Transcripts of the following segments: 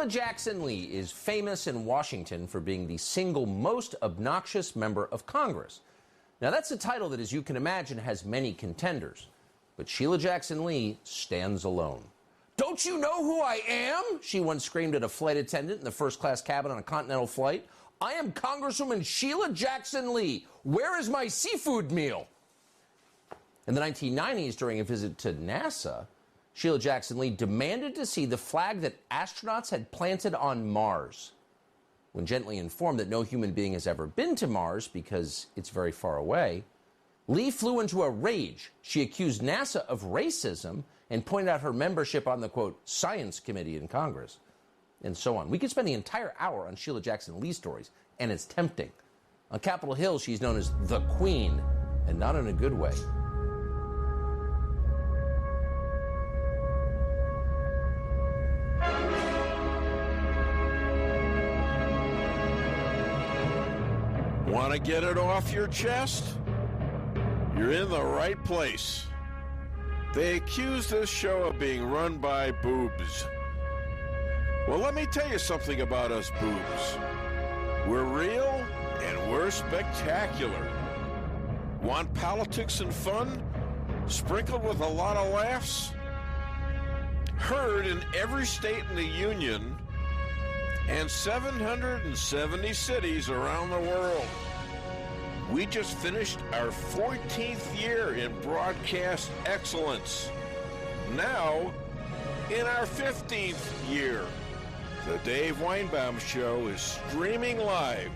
Sheila Jackson Lee is famous in Washington for being the single most obnoxious member of Congress. Now, that's a title that, as you can imagine, has many contenders. But Sheila Jackson Lee stands alone. "Don't you know who I am?" she once screamed at a flight attendant in the first-class cabin on a Continental flight. "I am Congresswoman Sheila Jackson Lee. Where is my seafood meal?" In the 1990s, during a visit to NASA, Sheila Jackson Lee demanded to see the flag that astronauts had planted on Mars. When gently informed that no human being has ever been to Mars because it's very far away, Lee flew into a rage. She accused NASA of racism and pointed out her membership on the, quote, science committee in Congress, and so on. We could spend the entire hour on Sheila Jackson Lee stories, and it's tempting. On Capitol Hill, she's known as the Queen, and not in a good way. Want to get it off your chest? You're in the right place. They accuse this show of being run by boobs. Well, let me tell you something about us boobs. We're real and we're spectacular. Want politics and fun, sprinkled with a lot of laughs? Heard in every state in the Union and 770 cities around the world. We just finished our 14th year in broadcast excellence. Now, in our 15th year, the Dave Weinbaum Show is streaming live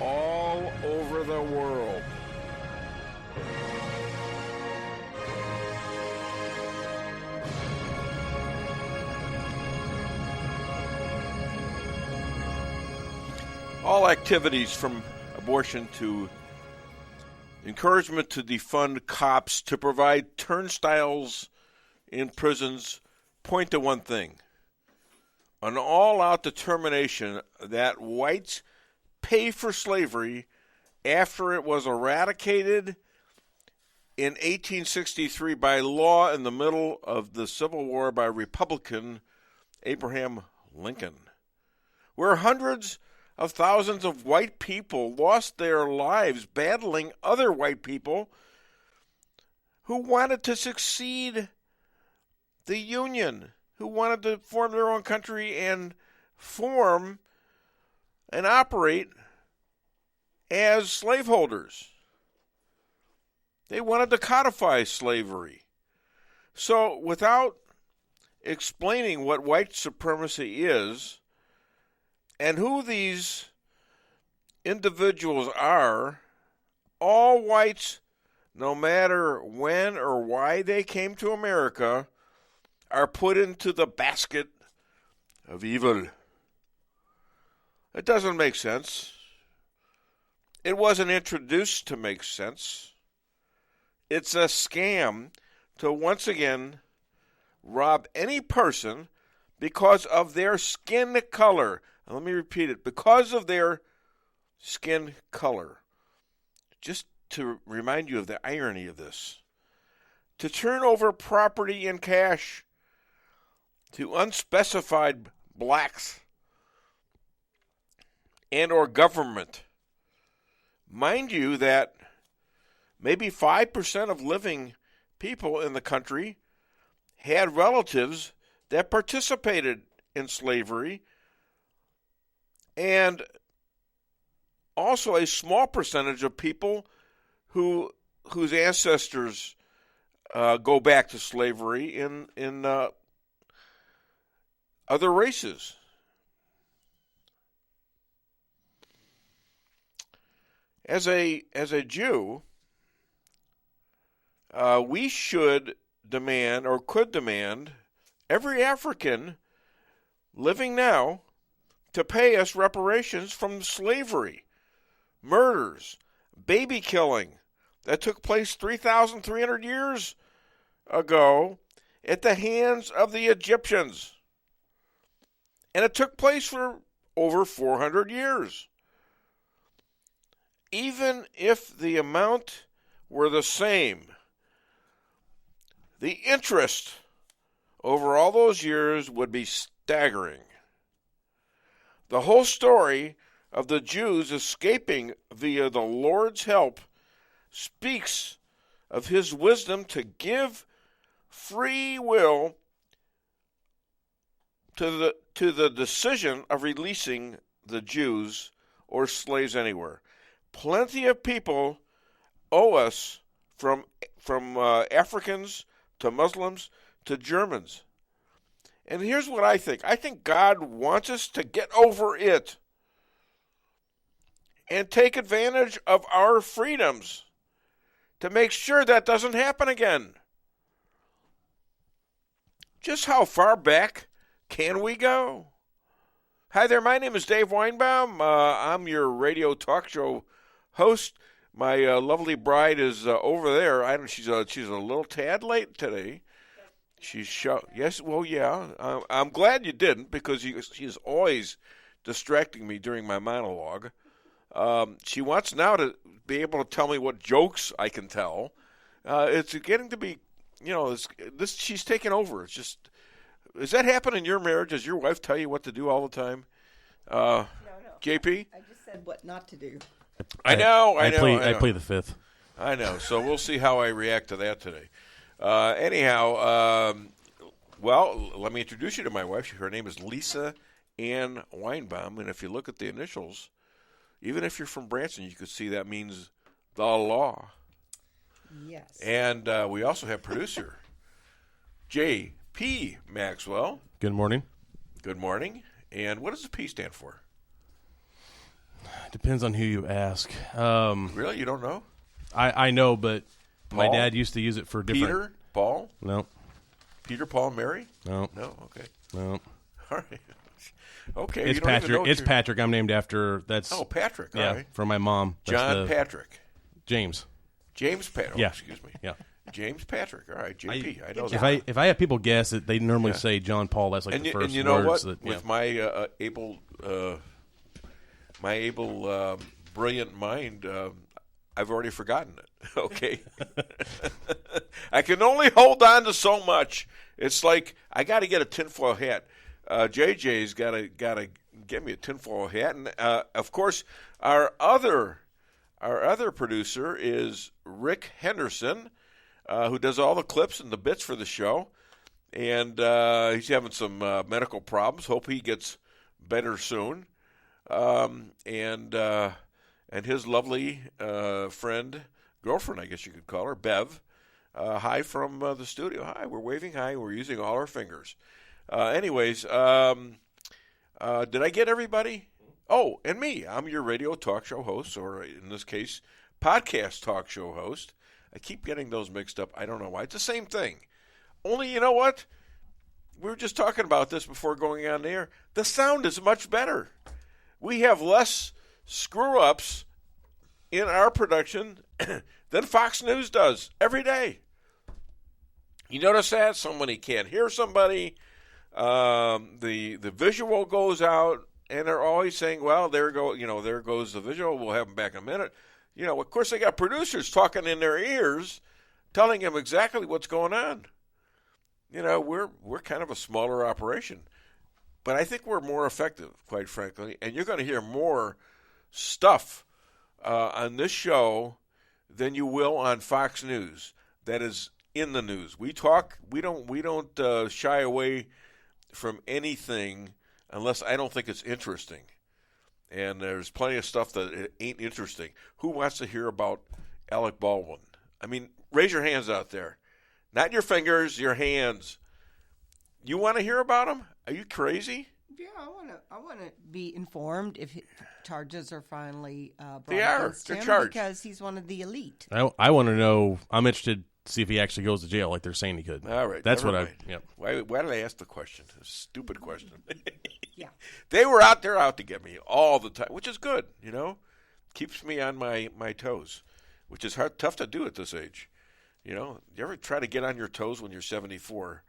all over the world. All activities from abortion to encouragement to defund cops to provide turnstiles in prisons point to one thing: an all-out determination that whites pay for slavery after it was eradicated in 1863 by law in the middle of the Civil War by Republican Abraham Lincoln, where hundreds of thousands of white people lost their lives battling other white people who wanted to succeed the Union, who wanted to form their own country and form and operate as slaveholders. They wanted to codify slavery. So without explaining what white supremacy is and who these individuals are, all whites, no matter when or why they came to America, are put into the basket of evil. It doesn't make sense. It wasn't introduced to make sense. It's a scam to once again rob any person because of their skin color. And let me repeat it, because of their skin color. Just to remind you of the irony of this. To turn over property in cash to unspecified blacks and or government. Mind you that maybe 5% of living people in the country had relatives that participated in slavery, and also a small percentage of people whose ancestors go back to slavery in other races. As a Jew, we should demand or could demand every African living now to pay us reparations from slavery, murders, baby killing that took place 3,300 years ago at the hands of the Egyptians. And it took place for over 400 years. Even if the amount were the same, the interest over all those years would be staggering. The whole story of the Jews escaping via the Lord's help speaks of his wisdom to give free will to the decision of releasing the Jews or slaves anywhere. Plenty of people owe us, from Africans to Muslims to Germans. And here's what I think. I think God wants us to get over it and take advantage of our freedoms to make sure that doesn't happen again. Just how far back can we go? Hi there, my name is Dave Weinbaum. I'm your radio talk show host. My lovely bride is over there. She's a little tad late today. Yes, well, yeah. I'm glad you didn't, because she's always distracting me during my monologue. She wants now to be able to tell me what jokes I can tell. It's getting to be, she's taking over. It's just, does that happen in your marriage? Does your wife tell you what to do all the time? No. JP? I just said what not to do. I know. I play the fifth. I know. So we'll see how I react to that today. Anyhow, well, let me introduce you to my wife. Her name is Lisa Ann Weinbaum, and if you look at the initials, even if you're from Branson, you could see that means the law. Yes. And we also have producer J.P. Maxwell. Good morning. Good morning. And what does the P stand for? Depends on who you ask. Really? You don't know? I know, but Paul? my dad used to use it for different. Peter? Paul? No. Peter, Paul, Mary? No. No? Okay. No. All right. Okay. It's Patrick. It's Patrick. I'm named after. That's. Oh, Patrick. All yeah, right. from my mom. That's John Patrick. James. James Patrick. Yeah. Excuse me. Yeah. James Patrick. All right. JP. I know If that. I have people guess it, they normally say John Paul. That's like the first and you know words. what? That, With my able, brilliant mind, I've already forgotten it. Okay. I can only hold on to so much. It's like I got to get a tinfoil hat. JJ's got to get me a tinfoil hat, and of course, our other producer is Rick Henderson, who does all the clips and the bits for the show, and he's having some medical problems. Hope he gets better soon. And his lovely girlfriend, I guess you could call her, Bev. Hi from the studio. Hi, we're waving hi. We're using all our fingers. Anyways, did I get everybody? Oh, and me. I'm your radio talk show host, or in this case, podcast talk show host. I keep getting those mixed up. I don't know why. It's the same thing. Only, you know what? We were just talking about this before going on the air. The sound is much better. We have less screw-ups in our production than Fox News does every day. You notice that? Somebody can't hear somebody. The visual goes out, and they're always saying, well, there goes the visual. We'll have them back in a minute. Of course, they got producers talking in their ears, telling them exactly what's going on. We're kind of a smaller operation. But I think we're more effective, quite frankly. And you're going to hear more stuff on this show than you will on Fox News. That is in the news. We talk. We don't shy away from anything unless I don't think it's interesting. And there's plenty of stuff that ain't interesting. Who wants to hear about Alec Baldwin? I mean, raise your hands out there. Not your fingers, your hands. You want to hear about him? Are you crazy? Yeah, I want to be informed if charges are finally brought They are. against They're him, charged. because he's one of the elite. I want to know. I'm interested to see if he actually goes to jail, like they're saying he could. All right. That's what mind. Yep. Why did I ask the question? A stupid question. Yeah. They're out to get me all the time, which is good. Keeps me on my toes, which is tough to do at this age. You ever try to get on your toes when you're 74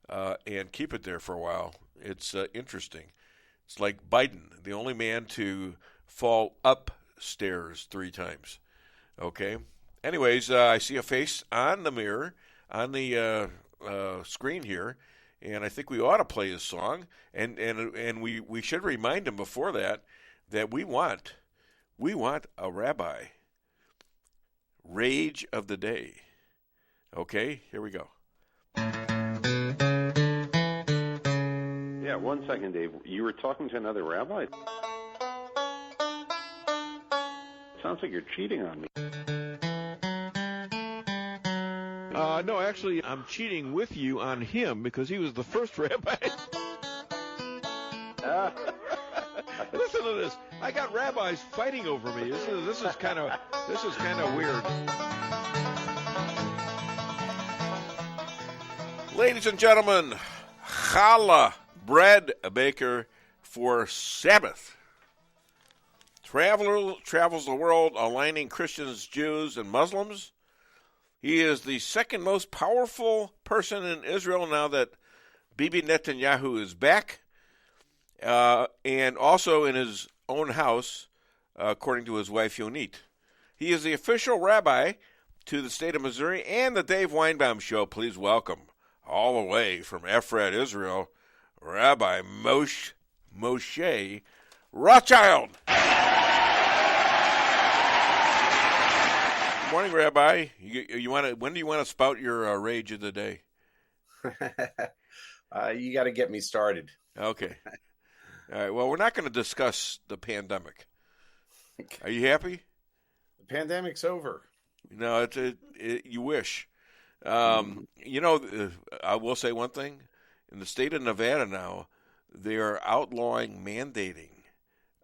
and keep it there for a while? It's interesting. It's like Biden, the only man to fall upstairs 3 times. Okay. Anyways, I see a face on the mirror, on the screen here, and I think we ought to play his song. And we should remind him before that we want a rabbi. Rage of the day. Okay, here we go. Yeah, 1 second, Dave. You were talking to another rabbi? Sounds like you're cheating on me. No, actually, I'm cheating with you on him because he was the first rabbi. Listen to this. I got rabbis fighting over me. This is kind of weird. Ladies and gentlemen, challah, bread baker for Sabbath. Travels the world aligning Christians, Jews, and Muslims. He is the second most powerful person in Israel now that Bibi Netanyahu is back, and also in his own house, according to his wife Yonit. He is the official rabbi to the state of Missouri and the Dave Weinbaum Show. Please welcome, all the way from Ephrat, Israel, Rabbi Moshe Rothchild. Good morning, Rabbi. When do you want to spout your rage of the day? You got to get me started. Okay. All right. Well, we're not going to discuss the pandemic. Are you happy? The pandemic's over. No, you wish. I will say one thing. In the state of Nevada now, they are outlawing mandating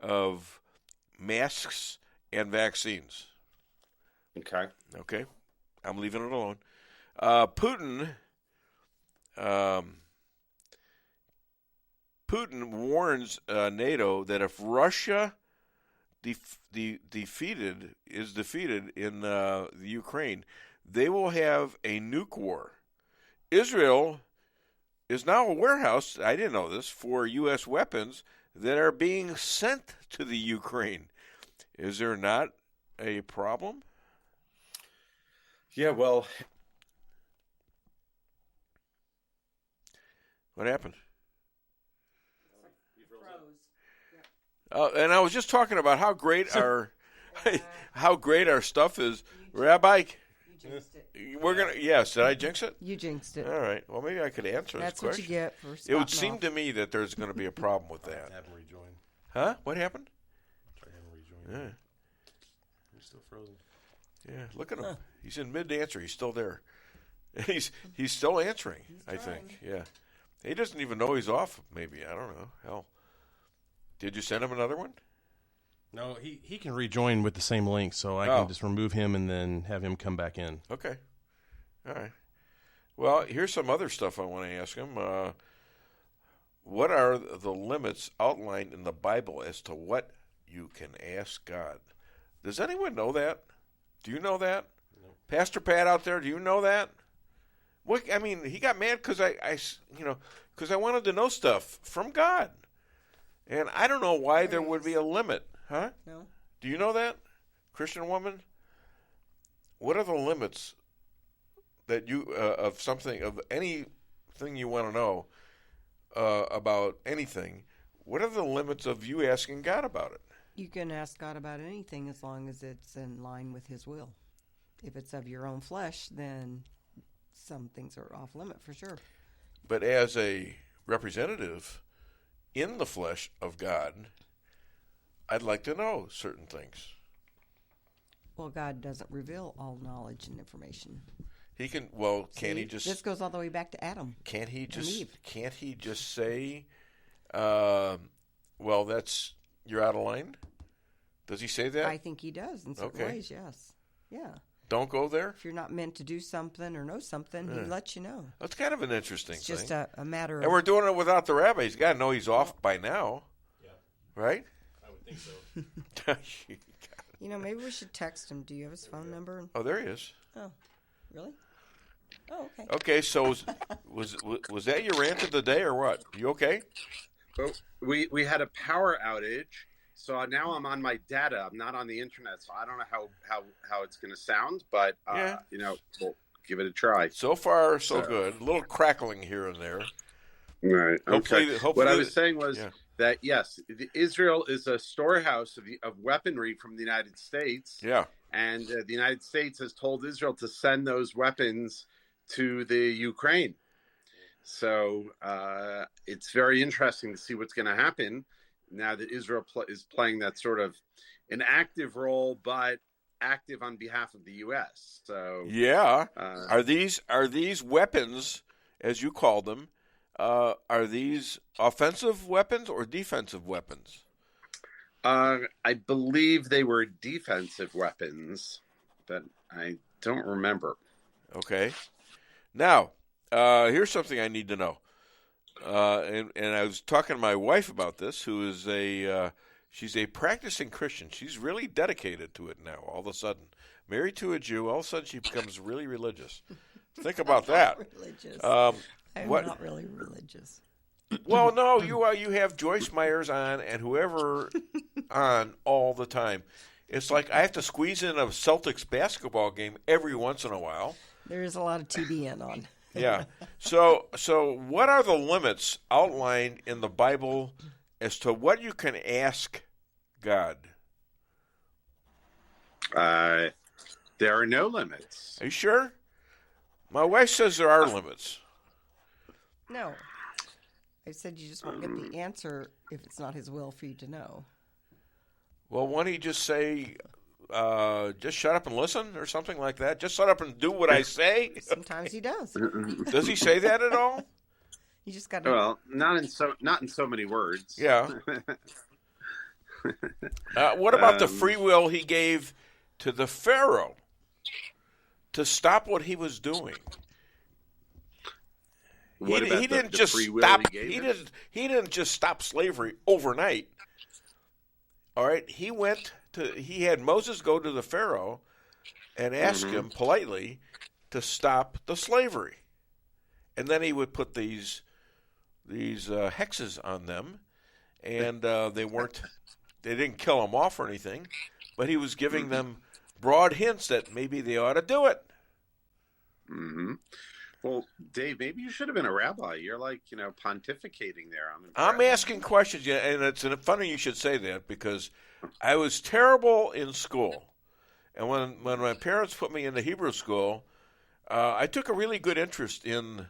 of masks and vaccines. Okay. I'm leaving it alone. Putin warns NATO that if Russia is defeated in the Ukraine, they will have a nuke war. Israel is now a warehouse, I didn't know this, for U.S. weapons that are being sent to the Ukraine. Is there not a problem? Yeah, well. What happened? And I was just talking about how great our stuff is, Rabbi. You jinxed it. We're gonna. Yes, did I jinx it? You jinxed it. All right. Well, maybe I could answer That's this what question. you get for It would spouting seem off. to me that there's going to be a problem with that. Have him rejoin. Huh? What happened? Try to have him rejoin. Yeah. He's still frozen. Yeah. Look at him. He's in mid-answer. He's still there. He's still answering. I think. Yeah. He doesn't even know he's off. Maybe, I don't know. Hell. Did you send him another one? No, he can rejoin with the same link, so I can just remove him and then have him come back in. Okay. All right. Well, here's some other stuff I want to ask him. What are the limits outlined in the Bible as to what you can ask God? Does anyone know that? Do you know that? No. Pastor Pat out there, do you know that? What, I mean, he got mad because I wanted to know stuff from God. And I don't know why there would be a limit. Huh? No. Do you know that, Christian woman? What are the limits that you of anything you want to know about anything? What are the limits of you asking God about it? You can ask God about anything as long as it's in line with His will. If it's of your own flesh, then some things are off limit for sure. But as a representative in the flesh of God, I'd like to know certain things. Well, God doesn't reveal all knowledge and information. He can. Well, can't he just? This goes all the way back to Adam. Can't he just? Eve. Can't he just say, "Well, that's you're out of line"? Does he say that? I think He does in certain ways. Yes. Yeah. Don't go there. If you're not meant to do something or know something, He lets you know. That's kind of an interesting It's thing. just a matter of. And we're doing it without the rabbi. He's got to know he's off by now. Yeah. Right? I would think so. You know, maybe we should text him. Do you have his phone number? Oh, there he is. Oh, really? Oh, okay. Okay, so was that your rant of the day or what? You okay? Well, we had a power outage, so now I'm on my data. I'm not on the internet, so I don't know how it's going to sound, but Yeah. we'll give it a try. So far, so good. A little crackling here and there. Right. Hopefully, Okay. hopefully What I was saying was yeah. that yes, Israel is a storehouse of weaponry from the United States. Yeah. And the United States has told Israel to send those weapons to the Ukraine. So it's very interesting to see what's going to happen now that Israel is playing that sort of an active role, but active on behalf of the U.S. So yeah, are these weapons, as you call them, are these offensive weapons or defensive weapons? I believe they were defensive weapons, but I don't remember. Okay. Now, here's something I need to know. And I was talking to my wife about this, who is she's a practicing Christian. She's really dedicated to it now, all of a sudden. Married to a Jew, all of a sudden she becomes really religious. Think about that. Religious. I'm not really religious. Well, no, you have Joyce Myers on and whoever on all the time. It's like I have to squeeze in a Celtics basketball game every once in a while. There is a lot of TBN on. Yeah. So what are the limits outlined in the Bible as to what you can ask God? There are no limits. Are you sure? My wife says there are limits. No. I said you just won't get the answer if it's not his will for you to know. Well, why don't you just say, just shut up and listen or something like that? Just shut up and do what I say? Sometimes he does. Does he say that at all? You just got to... Well, not in so many words. Yeah. What about the free will he gave to the Pharaoh to stop what he was doing? He didn't just stop. He didn't just stop slavery overnight. All right, he had Moses go to the Pharaoh and ask him politely to stop the slavery, and then he would put these hexes on them, and they didn't kill them off or anything, but he was giving them broad hints that maybe they ought to do it. Mm-hmm. Well, Dave, maybe you should have been a rabbi. You're like, pontificating there. I'm asking questions, and it's funny you should say that because I was terrible in school. And when my parents put me into Hebrew school, I took a really good interest in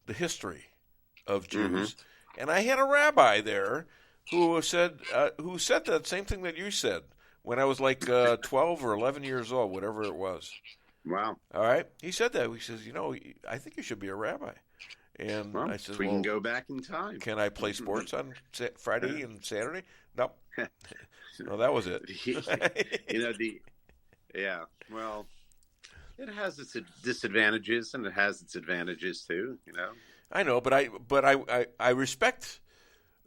the history of Jews. And I had a rabbi there who said that same thing that you said when I was like 12 or 11 years old, whatever it was. Wow. All right. He said that. He says, I think you should be a rabbi. And I said, we can go back in time. Can I play sports on Friday and Saturday? No. No, that was it. Yeah. Well, it has its disadvantages and it has its advantages too, I know, but I respect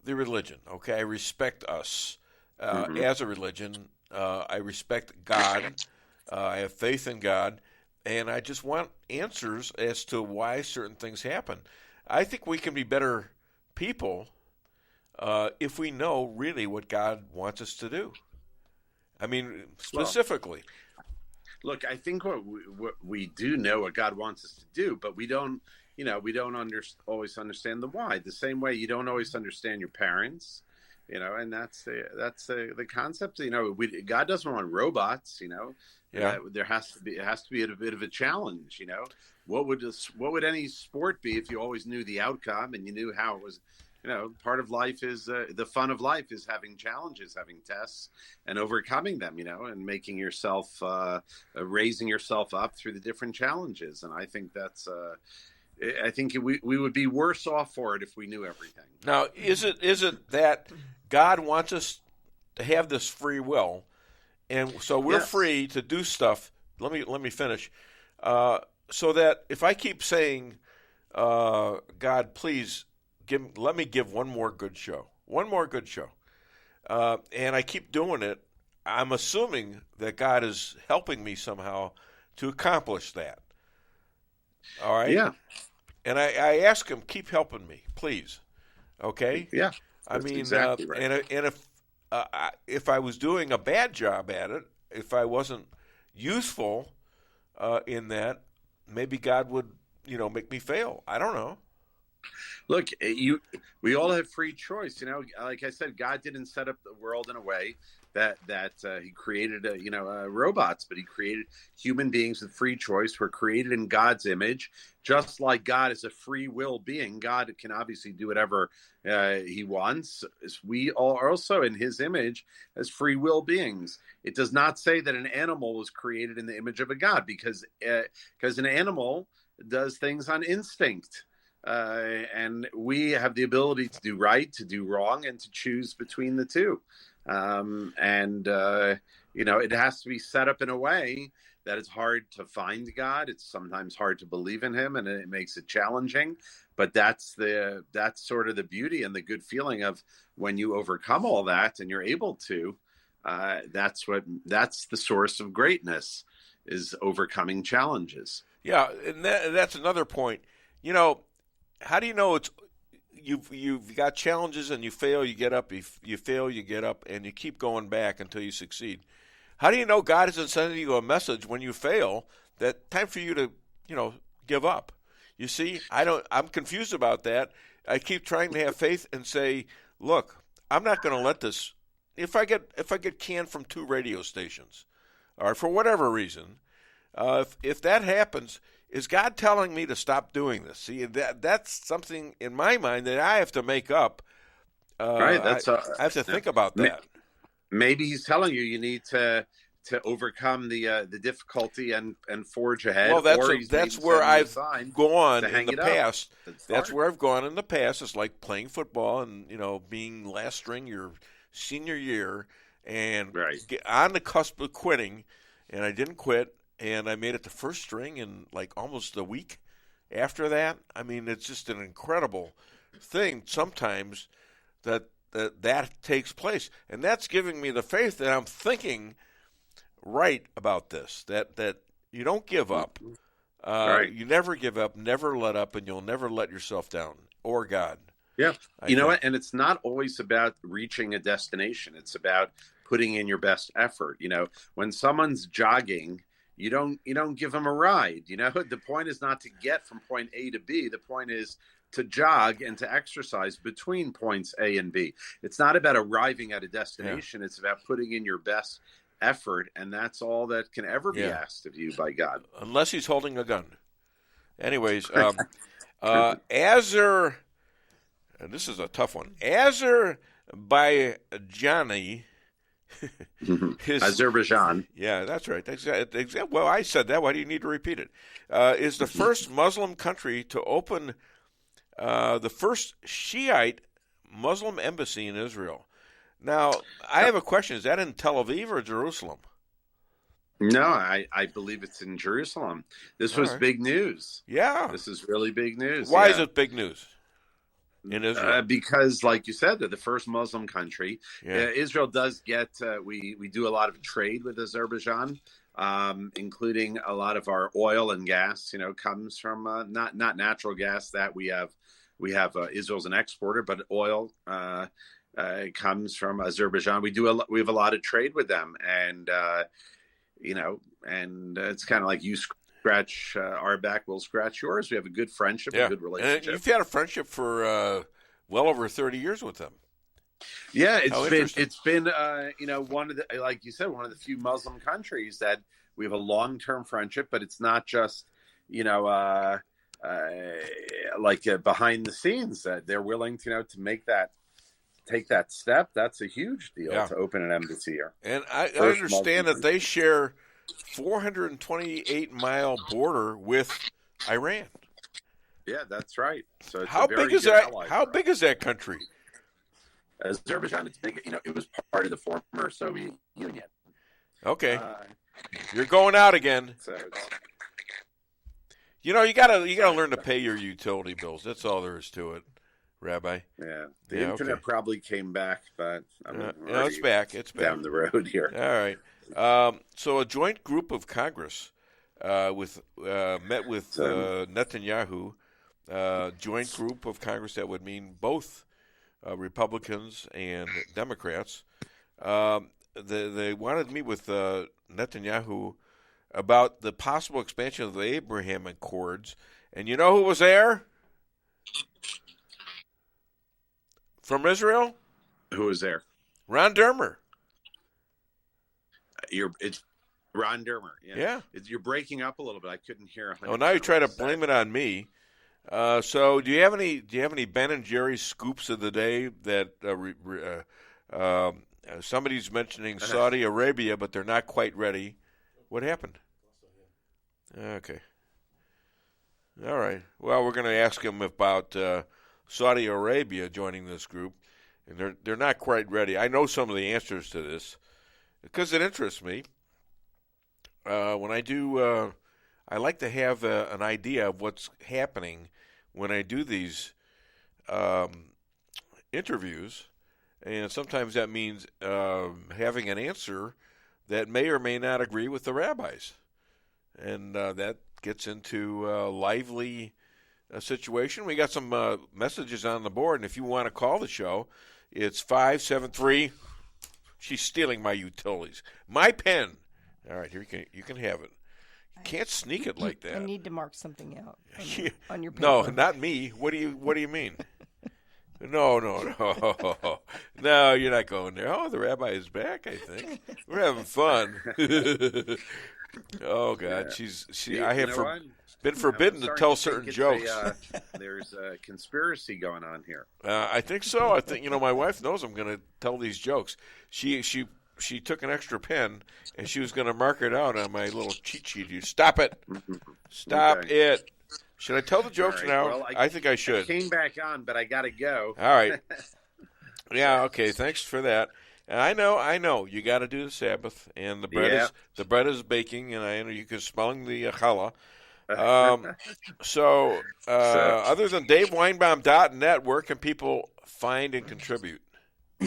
the religion, okay? I respect us as a religion. I respect God. I have faith in God, and I just want answers as to why certain things happen. I think we can be better people if we know really what God wants us to do. I mean, specifically. Well, look, I think what we do know what God wants us to do, but we don't, always understand the why. The same way you don't always understand your parents. And that's the concept. God doesn't want robots. Yeah, it has to be a bit of a challenge. What would any sport be if you always knew the outcome and you knew how it was? Part of life is the fun of life is having challenges, having tests, and overcoming them. And making yourself, raising yourself up through the different challenges. And I think that's. I think we would be worse off for it if we knew everything. Now, is it that God wants us to have this free will, and so we're free to do stuff? Let me finish. So that if I keep saying, God, please let me give one more good show, and I keep doing it, I'm assuming that God is helping me somehow to accomplish that. All right. Yeah. And I ask him, keep helping me, please. Okay? Yeah. I mean, exactly right. and if I was doing a bad job at it, if I wasn't useful in that, maybe God would, make me fail. I don't know. Look, we all have free choice. Like I said, God didn't set up the world in a way that He created robots, but He created human beings with free choice. We're created in God's image, just like God is a free will being. God can obviously do whatever He wants. We are also in His image as free will beings. It does not say that an animal was created in the image of a God, because an animal does things on instinct. And we have the ability to do right, to do wrong, and to choose between the two. It has to be set up in a way that it's hard to find God. It's sometimes hard to believe in Him, and it makes it challenging. But that's sort of the beauty and the good feeling of when you overcome all that and you're able to. That's the source of greatness, is overcoming challenges. Yeah, and that's another point. How do you know you've got challenges and you fail, you get up, you fail, you get up, and you keep going back until you succeed? How do you know God isn't sending you a message when you fail that time for you to, give up? You see, I'm confused about that. I keep trying to have faith and say, look, I'm not going to let this. If I get canned from 2 radio stations, or for whatever reason, if that happens, is God telling me to stop doing this? See, that's something in my mind that I have to make up. Right. I have to think about that. Maybe He's telling you need to overcome the difficulty and forge ahead. Well, that's where I've gone in the past. That's where I've gone in the past. It's like playing football and being last string your senior year and get on the cusp of quitting, and I didn't quit. And I made it to first string in like almost a week after that. I mean, it's just an incredible thing sometimes that takes place. And that's giving me the faith that I'm thinking right about this, that you don't give up. You never give up, never let up, and you'll never let yourself down, or God. Yeah. You know what? And it's not always about reaching a destination. It's about putting in your best effort. When someone's jogging, you don't give them a ride. The point is not to get from point A to B. The point is to jog and to exercise between points A and B. It's not about arriving at a destination. Yeah. It's about putting in your best effort, and that's all that can ever be asked of you by God. Unless He's holding a gun. Anyways, Azer, and this is a tough one, Azerbaijani. Azerbaijan. Yeah, that's right. Well, I said that. Why do you need to repeat it? Is the first Muslim country to open the first Shiite Muslim embassy in Israel. Now, I have a question. Is that in Tel Aviv or Jerusalem? No, I believe it's in Jerusalem. This was big news. Yeah. This is really big news. Why is it big news? In Israel, because, like you said, they're the first Muslim country. Israel does get. We do a lot of trade with Azerbaijan, including a lot of our oil and gas. Comes from not natural gas that we have. Israel's an exporter, but oil comes from Azerbaijan. We have a lot of trade with them, and it's kind of like you scratch our back, we'll scratch yours. We have a good friendship, a good relationship. And you've had a friendship for well over 30 years with them. Yeah, it's been one of the, like you said, one of the few Muslim countries that we have a long-term friendship, but it's not just behind the scenes that they're willing to take that step. That's a huge deal to open an embassy here. And I understand that they share 428-mile border with Iran. Yeah, that's right. So it's how big is that? How big is that country? Azerbaijan, it's big. It was part of the former Soviet Union. Okay, you're going out again. So you gotta learn to pay your utility bills. That's all there is to it, Rabbi. Yeah, the internet probably came back, but it's back. It's back down the road here. All right. So a joint group of Congress met with Netanyahu. Joint group of Congress that would mean both Republicans and Democrats. They wanted to meet with Netanyahu about the possible expansion of the Abraham Accords. And you know who was there? From Israel? Who was there? Ron Dermer. It's Ron Dermer. Yeah. You're breaking up a little bit. I couldn't hear. Oh, now you try to blame it on me. So, do you have any Ben and Jerry scoops of the day that somebody's mentioning Saudi Arabia, but they're not quite ready? What happened? Okay. All right. Well, we're going to ask him about Saudi Arabia joining this group, and they're not quite ready. I know some of the answers to this because it interests me. When I do, I like to have an idea of what's happening when I do these interviews, and sometimes that means having an answer that may or may not agree with the rabbis, and that gets into a lively situation. We got some messages on the board, and if you want to call the show, it's 573. She's stealing my utilities. My pen. All right, here you can have it. You can't sneak it like that. I need to mark something out on your paper. No, not me. What do you mean? No. No, you're not going there. Oh, the rabbi is back, I think. We're having fun. Oh God, I have been forbidden to tell certain jokes. There's a conspiracy going on here. I think so. I think my wife knows I'm going to tell these jokes. She took an extra pen and she was going to mark it out on my little cheat sheet. You stop it. Stop it. Should I tell the jokes now? Well, I think I should. I came back on, but I got to go. All right. Yeah. Okay. Thanks for that. And I know. You got to do the Sabbath, and the bread is baking, and I know you can smelling the challah. Other than DaveWeinbaum.net, where can people find and contribute?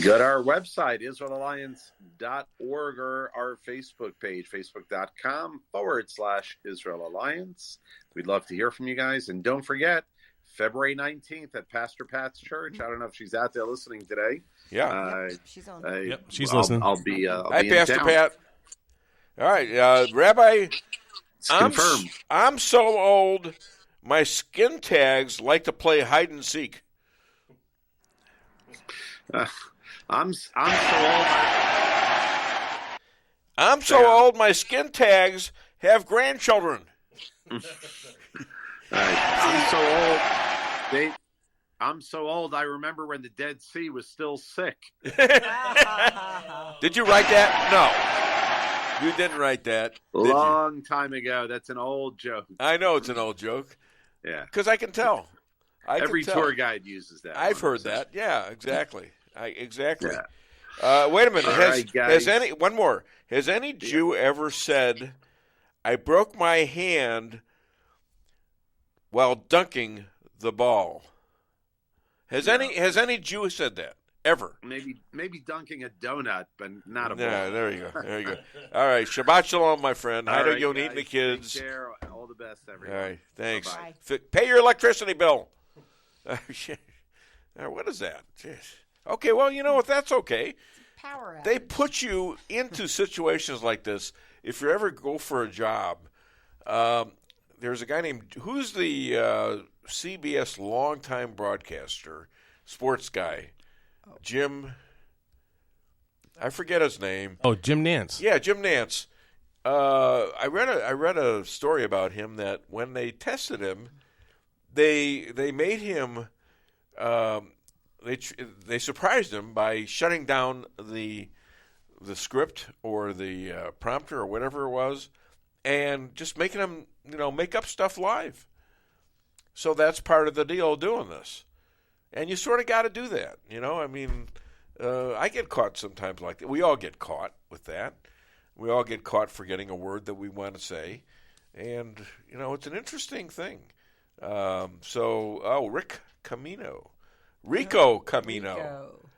Go to our website, IsraelAlliance.org, or our Facebook page, Facebook.com/Israel Alliance. We'd love to hear from you guys. And don't forget, February 19th at Pastor Pat's church. I don't know if she's out there listening today. Yeah. She's on. Yep, she's listening. I'll be Hi, in Pastor town. Pat. All right, Rabbi. It's confirmed. I'm so old, my skin tags like to play hide and seek. I'm so old. I'm so old, my skin tags have grandchildren. I'm so old. I'm so old. I remember when the Dead Sea was still sick. Did you write that? No, you didn't write that. Long time ago. That's an old joke. I know it's an old joke. Yeah, because I can tell. Every tour guide uses that. I've heard that. Yeah, exactly. Exactly. Yeah. Wait a minute. Has any Jew ever said, "I broke my hand while dunking the ball"? Has any Jew said that ever? Maybe dunking a donut, but not a ball. Yeah, there you go. All right, Shabbat Shalom, my friend. Hi to Yonit and the kids. Take care. All the best, everyone. All right, thanks. Bye-bye. Pay your electricity bill. What is that? Jeez. Okay, well, you know what? That's okay. Power outage. They put you into situations like this if you ever go for a job. There's a guy who's the CBS longtime broadcaster, sports guy, Jim. I forget his name. Oh, Jim Nance. Yeah, Jim Nance. I read a story about him that when they tested him, they made him. They surprised him by shutting down the script or the prompter or whatever it was, and just making him make up stuff live. So that's part of the deal doing this, and you sort of got to do that. I mean, I get caught sometimes like that. We all get caught with that. We all get caught forgetting a word that we want to say, and it's an interesting thing. Rico Camino.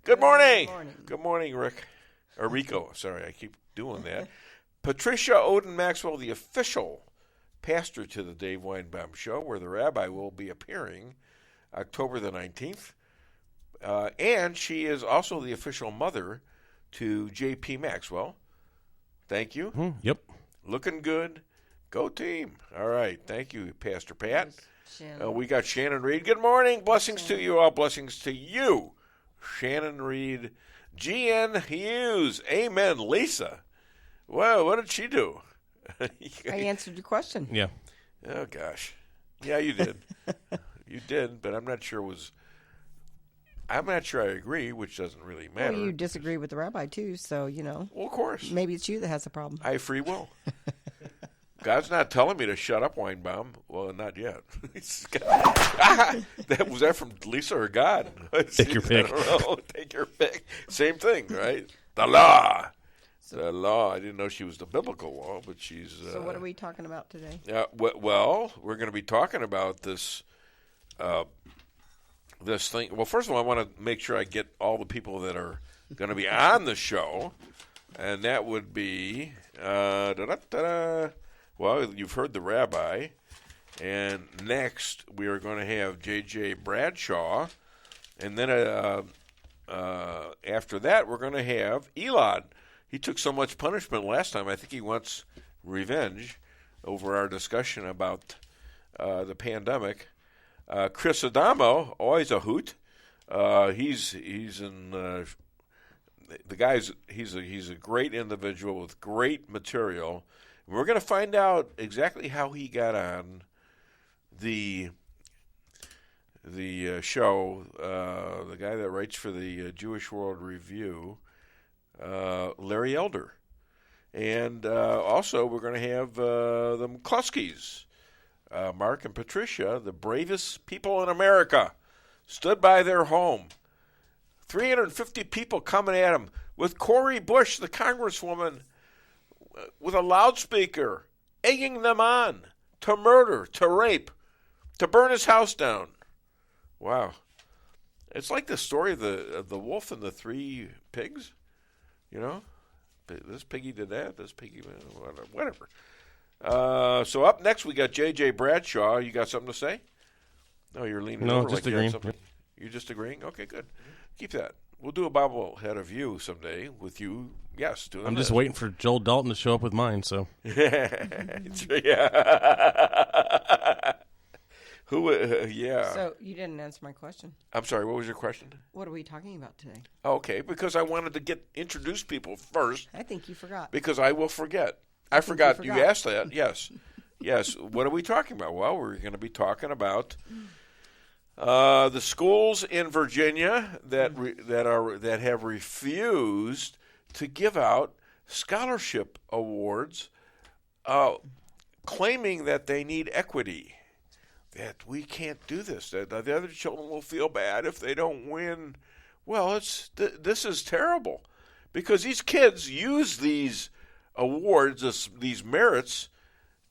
Good morning. Good morning, Rick. Or Rico. Sorry, I keep doing that. Patricia Odin Maxwell, the official pastor to the Dave Weinbaum Show, where the rabbi will be appearing October the 19th. And she is also the official mother to J.P. Maxwell. Thank you. Yep. Looking good. Go team. All right. Thank you, Pastor Pat. We got Shannon Reed. Good morning. Blessings to you all. Blessings to you. Shannon Reed. G.N. Hughes. Amen. Lisa. Well, what did she do? I answered your question. Yeah. Oh, gosh. Yeah, you did. You did, but I'm not sure I agree, which doesn't really matter. Well, you disagree with the rabbi, too, so, Well, of course. maybe it's you that has the problem. I have free will. God's not telling me to shut up, Weinbaum. Well, not yet. Was that from Lisa or God? Take your pick. I don't know. Take your pick. Same thing, right? The law. The law. I didn't know she was the biblical law, but she's... So what are we talking about today? Well, we're going to be talking about this thing. Well, first of all, I want to make sure I get all the people that are going to be on the show, and that would be... Well, you've heard the rabbi, and next we are going to have J.J. Bradshaw, and then after that we're going to have Elad. He took so much punishment last time, I think he wants revenge over our discussion about the pandemic. Chris Adamo, always a hoot. He's in the guy's he's a great individual with great material. We're going to find out exactly how he got on the show. The guy that writes for the Jewish World Review, Larry Elder, and also we're going to have the McCloskeys, Mark and Patricia, the bravest people in America, stood by their home. 350 people coming at him with Cori Bush, the congresswoman, with a loudspeaker, egging them on to murder, to rape, to burn his house down. Wow. It's like the story of the wolf and the three pigs, This piggy did that, this piggy, whatever. So up next we got J.J. Bradshaw. You got something to say? No, you're leaning over. No, just like you had agreeing. something. You're just agreeing? Okay, good. Keep that. We'll do a bobblehead of you someday with you. Yes, doing I'm this. just waiting for Joel Dalton to show up with mine. So Yeah. Who? Yeah. So you didn't answer my question. I'm sorry. What was your question? What are we talking about today? Okay, because I wanted to introduce people first. I think you forgot. Because I will forget. I forgot. You forgot. asked that. Yes. Yes. What are we talking about? Well, we're going to be talking about the schools in Virginia that have refused to give out scholarship awards, claiming that they need equity. That we can't do this. That the other children will feel bad if they don't win. Well, this is terrible, because these kids use these awards, these merits,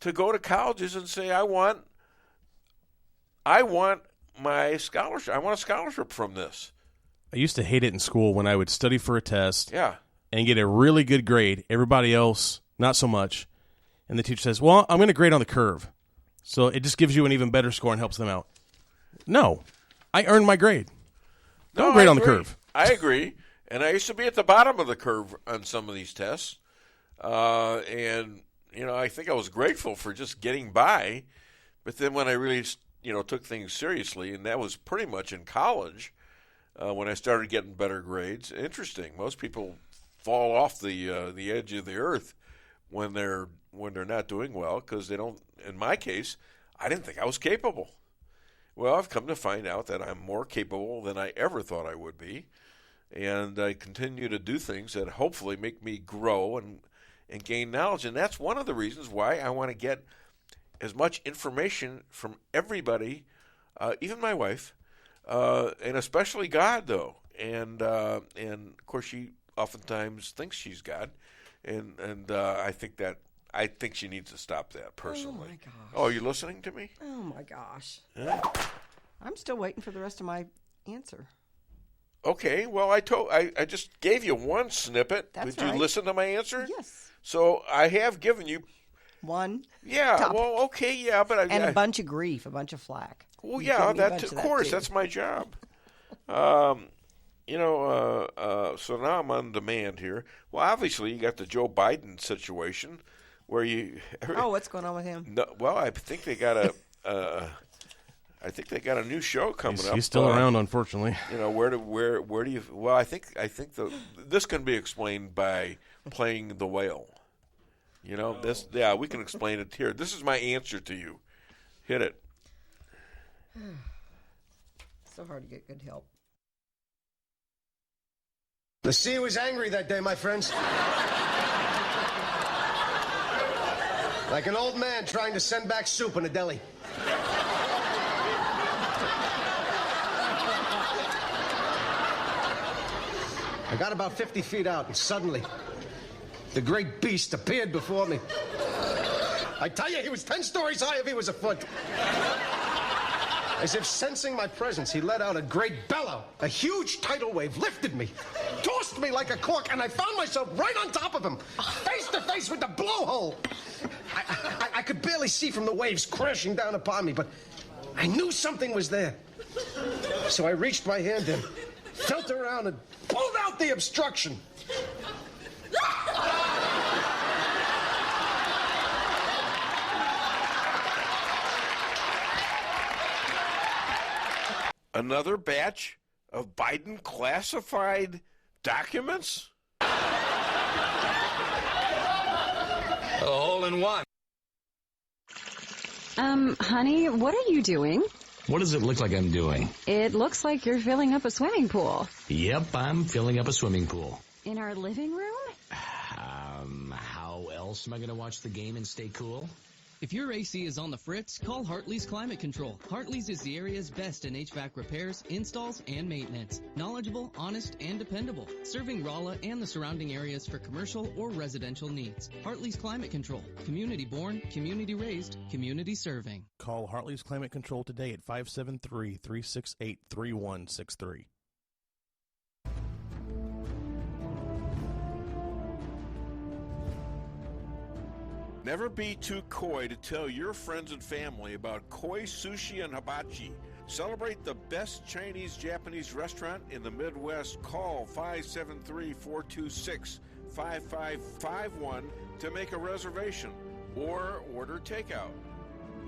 to go to colleges and say, I want my scholarship. I want a scholarship from this. I used to hate it in school when I would study for a test. Yeah. And get a really good grade. Everybody else, not so much. And the teacher says, well, I'm going to grade on the curve. So it just gives you an even better score and helps them out. No. I earned my grade. Don't grade on the curve. I agree. And I used to be at the bottom of the curve on some of these tests. And, I think I was grateful for just getting by. But then when I really, took things seriously, and that was pretty much in college, when I started getting better grades. Interesting. Most people fall off the edge of the earth when they're not doing well, because they don't. In my case, I didn't think I was capable. Well, I've come to find out that I'm more capable than I ever thought I would be, and I continue to do things that hopefully make me grow and gain knowledge. And that's one of the reasons why I want to get as much information from everybody, even my wife, and especially God, though. And of course, she oftentimes thinks she's God, and I think she needs to stop that personally. Oh my gosh! Oh, are you listening to me? Oh my gosh! Yeah. I'm still waiting for the rest of my answer. Okay. Well, I just gave you one snippet. That's Did right. you listen to my answer? Yes. So I have given you. One. Yeah. topic. Well, okay. Yeah, but And a bunch of grief, a bunch of flack. Well, You yeah, gave me a bunch of of that, course, too. that's my job. So now I'm on demand here. Well, obviously, you got the Joe Biden situation where you. Oh, what's going on with him? No, well, I think they got I think they got a new show coming up. He's still around, unfortunately. You know, where do you? Well, I think this can be explained by playing the whale. You know, this. Yeah, we can explain it here. This is my answer to you. Hit it. So hard to get good help. The sea was angry that day, my friends. Like an old man trying to send back soup in a deli. I got about 50 feet out, and suddenly, the great beast appeared before me. I tell you, he was 10 stories high if he was a foot. As if sensing my presence, he let out a great bellow. A huge tidal wave lifted me, tossed me like a cork, and I found myself right on top of him, face to face with the blowhole. I could barely see from the waves crashing down upon me, but I knew something was there. So I reached my hand in, felt around, and pulled out the obstruction. Another batch of Biden classified documents? A hole in one. Honey, what are you doing? What does it look like I'm doing? It looks like you're filling up a swimming pool. Yep, I'm filling up a swimming pool. In our living room? How else am I going to watch the game and stay cool? If your AC is on the fritz, call Hartley's Climate Control. Hartley's is the area's best in HVAC repairs, installs, and maintenance. Knowledgeable, honest, and dependable. Serving Rolla and the surrounding areas for commercial or residential needs. Hartley's Climate Control. Community born, community raised, community serving. Call Hartley's Climate Control today at 573-368-3163. Never be too coy to tell your friends and family about koi sushi and hibachi. Celebrate the best Chinese-Japanese restaurant in the Midwest. Call 573-426-5551 to make a reservation or order takeout.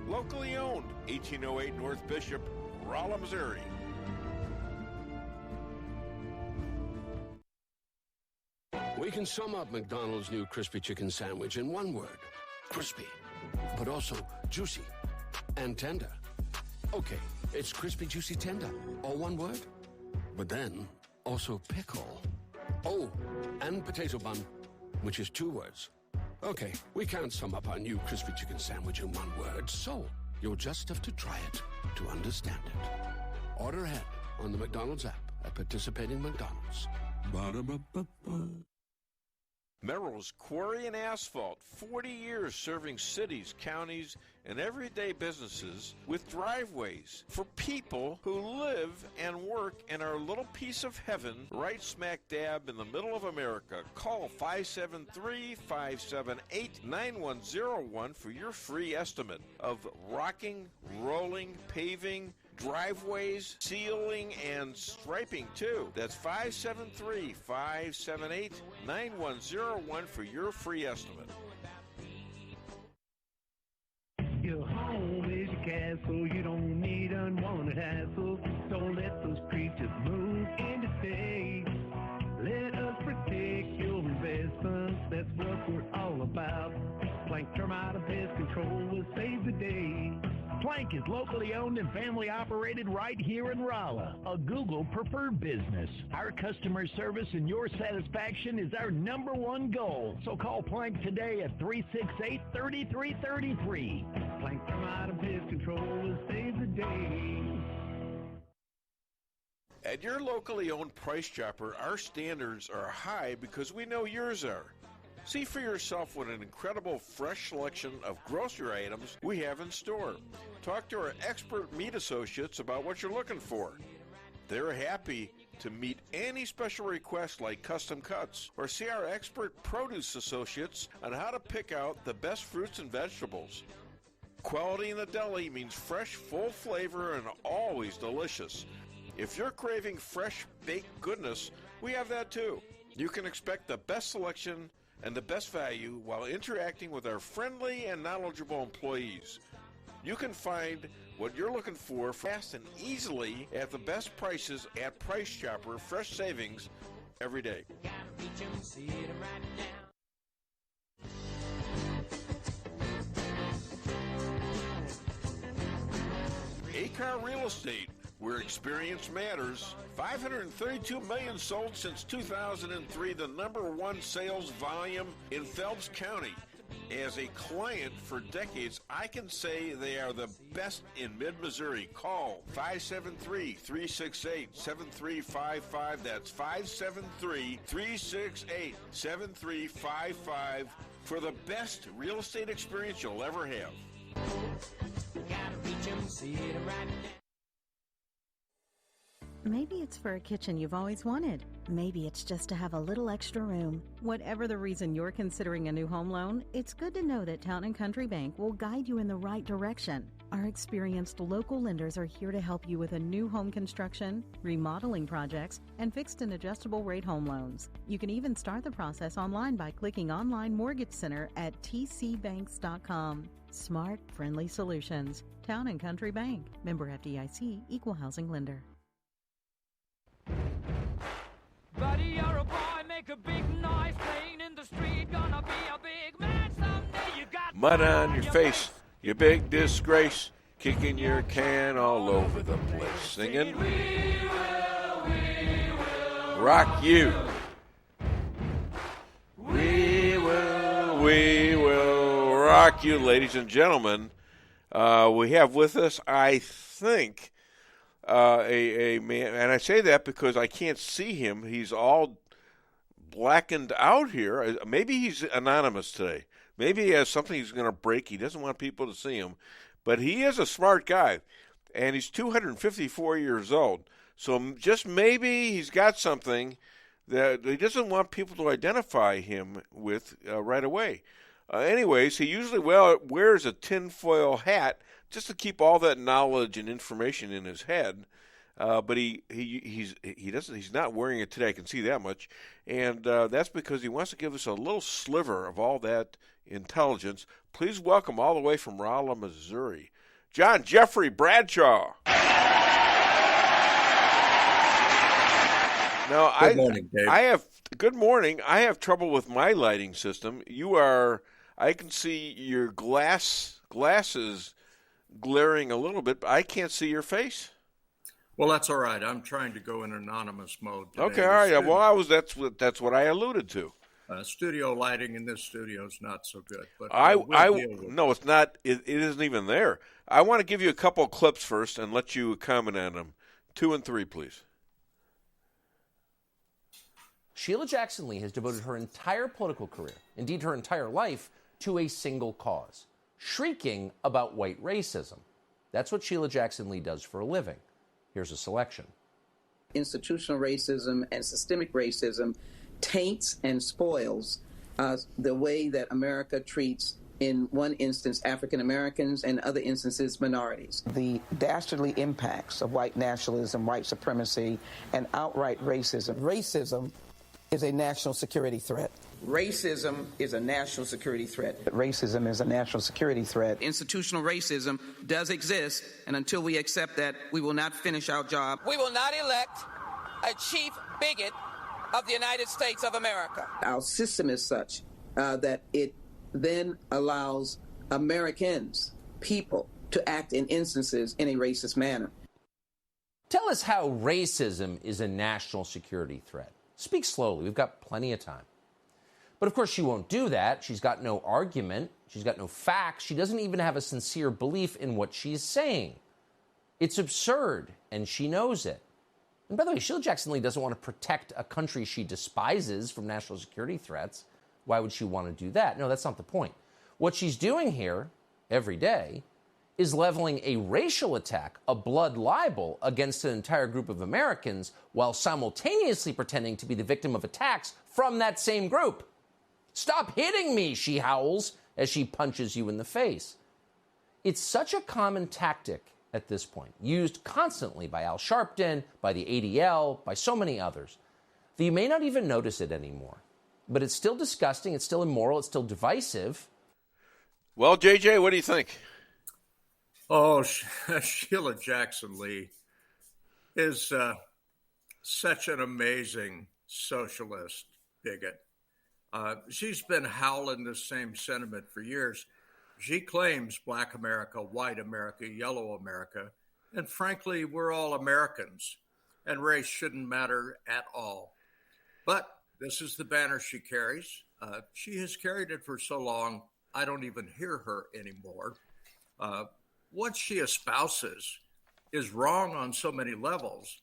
Locally owned, 1808 North Bishop, Rolla, Missouri. We can sum up McDonald's new crispy chicken sandwich in one word. Crispy, but also juicy and tender. Okay, it's crispy, juicy, tender, all one word. But then, also pickle. Oh, and potato bun, which is two words. Okay, we can't sum up our new crispy chicken sandwich in one word, so you'll just have to try it to understand it. Order ahead on the McDonald's app at participating McDonald's. Ba-da-ba-ba-ba. Merrill's Quarry and Asphalt, 40 years serving cities, counties, and everyday businesses with driveways for people who live and work in our little piece of heaven right smack dab in the middle of America. Call 573-578-9101 for your free estimate of rocking, rolling, paving, driveways, sealing, and striping, too. That's 573-578-9101 for your free estimate. Your home is your castle. You don't need unwanted hassle. Don't let those creatures move in to stay. Let us protect your investments. That's what we're all about. Plank Termite and Pest Control will save the day. Plank is locally owned and family operated right here in Rolla, a Google preferred business. Our customer service and your satisfaction is our number one goal. So call Plank today at 368-3333. Plank Termite and Pest Control will save the day. At your locally owned Price Chopper, our standards are high because we know yours are. See for yourself what an incredible fresh selection of grocery items we have in store. Talk to our expert meat associates about what you're looking for. They're happy to meet any special requests like custom cuts, or see our expert produce associates on how to pick out the best fruits and vegetables. Quality in the deli means fresh, full flavor, and always delicious. If you're craving fresh baked goodness, we have that too. You can expect the best selection and the best value while interacting with our friendly and knowledgeable employees. You can find what you're looking for fast and easily at the best prices at Price Chopper. Fresh savings every day. A-Car Real Estate, where experience matters. 532 million sold since 2003, the #1 sales volume in Phelps County. As a client for decades, I can say they are the best in mid-Missouri. Call 573-368-7355. That's 573-368-7355 for the best real estate experience you'll ever have. Maybe it's for a kitchen you've always wanted. Maybe it's just to have a little extra room. Whatever the reason you're considering a new home loan, it's good to know that Town & Country Bank will guide you in the right direction. Our experienced local lenders are here to help you with a new home construction, remodeling projects, and fixed and adjustable rate home loans. You can even start the process online by clicking Online Mortgage Center at tcbanks.com. Smart, friendly solutions. Town & Country Bank. Member FDIC, Equal Housing Lender. Buddy, you're a boy, make a big noise, playing in the street, gonna be a big man someday. You got Mud on your face, you big disgrace, kicking your can all over the place, singing, we will rock you. We will rock you, ladies and gentlemen. We have with us, I think, a man, and I say that because I can't see him. He's all blackened out here. Maybe he's anonymous today. Maybe he has something he's going to break. He doesn't want people to see him. But he is a smart guy, and he's 254 years old. So just maybe he's got something that he doesn't want people to identify him with right away. Anyways, he usually wears a tinfoil hat just to keep all that knowledge and information in his head, but he's not wearing it today. I can see that much, and that's because he wants to give us a little sliver of all that intelligence. Please welcome all the way from Rolla, Missouri, John Jeffrey Bradshaw. Now, good morning, Dave. Good morning. I have trouble with my lighting system. I can see your glasses glaring a little bit, but I can't see your face. Well, that's all right. I'm trying to go in anonymous mode today. Okay, all right. Well, that's what I alluded to. Studio lighting in this studio is not so good, but no, it's not. It isn't even there. I want to give you a couple of clips first and let you comment on them. 2 and 3, please. Sheila Jackson Lee has devoted her entire political career, indeed her entire life, to a single cause: shrieking about white racism. That's what Sheila Jackson Lee does for a living. Here's a selection. Institutional racism and systemic racism taints and spoils the way that America treats, in one instance, African Americans, and other instances, minorities. The dastardly impacts of white nationalism, white supremacy, and outright racism. Racism is a national security threat. Racism is a national security threat. Racism is a national security threat. Institutional racism does exist, and until we accept that, we will not finish our job. We will not elect a chief bigot of the United States of America. Our system is such that it then allows Americans, people, to act in instances in a racist manner. Tell us how racism is a national security threat. Speak slowly. We've got plenty of time. But of course she won't do that. She's got no argument. She's got no facts. She doesn't even have a sincere belief in what she's saying. It's absurd, and she knows it. And by the way, Sheila Jackson Lee doesn't want to protect a country she despises from national security threats. Why would she want to do that? No, that's not the point. What she's doing here every day is leveling a racial attack, a blood libel against an entire group of Americans, while simultaneously pretending to be the victim of attacks from that same group. Stop hitting me, she howls as she punches you in the face. It's such a common tactic at this point, used constantly by Al Sharpton, by the ADL, by so many others, that you may not even notice it anymore. But it's still disgusting, it's still immoral, it's still divisive. Well, JJ, what do you think? Oh, Sheila Jackson Lee is such an amazing socialist bigot. She's been howling the same sentiment for years. She claims Black America, white America, yellow America, and frankly, we're all Americans, and race shouldn't matter at all. But this is the banner she carries. She has carried it for so long, I don't even hear her anymore. What she espouses is wrong on so many levels.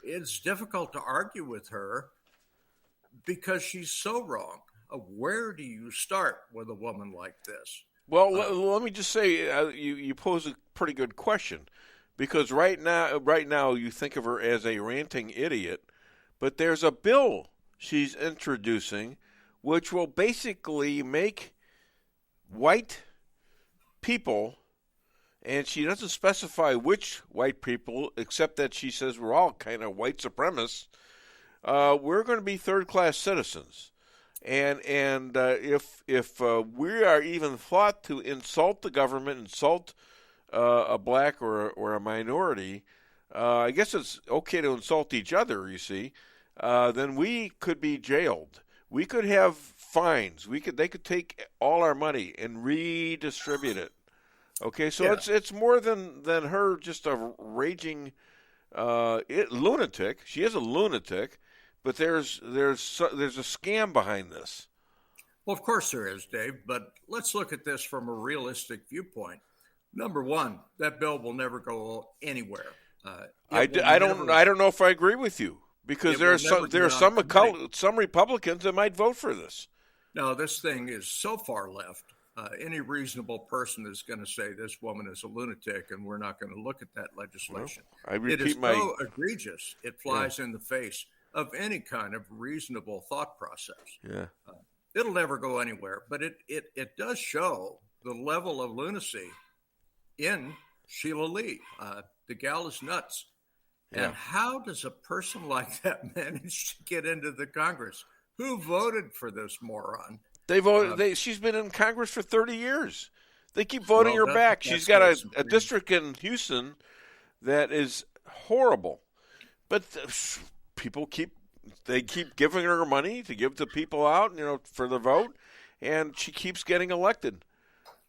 It's difficult to argue with her because she's so wrong. Where do you start with a woman like this? Well, let me just say, you pose a pretty good question, because right now you think of her as a ranting idiot, but there's a bill she's introducing which will basically make white people, and she doesn't specify which white people, except that she says we're all kind of white supremacists, we're going to be third-class citizens. And if we are even thought to insult the government, insult a black or a minority, I guess it's okay to insult each other, you see, then we could be jailed. We could have fines. They could take all our money and redistribute it. Okay, so yeah. It's more than her just a raging lunatic. She is a lunatic. But there's a scam behind this. Well, of course there is, Dave, but let's look at this from a realistic viewpoint. Number one, that bill will never go anywhere. I don't know if I agree with you, because there are some Republicans that might vote for this. No, this thing is so far left. Any reasonable person is going to say this woman is a lunatic, and we're not going to look at that legislation. Well, it is so egregious. It flies in the face of any kind of reasonable thought process. Yeah, it'll never go anywhere, but it does show the level of lunacy in Sheila Lee. The gal is nuts. Yeah. And how does a person like that manage to get into the Congress? Who voted for this moron? They voted. She's been in Congress for 30 years. They keep voting her back. She's got a district in Houston that is horrible, but people keep giving her money to give to people out, for the vote, and she keeps getting elected.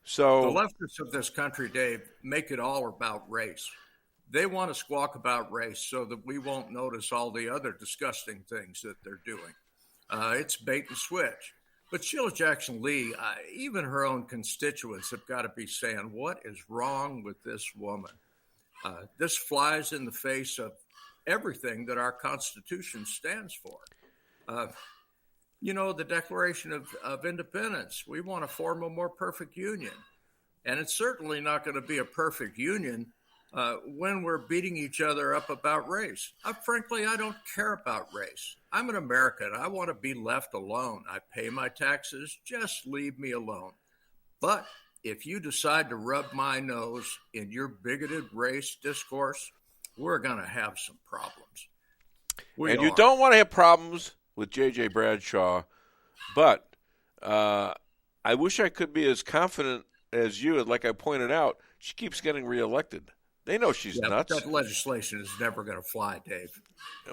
So the leftists of this country, Dave, make it all about race. They want to squawk about race so that we won't notice all the other disgusting things that they're doing. It's bait and switch. But Sheila Jackson Lee, even her own constituents have got to be saying, what is wrong with this woman? This flies in the face of everything that our Constitution stands for. The Declaration of Independence, we want to form a more perfect union. And it's certainly not going to be a perfect union when we're beating each other up about race. Frankly, I don't care about race. I'm an American. I want to be left alone. I pay my taxes. Just leave me alone. But if you decide to rub my nose in your bigoted race discourse, we're going to have some problems. You don't want to have problems with J.J. Bradshaw, but I wish I could be as confident as you. Like I pointed out, she keeps getting reelected. They know she's nuts. That legislation is never going to fly, Dave.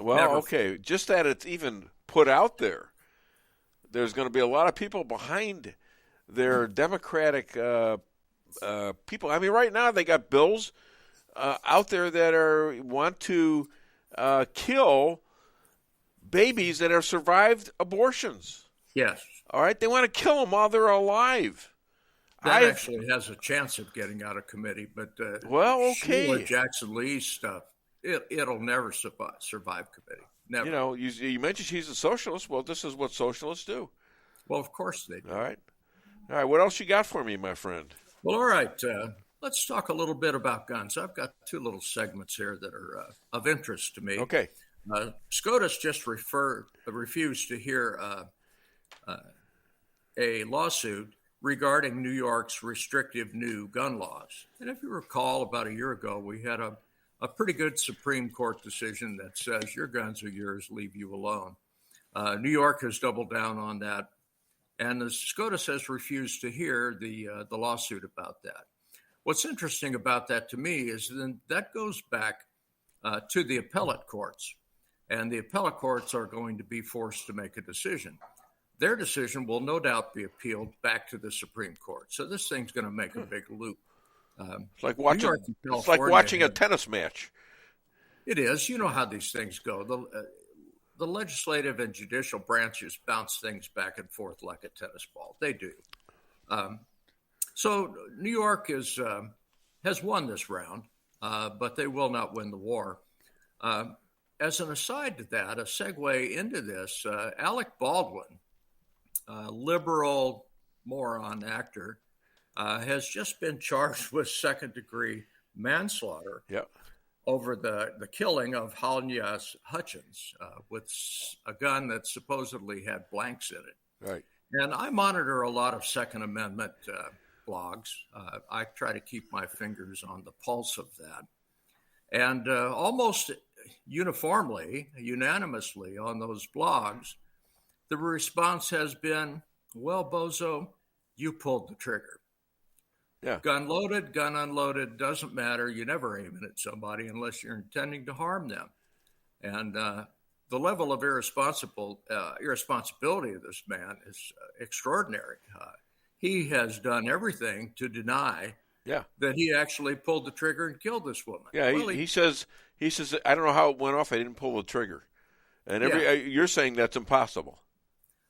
Well, never. Okay, just that it's even put out there. There's going to be a lot of people behind their Democratic people. I mean, right now they got bills out there that want to kill babies that have survived abortions. Yes. All right, they want to kill them while they're alive. That actually has a chance of getting out of committee, but Sheila Jackson Lee's stuff, it'll never survive committee. Never. You mentioned she's a socialist. Well, this is what socialists do. Well, of course they do. All right. What else you got for me, my friend? Well, all right. Let's talk a little bit about guns. I've got two little segments here that are of interest to me. Okay. SCOTUS just refused to hear a lawsuit regarding New York's restrictive new gun laws. And if you recall, about a year ago, we had a pretty good Supreme Court decision that says your guns are yours, leave you alone. New York has doubled down on that, and the SCOTUS has refused to hear the lawsuit about that. What's interesting about that to me is then that goes back to the appellate courts. And the appellate courts are going to be forced to make a decision. Their decision will no doubt be appealed back to the Supreme Court. So this thing's going to make a big loop. It's like watching a tennis match. It is. You know how these things go. The legislative and judicial branches bounce things back and forth like a tennis ball. They do. So New York has won this round, but they will not win the war. As an aside to that, a segue into this, Alec Baldwin, liberal moron actor, has just been charged with second-degree manslaughter over the killing of Halnias Hutchins with a gun that supposedly had blanks in it. Right. And I monitor a lot of Second Amendment blogs. I try to keep my fingers on the pulse of that. And almost uniformly, unanimously on those blogs, the response has been, well, Bozo, you pulled the trigger. Yeah. Gun loaded, gun unloaded, doesn't matter. You never aim it at somebody unless you're intending to harm them. And the level of irresponsibility of this man is extraordinary. He has done everything to deny that he actually pulled the trigger and killed this woman. Yeah, well, he says, I don't know how it went off. I didn't pull the trigger. And you're saying that's impossible.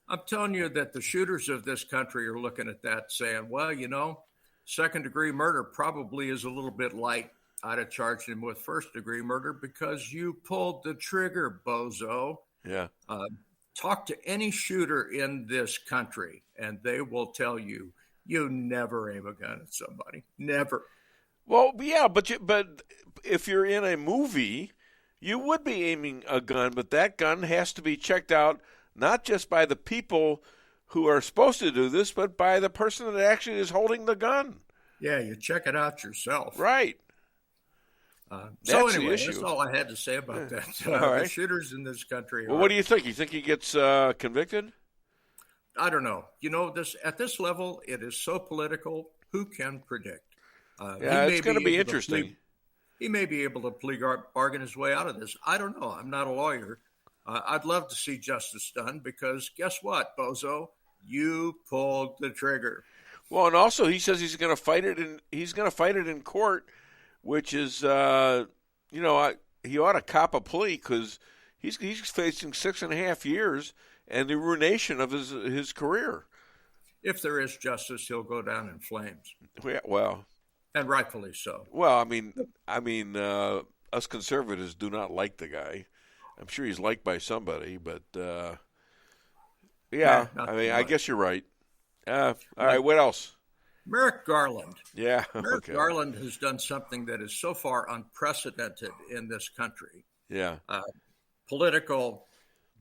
I'm telling you that the shooters of this country are looking at that saying, well, you know, second-degree murder probably is a little bit light. I'd have charged him with first-degree murder because you pulled the trigger, Bozo. Yeah. Talk to any shooter in this country, and they will tell you, you never aim a gun at somebody. Never. Well, yeah, but if you're in a movie, you would be aiming a gun, but that gun has to be checked out not just by the people who are supposed to do this, but by the person that actually is holding the gun. Yeah, you check it out yourself. Right. So anyway, that's all I had to say about that. The shooters in this country. Well, what do you think? You think he gets convicted? I don't know. You know, at this level, it is so political. Who can predict? It's going to be interesting. He may be able to plea bargain his way out of this. I don't know. I'm not a lawyer. I'd love to see justice done because guess what, Bozo? You pulled the trigger. Well, and also he says he's going to fight it in court, which is he ought to cop a plea because he's facing 6.5 years and the ruination of his career. If there is justice, he'll go down in flames. Yeah, well, and rightfully so. Well, I mean, us conservatives do not like the guy. I'm sure he's liked by somebody, but I guess you're right. All right, what else? Merrick Garland. Yeah. Merrick Garland has done something that is so far unprecedented in this country. Yeah. Political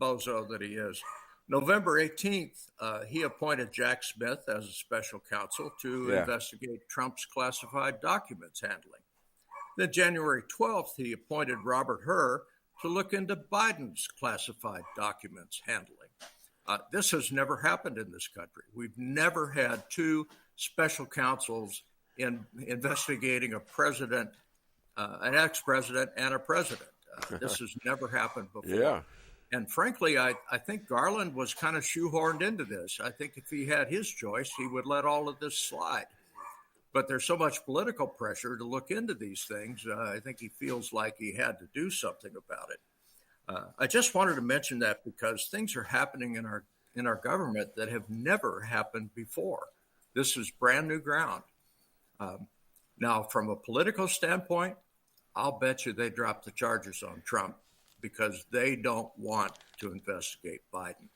bozo that he is. November 18th, he appointed Jack Smith as a special counsel to investigate Trump's classified documents handling. Then January 12th, he appointed Robert Hur to look into Biden's classified documents handling. This has never happened in this country. We've never had two special counsels in investigating a president, an ex-president, and a president. This has never happened before. Yeah. And frankly, I think Garland was kind of shoehorned into this. I think if he had his choice, he would let all of this slide. But there's so much political pressure to look into these things. I think he feels like he had to do something about it. I just wanted to mention that because things are happening in our government that have never happened before. This is brand new ground. Now, from a political standpoint, I'll bet you they dropped the charges on Trump because they don't want to investigate Biden.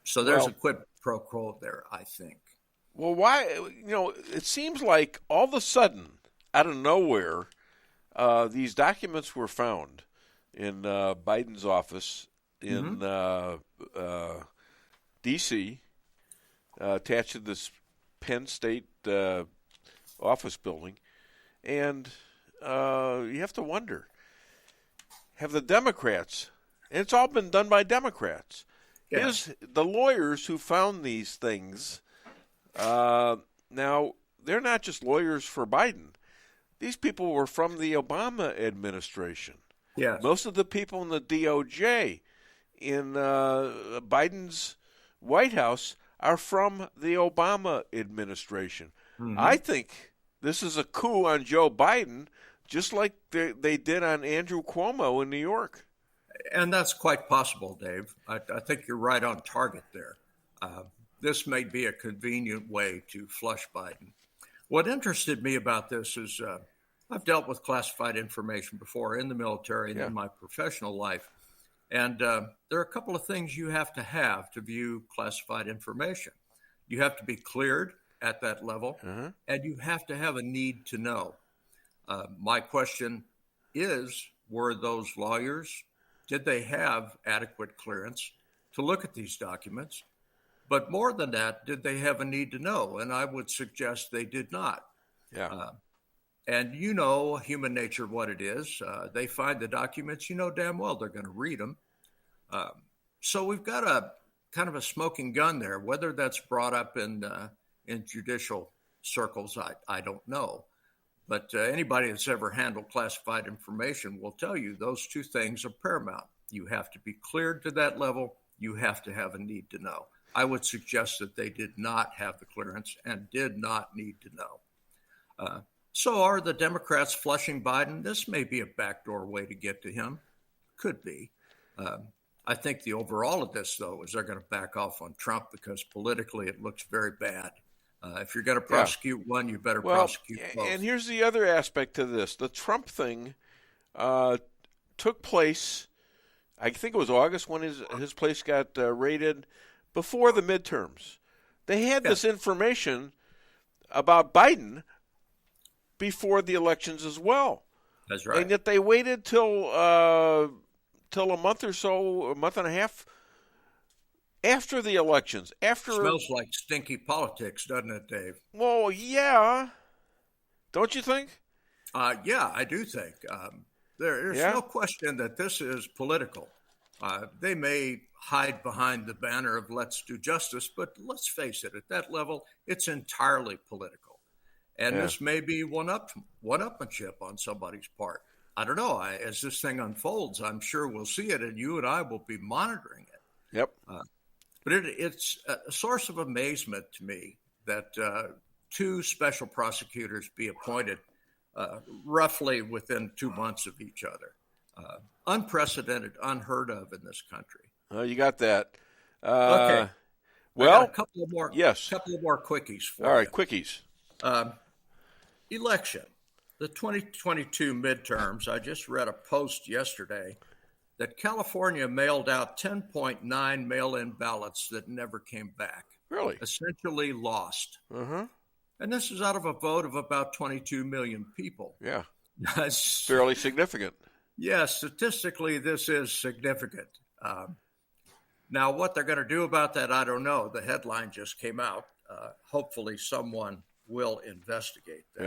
So there's a quid pro quo there, I think. Well, why? It seems like all of a sudden, out of nowhere, these documents were found in Biden's office in D.C., attached to this Penn State office building. And you have to wonder, have the Democrats, and it's all been done by Democrats, the lawyers who found these things, now they're not just lawyers for Biden. These people were from the Obama administration. Yeah. Most of the people in the DOJ in Biden's White House are from the Obama administration. Mm-hmm. I think this is a coup on Joe Biden, just like they did on Andrew Cuomo in New York. And that's quite possible, Dave. I think you're right on target there. This may be a convenient way to flush Biden. What interested me about this is I've dealt with classified information before in the military and in my professional life. And there are a couple of things you have to view classified information. You have to be cleared at that level, and you have to have a need to know. My question is, were those lawyers, did they have adequate clearance to look at these documents? But more than that, did they have a need to know? And I would suggest they did not. Yeah. And you know human nature, what it is. They find the documents, you know damn well they're going to read them. So we've got a kind of a smoking gun there. Whether that's brought up in judicial circles, I don't know. But anybody that's ever handled classified information will tell you those two things are paramount. You have to be cleared to that level. You have to have a need to know. I would suggest that they did not have the clearance and did not need to know. So are the Democrats flushing Biden? This may be a backdoor way to get to him. Could be. I think the overall of this, though, is they're going to back off on Trump because politically it looks very bad. If you're going to prosecute one, you better prosecute both. And here's the other aspect to this. The Trump thing took place, I think it was August when his place got raided, before the midterms. They had this information about Biden before the elections as well. That's right. And yet they waited till a month or so, a month and a half after the elections. Smells like stinky politics, doesn't it, Dave? Well, yeah. Don't you think? Yeah, I do think. There's no question that this is political. They may hide behind the banner of let's do justice, but let's face it, at that level, it's entirely political. And this may be one-upmanship on somebody's part. I don't know. As this thing unfolds, I'm sure we'll see it, and you and I will be monitoring it. Yep. But it's a source of amazement to me that two special prosecutors be appointed roughly within 2 months of each other. Unprecedented, unheard of in this country. You got that. Okay. Well, a couple of more. Yes. Couple of more quickies for All right, you. quickies. Election. The 2022 midterms. I just read a post yesterday that California mailed out 10.9 mail-in ballots that never came back. Really? Essentially lost. Uh-huh. And this is out of a vote of about 22 million people. Yeah. That's fairly significant. Yeah, statistically, this is significant. Now, what they're going to do about that, I don't know. The headline just came out. Hopefully someone will investigate that.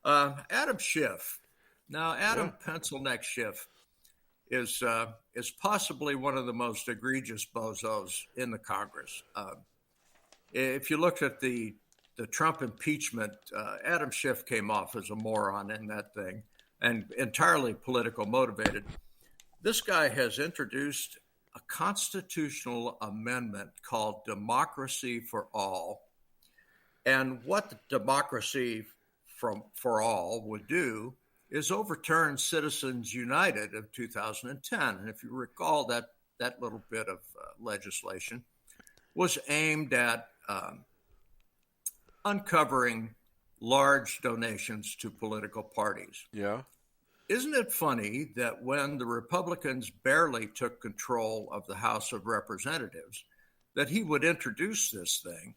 Yeah. Adam Schiff. Now, Adam Pencilneck Schiff is possibly one of the most egregious bozos in the Congress. If you looked at the Trump impeachment, Adam Schiff came off as a moron in that thing and entirely political motivated. This guy has introduced a constitutional amendment called Democracy for All. And what the Democracy for All would do is overturn Citizens United of 2010. And if you recall, that little bit of legislation was aimed at uncovering large donations to political parties. Yeah. Isn't it funny that when the Republicans barely took control of the House of Representatives, that he would introduce this thing?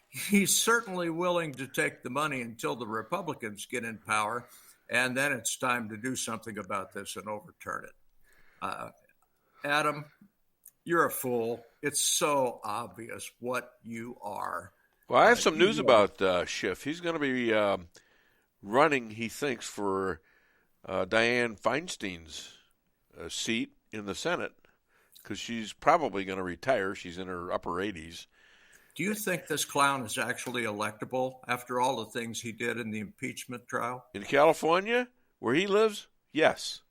He's certainly willing to take the money until the Republicans get in power, and then it's time to do something about this and overturn it. Adam, you're a fool. It's so obvious what you are. Well, I have some news about Schiff. He's going to be running, he thinks, for Dianne Feinstein's seat in the Senate because she's probably going to retire. She's in her upper 80s. Do you think this clown is actually electable after all the things he did in the impeachment trial? In California, where he lives, yes.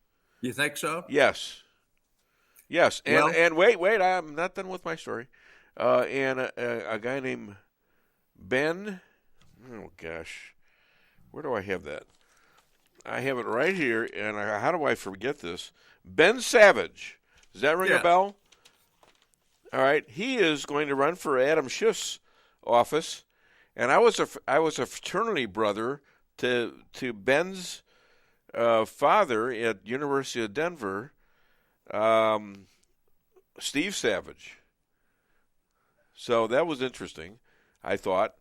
You think so? Yes. Yes. And wait, I'm not done with my story. And a guy named Ben, oh gosh, where do I have that? I have it right here, and how do I forget this? Ben Savage. Does that ring a bell? All right, he is going to run for Adam Schiff's office, and I was a fraternity brother to Ben's father at University of Denver, Steve Savage. So that was interesting, I thought.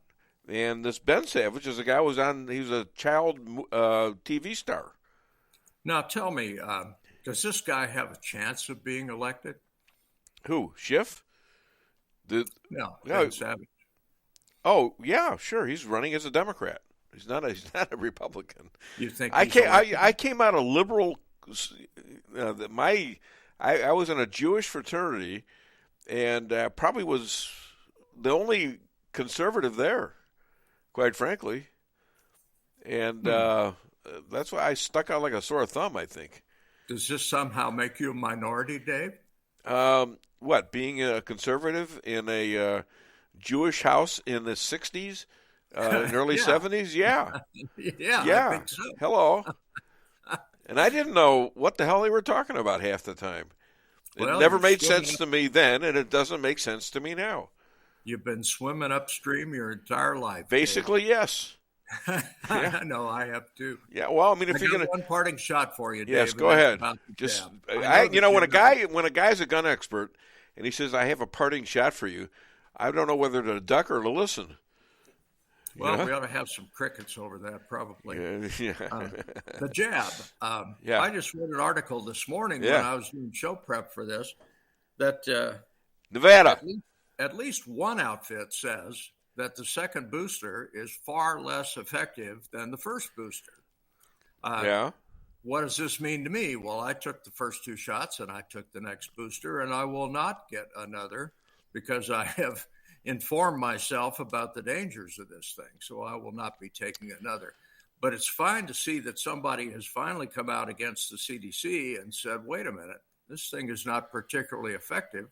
And this Ben Savage is a guy he was a child TV star. Now tell me, does this guy have a chance of being elected? Who, Schiff? No, Ben Savage. Oh yeah, sure. He's running as a Democrat. He's not a Republican. You think? I came out of liberal. I was in a Jewish fraternity, and probably was the only conservative there, quite frankly. And that's why I stuck out like a sore thumb, I think. Does this somehow make you a minority, Dave? What, being a conservative in a Jewish house in the 60s, and early 70s? Yeah. Yeah, I think so. Hello. And I didn't know what the hell they were talking about half the time. It never made sense to me then, and it doesn't make sense to me now. You've been swimming upstream your entire life. Basically, yes. Yeah. No, I have too. Yeah, well, I mean, if you're gonna one parting shot for you, Dave. Yes, go ahead. Just when a guy's a gun expert and he says, "I have a parting shot for you," I don't know whether to duck or to listen. Well, we ought to have some crickets over that, probably. Yeah. The jab. I just read an article this morning when I was doing show prep for this that Nevada. At least one outfit says that the second booster is far less effective than the first booster. What does this mean to me? Well, I took the first 2 shots and I took the next booster, and I will not get another because I have informed myself about the dangers of this thing. So I will not be taking another. But it's fine to see that somebody has finally come out against the CDC and said, wait a minute, this thing is not particularly effective,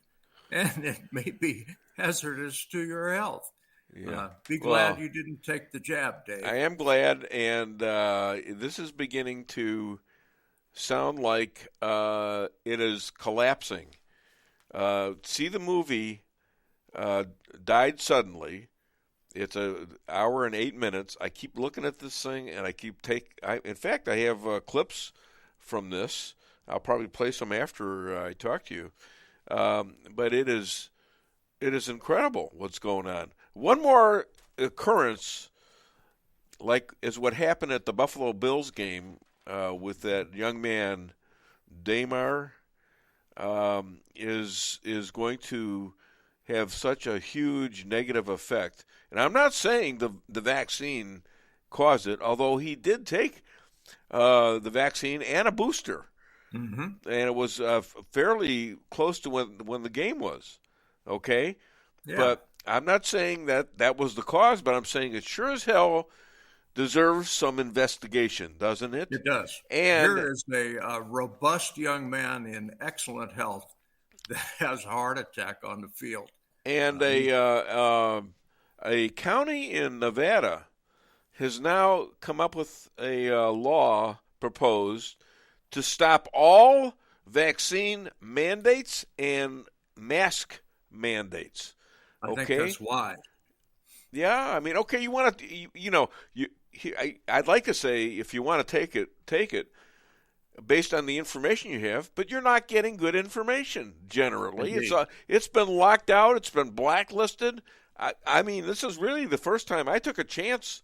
and it may be hazardous to your health. Yeah. Be glad you didn't take the jab, Dave. I am glad, and this is beginning to sound like it is collapsing. See the movie Died Suddenly. It's an hour and 8 minutes. I keep looking at this thing, and in fact, I have clips from this. I'll probably play some after I talk to you. But it is incredible what's going on. One more occurrence, like is what happened at the Buffalo Bills game with that young man, Damar, is going to have such a huge negative effect. And I'm not saying the vaccine caused it, although he did take the vaccine and a booster. Mm-hmm. And it was fairly close to when the game was, okay? Yeah. But I'm not saying that was the cause, but I'm saying it sure as hell deserves some investigation, doesn't it? It does. And here is a robust young man in excellent health that has a heart attack on the field. And a county in Nevada has now come up with a law proposed to stop all vaccine mandates and mask mandates. I think that's why. Yeah, I mean, okay, you want to, I'd like to say if you want to take it based on the information you have, but you're not getting good information generally. Indeed. It's been locked out. It's been blacklisted. I mean, this is really the first time I took a chance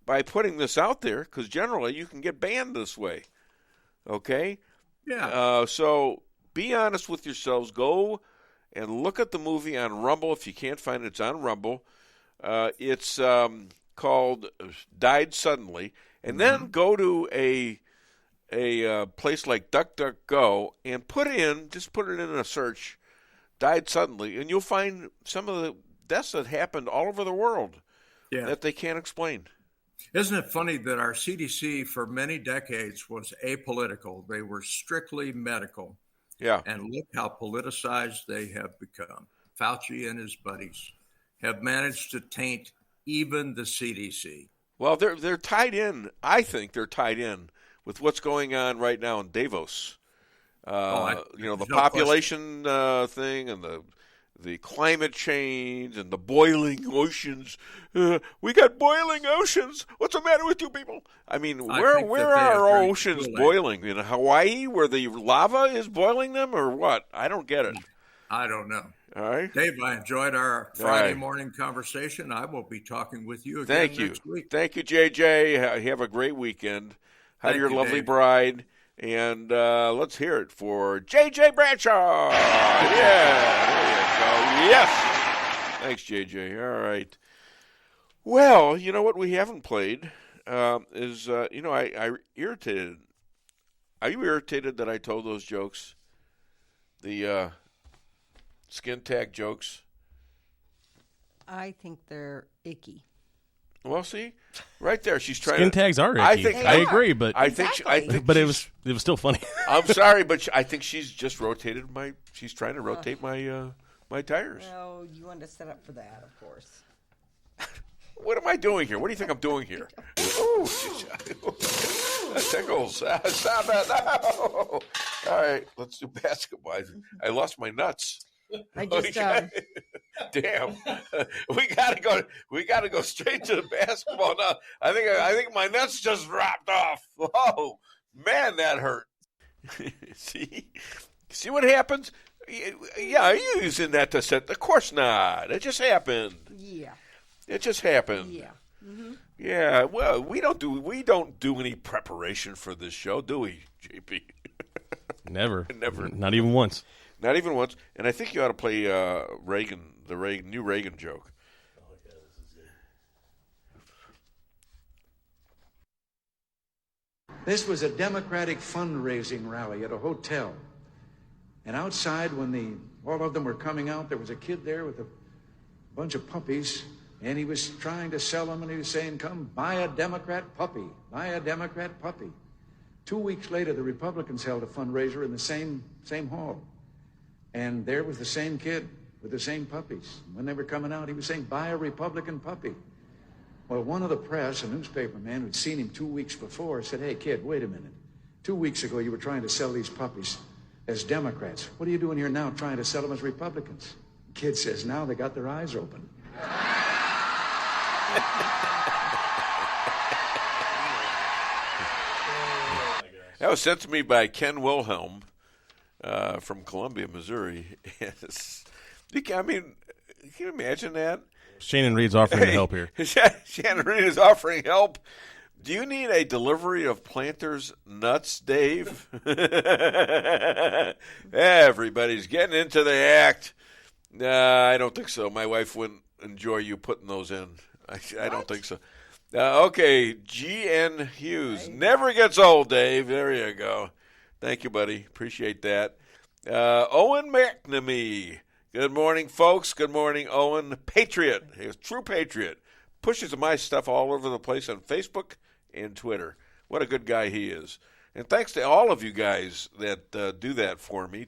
by putting this out there because generally you can get banned this way. Okay? Yeah. So be honest with yourselves. Go and look at the movie on Rumble. If you can't find it, it's on Rumble. It's called Died Suddenly. And then go to a place like DuckDuckGo and put it in a search, Died Suddenly, and you'll find some of deaths that happened all over the world Yeah. that they can't explain. Isn't it funny that our CDC for many decades was apolitical? They were strictly medical. Yeah. And look how politicized they have become. Fauci and his buddies have managed to taint even the CDC. Well, they're tied in. I think they're tied in with what's going on right now in Davos. The population thing and the climate change and the boiling oceans. We got boiling oceans. What's the matter with you people? I mean, where are our oceans boiling? In Hawaii, where the lava is boiling them, or what? I don't get it. I don't know. All right. Dave, I enjoyed our Friday morning conversation. I will be talking with you again next week. Thank you, JJ. Have a great weekend. Hi to your lovely bride. And let's hear it for JJ Bradshaw. Yeah, there you go. Yes. Thanks, JJ. All right. Well, you know what we haven't played is, I irritated. Are you irritated that I told those jokes? The skin tag jokes? I think they're icky. Well, see, right there, she's trying. Skin tags are icky. I agree, but but it was still funny. I'm sorry, but I think she's just rotated She's trying to rotate my tires. Well, you wanted to set up for that, of course. What am I doing here? What do you think I'm doing here? Ooh, that tickles. Stop it! No. All right, let's do basketball. I lost my nuts. I just damn. We gotta go straight to the basketball now. I think my nuts just dropped off. Oh man, that hurt. See what happens? Yeah, are you using that to set? Of course not. It just happened. Yeah. It just happened. Yeah. Mm-hmm. Yeah. Well, we don't do any preparation for this show, do we, JP? Never. Never. Not even once. Not even once. And I think you ought to play the new Reagan joke. Oh, yeah, This was a Democratic fundraising rally at a hotel. And outside, when all of them were coming out, there was a kid there with a bunch of puppies, and he was trying to sell them, and he was saying, "Come, buy a Democrat puppy. Buy a Democrat puppy." 2 weeks later, the Republicans held a fundraiser in the same hall. And there was the same kid with the same puppies. When they were coming out, he was saying, "Buy a Republican puppy." Well, one of the press, a newspaper man who'd seen him 2 weeks before, said, "Hey, kid, wait a minute. 2 weeks ago, you were trying to sell these puppies as Democrats. What are you doing here now trying to sell them as Republicans?" The kid says, "Now they got their eyes open." That was sent to me by Ken Wilhelm from Columbia, Missouri. Can you imagine that? Shannon Reed's offering to help here. Shannon Reed is offering help. Do you need a delivery of Planters nuts, Dave? Everybody's getting into the act. I don't think so. My wife wouldn't enjoy you putting those in. I don't think so. Okay, G.N. Hughes. Never gets old, Dave. There you go. Thank you, buddy. Appreciate that. Owen McNamee. Good morning, folks. Good morning, Owen. Patriot. He's a true patriot. Pushes my stuff all over the place on Facebook and Twitter. What a good guy he is. And thanks to all of you guys that do that for me.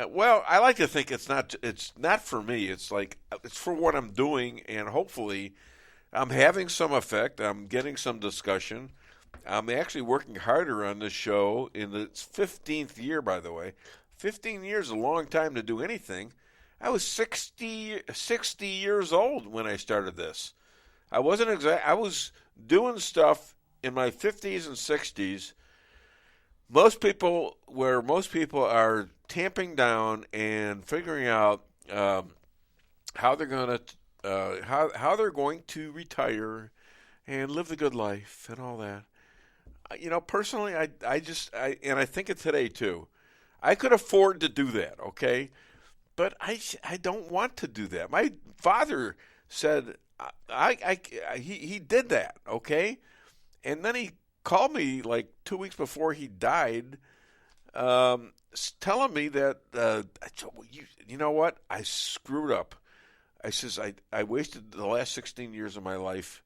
Well, I like to think it's not for me. It's for what I'm doing, and hopefully I'm having some effect. I'm getting some discussion. I'm actually working harder on this show in its 15th year, by the way. 15 years is a long time to do anything. I was 60 years old when I started this. I was doing stuff in my 50s and 60s. Most people are tamping down and figuring out how they're going to retire and live the good life and all that. Personally, I think of today too. I could afford to do that, okay? But I don't want to do that. My father said he did that, okay? And then he called me like 2 weeks before he died, telling me that you know what, I screwed up. I says, I wasted the last 16 years of my life,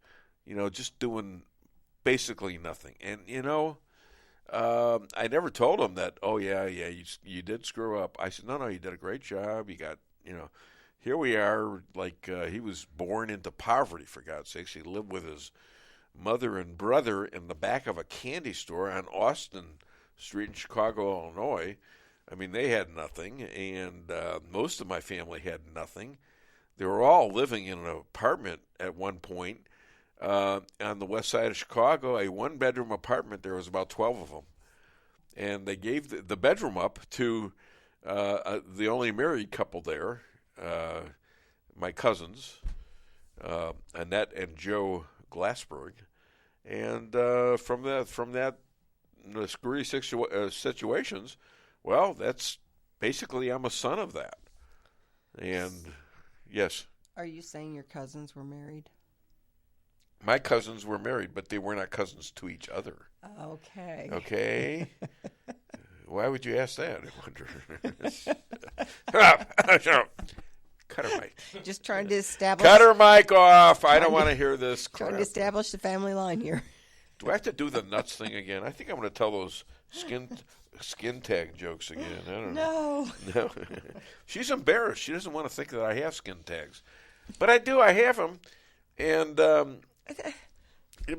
just doing basically nothing. And, I never told him that, oh, yeah, you did screw up. I said, no, you did a great job. You got, here we are, like he was born into poverty, for God's sakes. He lived with his mother and brother in the back of a candy store on Austin Street in Chicago, Illinois. I mean, they had nothing, and most of my family had nothing. They were all living in an apartment at one point on the west side of Chicago, a one-bedroom apartment. There was about 12 of them. And they gave the bedroom up to the only married couple there, my cousins, Annette and Joe Glassberg. And from that screwy situations, well, that's basically, I'm a son of that. And yes. Are you saying your cousins were married? My cousins were married, but they were not cousins to each other. Okay. Okay. Why would you ask that? I wonder. Cut her mic. Just trying to establish. Cut her mic off. I don't want to hear this crap. Trying to establish the family line here. Do I have to do the nuts thing again? I think I'm going to tell those skin tag jokes again. I don't know. No. She's embarrassed. She doesn't want to think that I have skin tags. But I do. I have them. And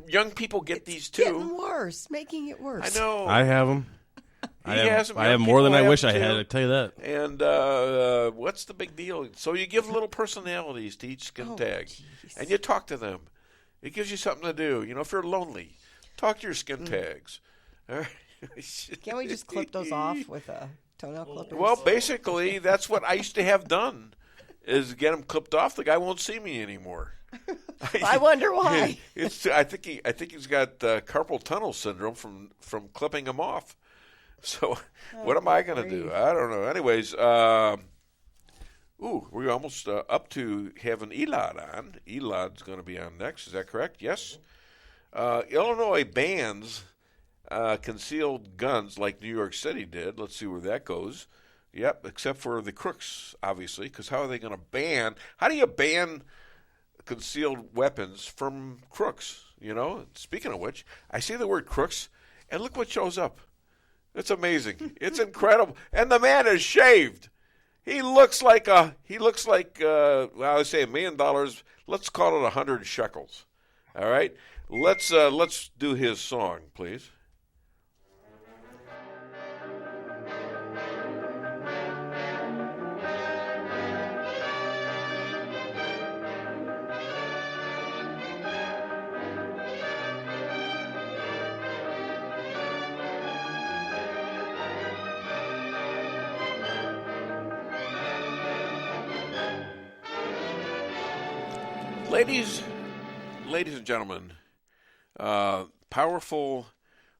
young people get these too. Getting worse, making it worse. I know. I have them. I have more than I wish them I had. too. I tell you that. And what's the big deal? So you give little personalities to each skin tag, and you talk to them. It gives you something to do. If you're lonely, talk to your skin tags. All right. Can't we just clip those off with a toenail clippers? Well, basically, that's what I used to have done, is get them clipped off. The guy won't see me anymore. I wonder why. I think he's got carpal tunnel syndrome from clipping him off. So what am I going to do? I don't know. Anyways, we're almost up to having Elad on. Elad's going to be on next. Is that correct? Yes. Illinois bans concealed guns like New York City did. Let's see where that goes. Yep, except for the crooks, obviously, because how are they going to ban? How do you ban concealed weapons from crooks? Speaking of which, I see the word crooks, and look what shows up. It's amazing. It's incredible. And the man is shaved. He looks like I would say $1 million. Let's call it 100 shekels. All right. Let's do his song, please. Ladies and gentlemen, powerful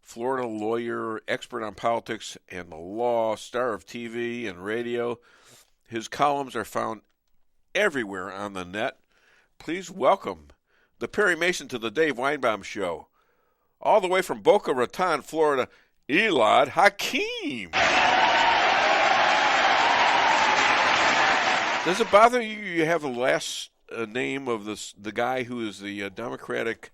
Florida lawyer, expert on politics and the law, star of TV and radio. His columns are found everywhere on the net. Please welcome the Perry Mason to the Dave Weinbaum Show. All the way from Boca Raton, Florida, Elad Hakim. Does it bother you have the last name of the guy who is the Democratic,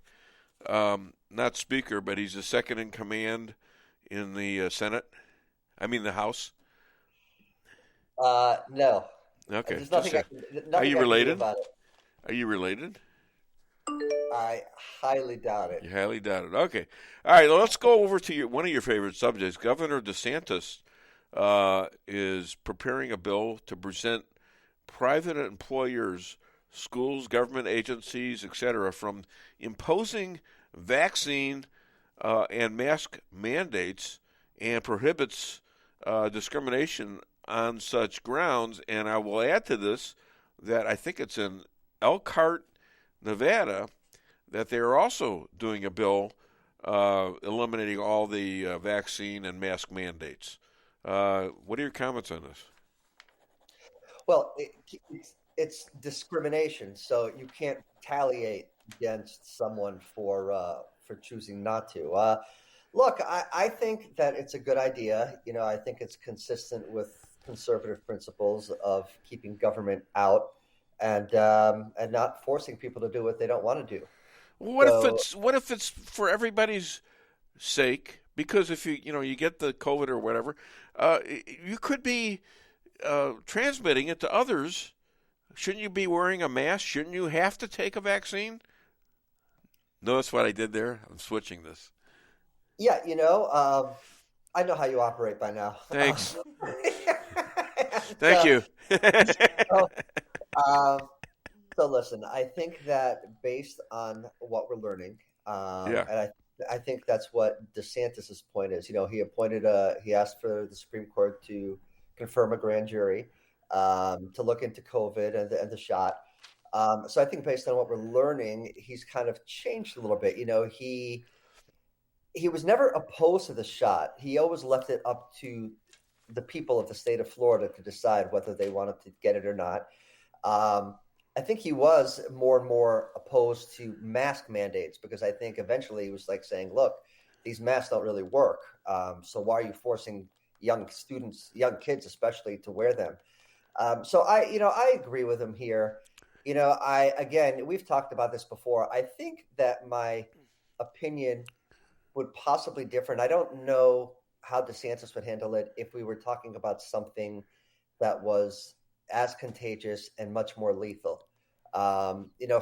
not speaker, but he's the second in command in the Senate? I mean the House? No. Okay. There's nothing are you related? About it. Are you related? I highly doubt it. You highly doubt it. Okay. All right, well, let's go over to one of your favorite subjects. Governor DeSantis is preparing a bill to present private employers, schools, government agencies, etc., from imposing vaccine and mask mandates, and prohibits discrimination on such grounds. And I will add to this that I think it's in Elkhart, Nevada, that they're also doing a bill eliminating all the vaccine and mask mandates. What are your comments on this? Well, it's discrimination, so you can't retaliate against someone for choosing not to. Look, I think that it's a good idea. I think it's consistent with conservative principles of keeping government out. and not forcing people to do what they don't want to do. What if it's for everybody's sake? Because if you get the COVID or whatever, you could be transmitting it to others. Shouldn't you be wearing a mask? Shouldn't you have to take a vaccine? Notice what I did there? I'm switching this. Yeah, I know how you operate by now. Thanks. Thank you. So listen, I think that based on what we're learning, and I think that's what DeSantis' point is. He he asked for the Supreme Court to confirm a grand jury to look into COVID and the shot. So I think based on what we're learning, he's kind of changed a little bit. He was never opposed to the shot. He always left it up to the people of the state of Florida to decide whether they wanted to get it or not. I think he was more and more opposed to mask mandates because I think eventually he was like saying, look, these masks don't really work. So why are you forcing young kids especially, to wear them? So I agree with him here. We've talked about this before. I think that my opinion would possibly differ. And I don't know how DeSantis would handle it if we were talking about something that was as contagious and much more lethal.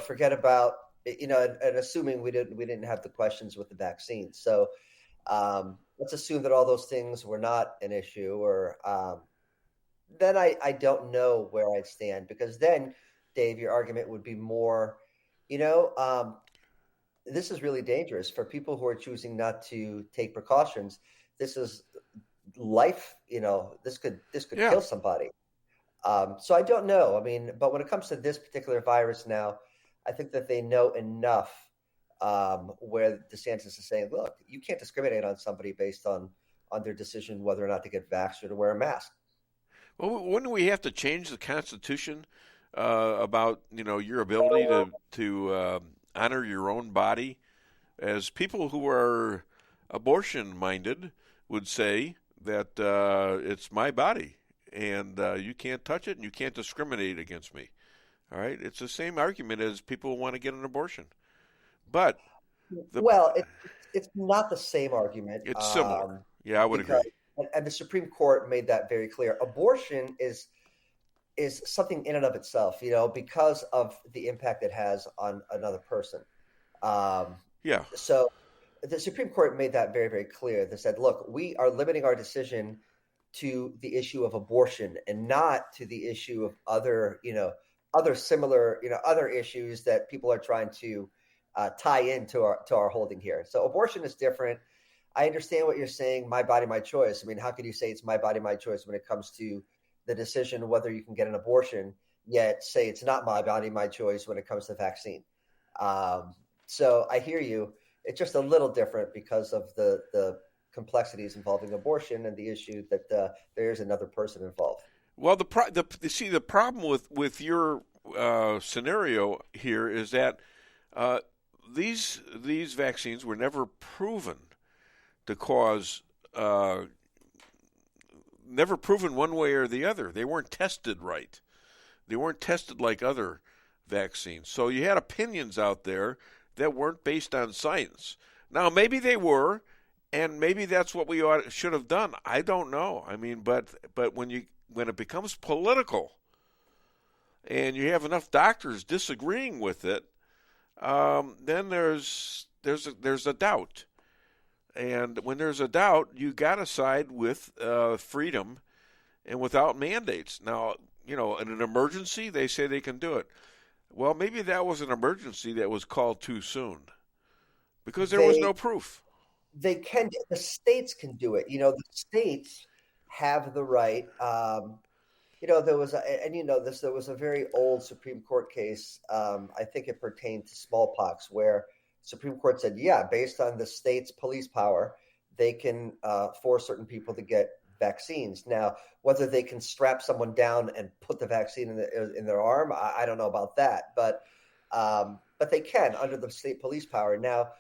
Forget about, and assuming we didn't have the questions with the vaccine. So let's assume that all those things were not an issue, or then I don't know where I'd stand, because then, Dave, your argument would be more, this is really dangerous for people who are choosing not to take precautions. This is life, this could kill somebody. So I don't know. I mean, but when it comes to this particular virus now, I think that they know enough where DeSantis is saying, look, you can't discriminate on somebody based on their decision whether or not to get vaxxed or to wear a mask. Well, wouldn't we have to change the Constitution about, your ability to honor your own body? As people who are abortion-minded would say that it's my body, and you can't touch it, and you can't discriminate against me. All right? It's the same argument as people who want to get an abortion. But it's not the same argument. It's similar. Yeah, I would agree. And the Supreme Court made that very clear. Abortion is something in and of itself, because of the impact it has on another person. So the Supreme Court made that very, very clear. They said, look, we are limiting our decision to the issue of abortion and not to the issue of other similar, other issues that people are trying to tie into our holding here. So abortion is different. I understand what you're saying, my body, my choice. I mean, how could you say it's my body, my choice when it comes to the decision whether you can get an abortion, yet say it's not my body, my choice when it comes to vaccine? So I hear you. It's just a little different because of the complexities involving abortion and the issue that there is another person involved. Well, the problem with your scenario here is that these vaccines were never proven to cause, never proven one way or the other. They weren't tested right. They weren't tested like other vaccines. So you had opinions out there that weren't based on science. Now, maybe they were, and maybe that's what we should have done. I don't know. I mean, but when it becomes political, and you have enough doctors disagreeing with it, then there's a doubt. And when there's a doubt, you got to side with freedom and without mandates. Now, in an emergency, they say they can do it. Well, maybe that was an emergency that was called too soon because there was no proof. They can. The states can do it. The states have the right. There was there was a very old Supreme Court case. I think it pertained to smallpox, where Supreme Court said, based on the state's police power, they can force certain people to get vaccines. Now, whether they can strap someone down and put the vaccine in their arm, I don't know about that, but they can under the state police power. Now,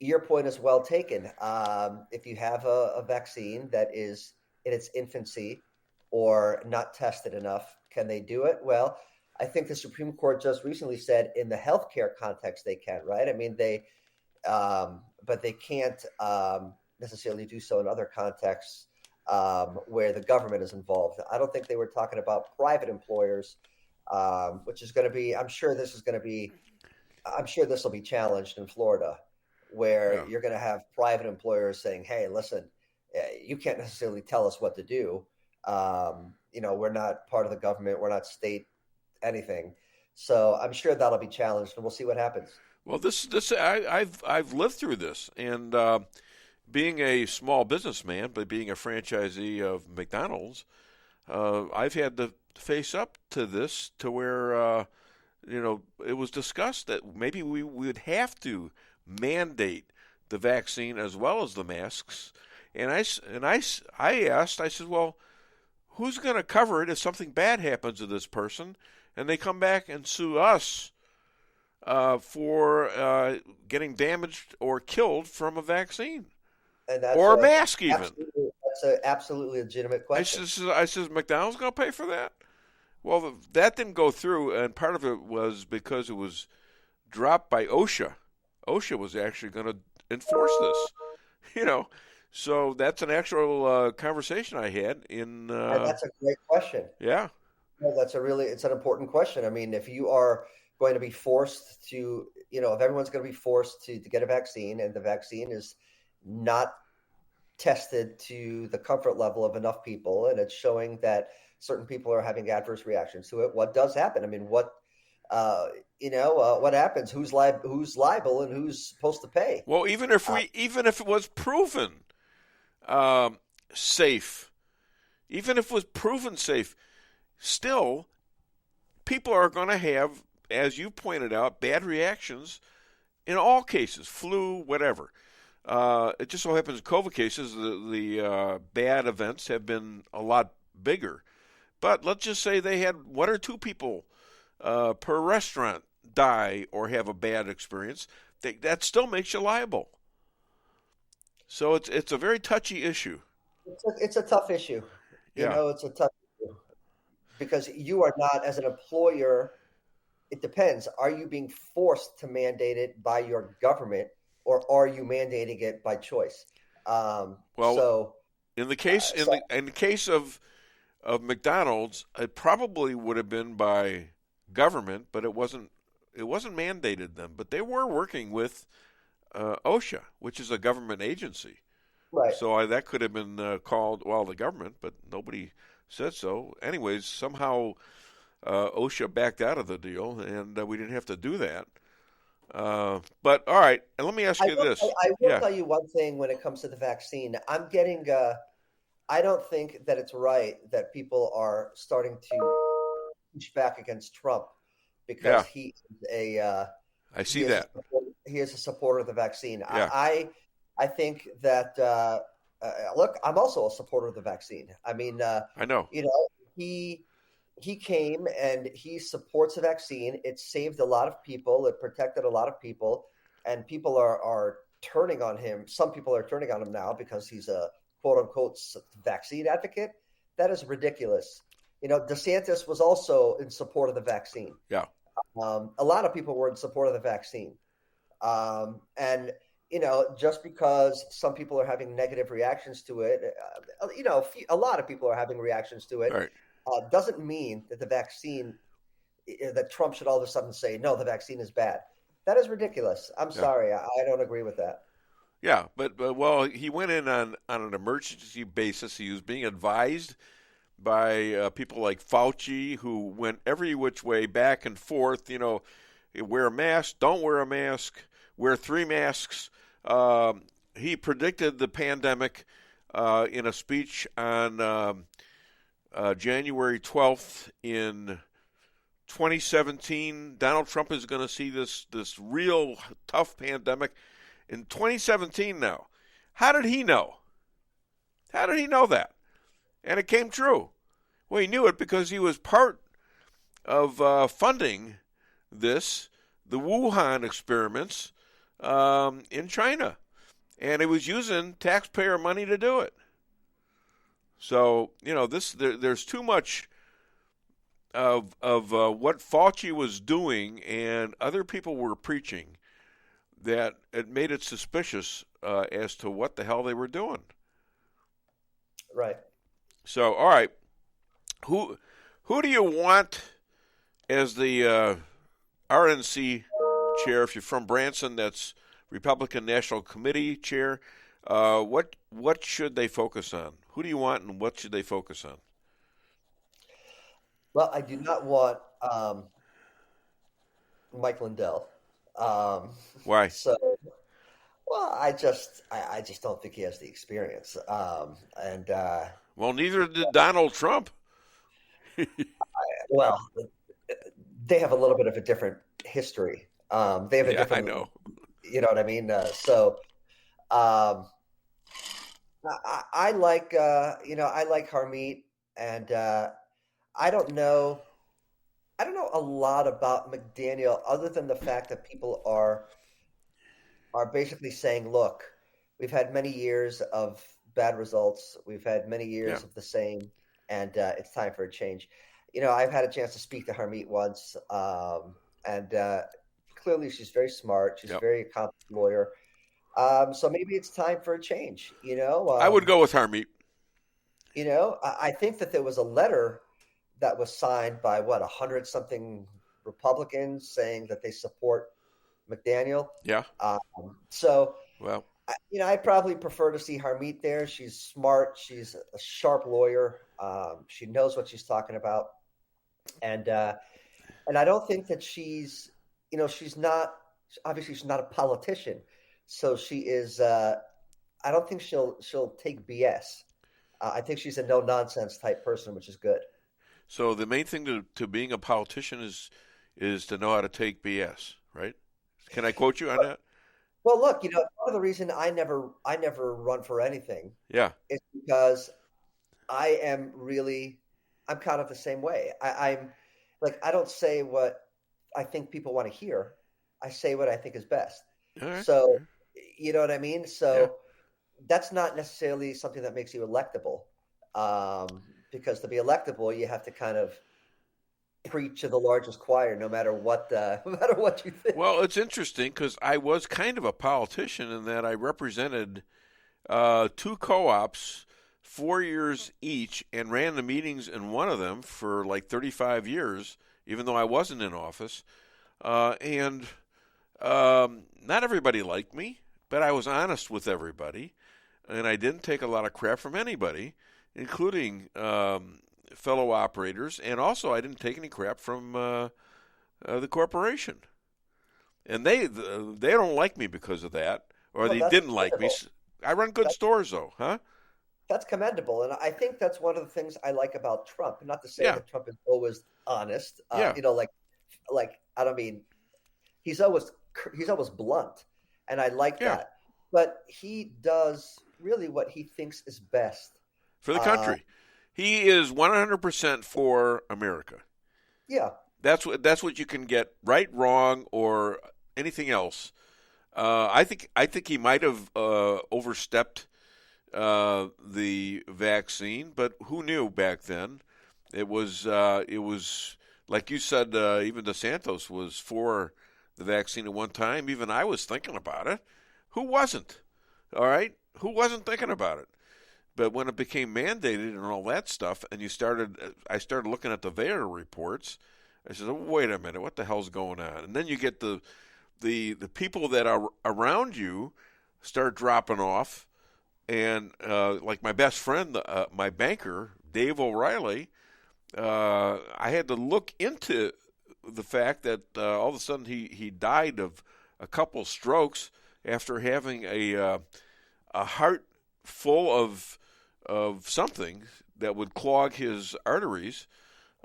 your point is well taken. If you have a vaccine that is in its infancy or not tested enough, can they do it? Well, I think the Supreme Court just recently said in the healthcare context they can, right? I mean, but they can't necessarily do so in other contexts where the government is involved. I don't think they were talking about private employers, which is going to be. I'm sure this will be challenged in Florida, where you're going to have private employers saying, "Hey, listen, you can't necessarily tell us what to do. We're not part of the government. We're not state anything." So I'm sure that'll be challenged, and we'll see what happens. Well, I've lived through this, and being a small businessman, but being a franchisee of McDonald's, I've had to face up to this, to where it was discussed that maybe we would have to mandate the vaccine as well as the masks. And I asked, I said, well, who's going to cover it if something bad happens to this person and they come back and sue us for getting damaged or killed from a vaccine or a mask even? That's an absolutely legitimate question. I says, McDonald's going to pay for that? Well, that didn't go through, and part of it was because it was dropped by OSHA. OSHA was actually going to enforce this, So that's an actual conversation I had in. And that's a great question. Yeah. No, it's an important question. I mean, if you are going to be forced to, if everyone's going to be forced to get a vaccine, and the vaccine is not tested to the comfort level of enough people, and it's showing that certain people are having adverse reactions to it, what does happen? I mean, what happens? Who's liable and who's supposed to pay? Well, even if it was proven safe, still people are going to have, as you pointed out, bad reactions in all cases, flu, whatever. It just so happens in COVID cases, the bad events have been a lot bigger. But let's just say they had one or two people per restaurant die or have a bad experience. That still makes you liable. So it's a very touchy issue. It's a tough issue. It's a tough issue because you are not, as an employer, it depends. Are you being forced to mandate it by your government, or are you mandating it by choice? In the case of McDonald's, it probably would have been by government, but it wasn't mandated them. But they were working with OSHA, which is a government agency. Right. So that could have been called, the government, but nobody said so. Anyways, somehow OSHA backed out of the deal, and we didn't have to do that. But all right, and let me ask you this. I will tell you one thing when it comes to the vaccine. I'm getting. I don't think that it's right that people are starting to push back against Trump because he is a. I see that. He is a supporter of the vaccine. Yeah. I think that. Look, I'm also a supporter of the vaccine. I mean, I know. He came and he supports the vaccine. It saved a lot of people. It protected a lot of people, and people are turning on him. Some people are turning on him now because he's a quote unquote vaccine advocate. That is ridiculous. DeSantis was also in support of the vaccine. Yeah. A lot of people were in support of the vaccine. And just because some people are having negative reactions to it, a lot of people are having reactions to it. Right. Doesn't mean that the vaccine, that Trump should all of a sudden say, no, the vaccine is bad. That is ridiculous. I'm sorry. I don't agree with that. Yeah, but he went in on an emergency basis. He was being advised by people like Fauci, who went every which way, back and forth. Wear a mask, don't wear a mask, wear 3 masks. He predicted the pandemic in a speech on January 12th in 2017. Donald Trump is going to see this real tough pandemic in 2017 now. How did he know? How did he know that? And it came true. Well, he knew it because he was part of funding the Wuhan experiments in China. And he was using taxpayer money to do it. So, there's too much what Fauci was doing and other people were preaching, that it made it suspicious as to what the hell they were doing. Right. So, all right, who do you want as the RNC chair? If you're from Branson, that's Republican National Committee chair. What should they focus on? Who do you want, and what should they focus on? Well, I do not want Mike Lindell. Why? So, well, I just don't think he has the experience. Well, neither did Donald Trump. Well, they have a little bit of a different history. They have a different. I know. You know what I mean? I like I like Harmeet, and I don't know a lot about McDaniel other than the fact that people are basically saying, look, we've had many years of bad results. We've had many years of the same, and it's time for a change. I've had a chance to speak to Harmeet once, and clearly she's very smart. She's a very accomplished lawyer. So maybe it's time for a change, I would go with Harmeet. I think that there was a letter that was signed by 100-something Republicans saying that they support McDaniel. Yeah. Well, I'd probably prefer to see Harmeet there. She's smart. She's a sharp lawyer. She knows what she's talking about. And I don't think that she's not a politician. So she is, I don't think she'll take BS. I think she's a no-nonsense type person, which is good. So the main thing to being a politician is to know how to take BS, right? Can I quote you on that? Well, look, part of the reason I never run for anything is because I'm kind of the same way. I'm like, I don't say what I think people want to hear. I say what I think is best. Right. So, you know what I mean? So that's not necessarily something that makes you electable. Because to be electable, you have to kind of preach to the largest choir, no matter what you think. Well, it's interesting because I was kind of a politician in that I represented 2 co-ops, 4 years each, and ran the meetings in one of them for like 35 years, even though I wasn't in office. And not everybody liked me, but I was honest with everybody, and I didn't take a lot of crap from anybody, including fellow operators, and also I didn't take any crap from the corporation. And they don't like me because of that, or they didn't like me. I run good stores, though, huh? That's commendable, and I think that's one of the things I like about Trump. Not to say that Trump is always honest. Like I don't mean he's always blunt, and I like that. But he does really what he thinks is best for the country. He is 100% for America. Yeah, that's what you can get right, wrong, or anything else. I think he might have overstepped the vaccine, but who knew back then? It was like you said. Even DeSantis was for the vaccine at one time. Even I was thinking about it. Who wasn't? All right, who wasn't thinking about it? But when it became mandated and all that stuff, and I started looking at the VAERS reports. I said, oh, "Wait a minute, what the hell's going on?" And then you get the people that are around you start dropping off, and like my best friend, my banker, Dave O'Reilly, I had to look into the fact that all of a sudden he died of a couple strokes after having a heart full of something that would clog his arteries.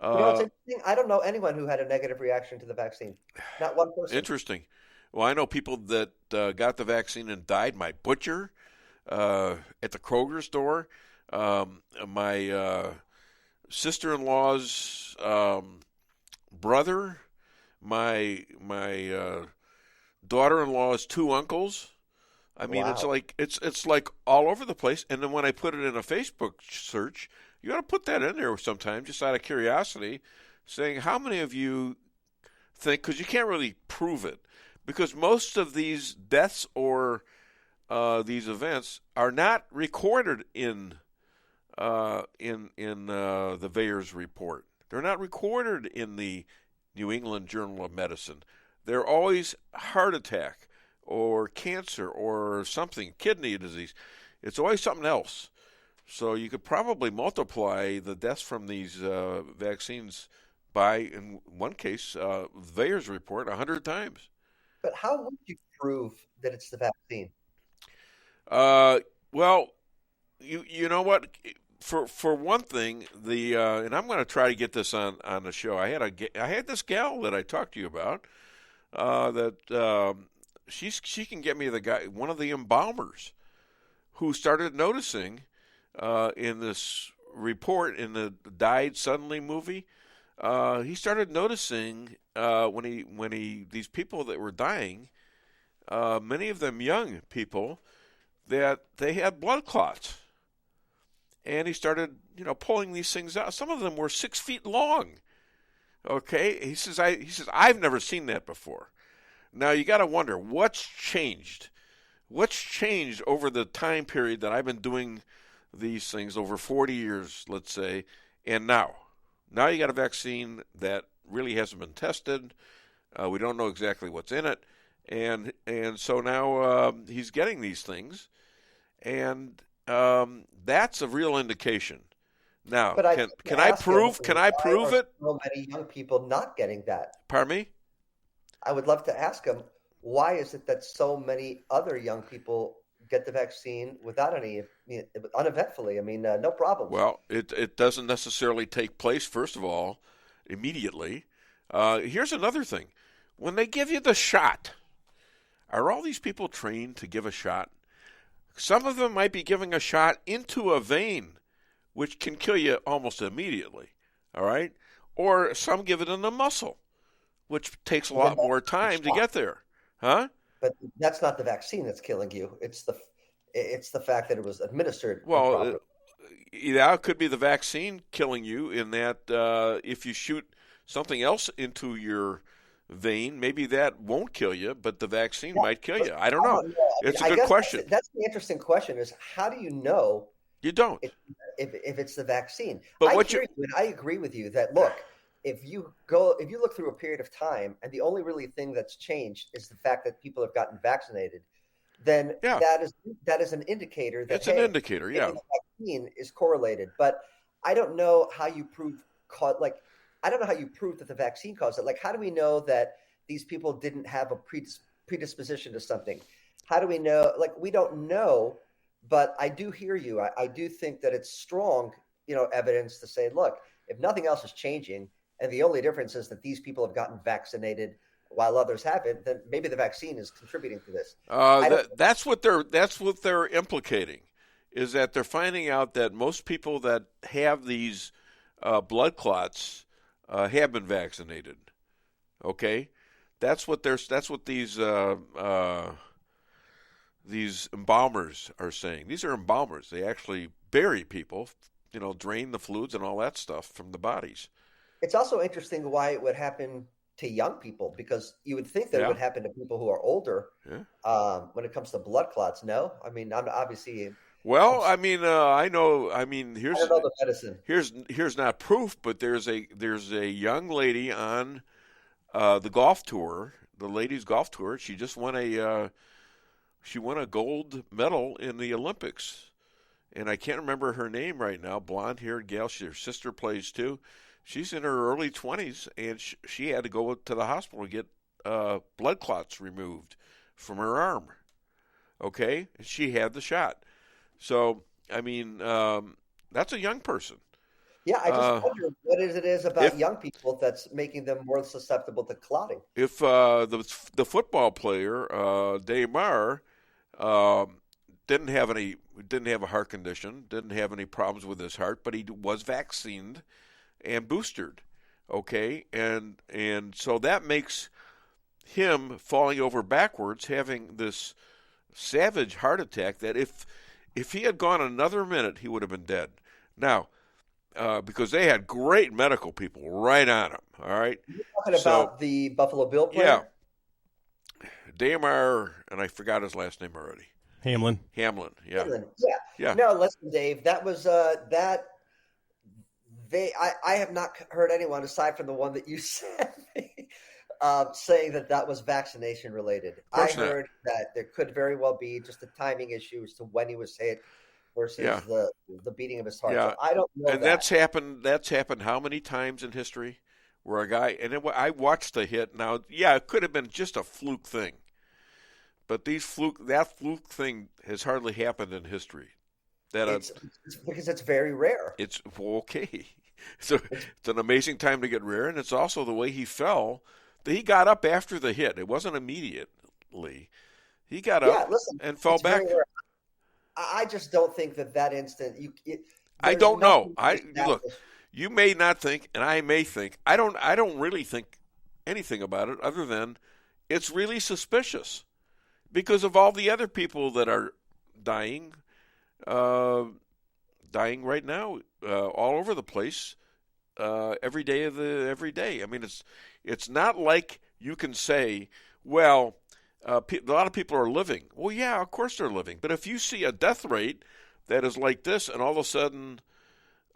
It's interesting. I don't know anyone who had a negative reaction to the vaccine. Not one person. Interesting. Well, I know people that got the vaccine and died. My butcher at the Kroger store, my sister-in-law's brother, my daughter-in-law's 2 uncles. I mean, Wow. it's like all over the place. And then when I put it in a Facebook search, you got to put that in there sometime, just out of curiosity, saying, how many of you think, because you can't really prove it, because most of these deaths or these events are not recorded in the VAERS report. They're not recorded in the New England Journal of Medicine. They're always heart attack or cancer or something, kidney disease. It's always something else. So you could probably multiply the deaths from these vaccines by, in one case, VAERS report 100 times. But how would you prove that it's the vaccine? Well, you know what? For one thing, and I'm going to try to get this on the show. I had this gal that I talked to you about that she can get me one of the embalmers who started noticing in this report in the Died Suddenly movie. He started noticing when these people that were dying, many of them young people, that they had blood clots. And he started, pulling these things out. Some of them were 6 feet long. Okay, he says I've never seen that before. Now you got to wonder what's changed. What's changed over the time period that I've been doing these things over 40 years, let's say, and now you got a vaccine that really hasn't been tested. We don't know exactly what's in it, and so now he's getting these things, and that's a real indication. Now, can I prove it? So many young people not getting that. Pardon me? I would love to ask him, why is it that so many other young people get the vaccine without any, uneventfully? I mean, no problem. Well, it doesn't necessarily take place, first of all, immediately. Here's another thing. When they give you the shot, are all these people trained to give a shot? Some of them might be giving a shot into a vein, which can kill you almost immediately, all right? Or some give it in the muscle, which takes a lot more time to get there, huh? But that's not the vaccine that's killing you. It's the fact that it was administered. Well, it could be the vaccine killing you in that if you shoot something else into your vein, maybe that won't kill you, but the vaccine might kill you. I don't know. It's a good question. That's the interesting question: is how do you know? You don't. If it's the vaccine, but I agree with you that look. If you look through a period of time, and the only really thing that's changed is the fact that people have gotten vaccinated, then that is an indicator that it's an indicator. Yeah, the vaccine is correlated. But I don't know how you prove I don't know how you prove that the vaccine caused it. Like, how do we know that these people didn't have a predisposition to something? How do we know? Like, we don't know. But I do hear you. I do think that it's strong, evidence to say, look, if nothing else is changing. And the only difference is that these people have gotten vaccinated while others haven't. Then maybe the vaccine is contributing to this. That's what they're implicating, is that they're finding out that most people that have these blood clots have been vaccinated. Okay, that's what these embalmers are saying. These are embalmers. They actually bury people, drain the fluids and all that stuff from the bodies. It's also interesting why it would happen to young people, because you would think that it would happen to people who are older. Yeah. When it comes to blood clots, no. I mean, I'm obviously. Well, I know. I mean, here's I don't know the medicine. Here's not proof, but there's a young lady on the golf tour, the ladies' golf tour. She just won a gold medal in the Olympics, and I can't remember her name right now. Blonde-haired gal. Her sister plays too. She's in her early 20s, and she had to go to the hospital to get blood clots removed from her arm. Okay? And she had the shot. So, I mean, that's a young person. Yeah, I just wonder what it is about young people that's making them more susceptible to clotting. If the football player, Neymar, didn't have a heart condition, didn't have any problems with his heart, but he was vaccinated and boosted, okay, and so that makes him falling over backwards, having this savage heart attack that if he had gone another minute, he would have been dead. Now, because they had great medical people right on them. All right. You're talking about the Buffalo Bill player? Yeah. Damar, and I forgot his last name already. Hamlin. Yeah. Hamlin. Yeah. No, listen, Dave. That was that. I have not heard anyone aside from the one that you sent me saying that was vaccination related. I heard that there could very well be just a timing issue as to when he was hit versus the beating of his heart. Yeah. So I don't know. And that's happened how many times in history where a guy, and I watched the hit. Now, it could have been just a fluke thing. But that fluke thing has hardly happened in history. It's because it's very rare. It's okay. So it's an amazing time to get rare, and it's also the way he fell. He got up after the hit. It wasn't immediately. He got up and fell back. I just don't think that instant. I don't know. Look. You may not think, and I may think. I don't really think anything about it other than it's really suspicious because of all the other people that are dying right now all over the place every day. I mean, it's not like you can say, well, a lot of people are living. Well, yeah, of course they're living. But if you see a death rate that is like this, and all of a sudden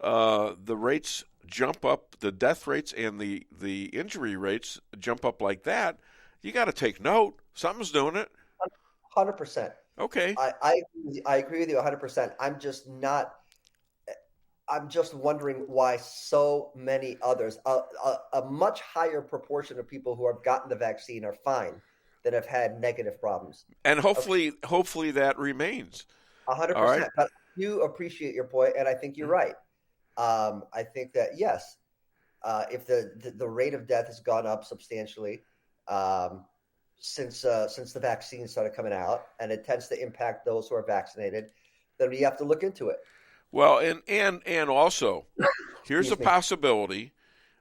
the rates jump up, the death rates and the injury rates jump up like that, you got to take note. Something's doing it. 100%. Okay. I agree with you 100%. I'm just wondering why so many others, a much higher proportion of people who have gotten the vaccine are fine than have had negative problems. And hopefully that remains. 100%. Right. But I do appreciate your point, and I think you're right. I think that, yes, if the rate of death has gone up substantially since the vaccine started coming out, and it tends to impact those who are vaccinated, then we have to look into it. Well, and also, here's a possibility.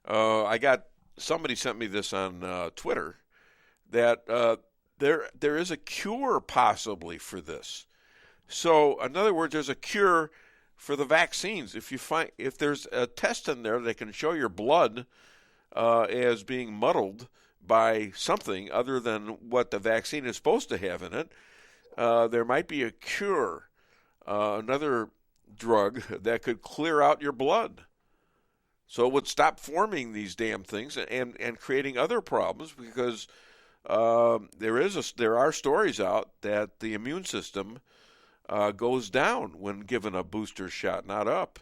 Somebody sent me this on Twitter that there is a cure possibly for this. So, in other words, there's a cure for the vaccines. If there's a test in there that can show your blood as being muddled by something other than what the vaccine is supposed to have in it, there might be a cure, another drug that could clear out your blood. So it would stop forming these damn things and creating other problems because there are stories out that the immune system goes down when given a booster shot, not up.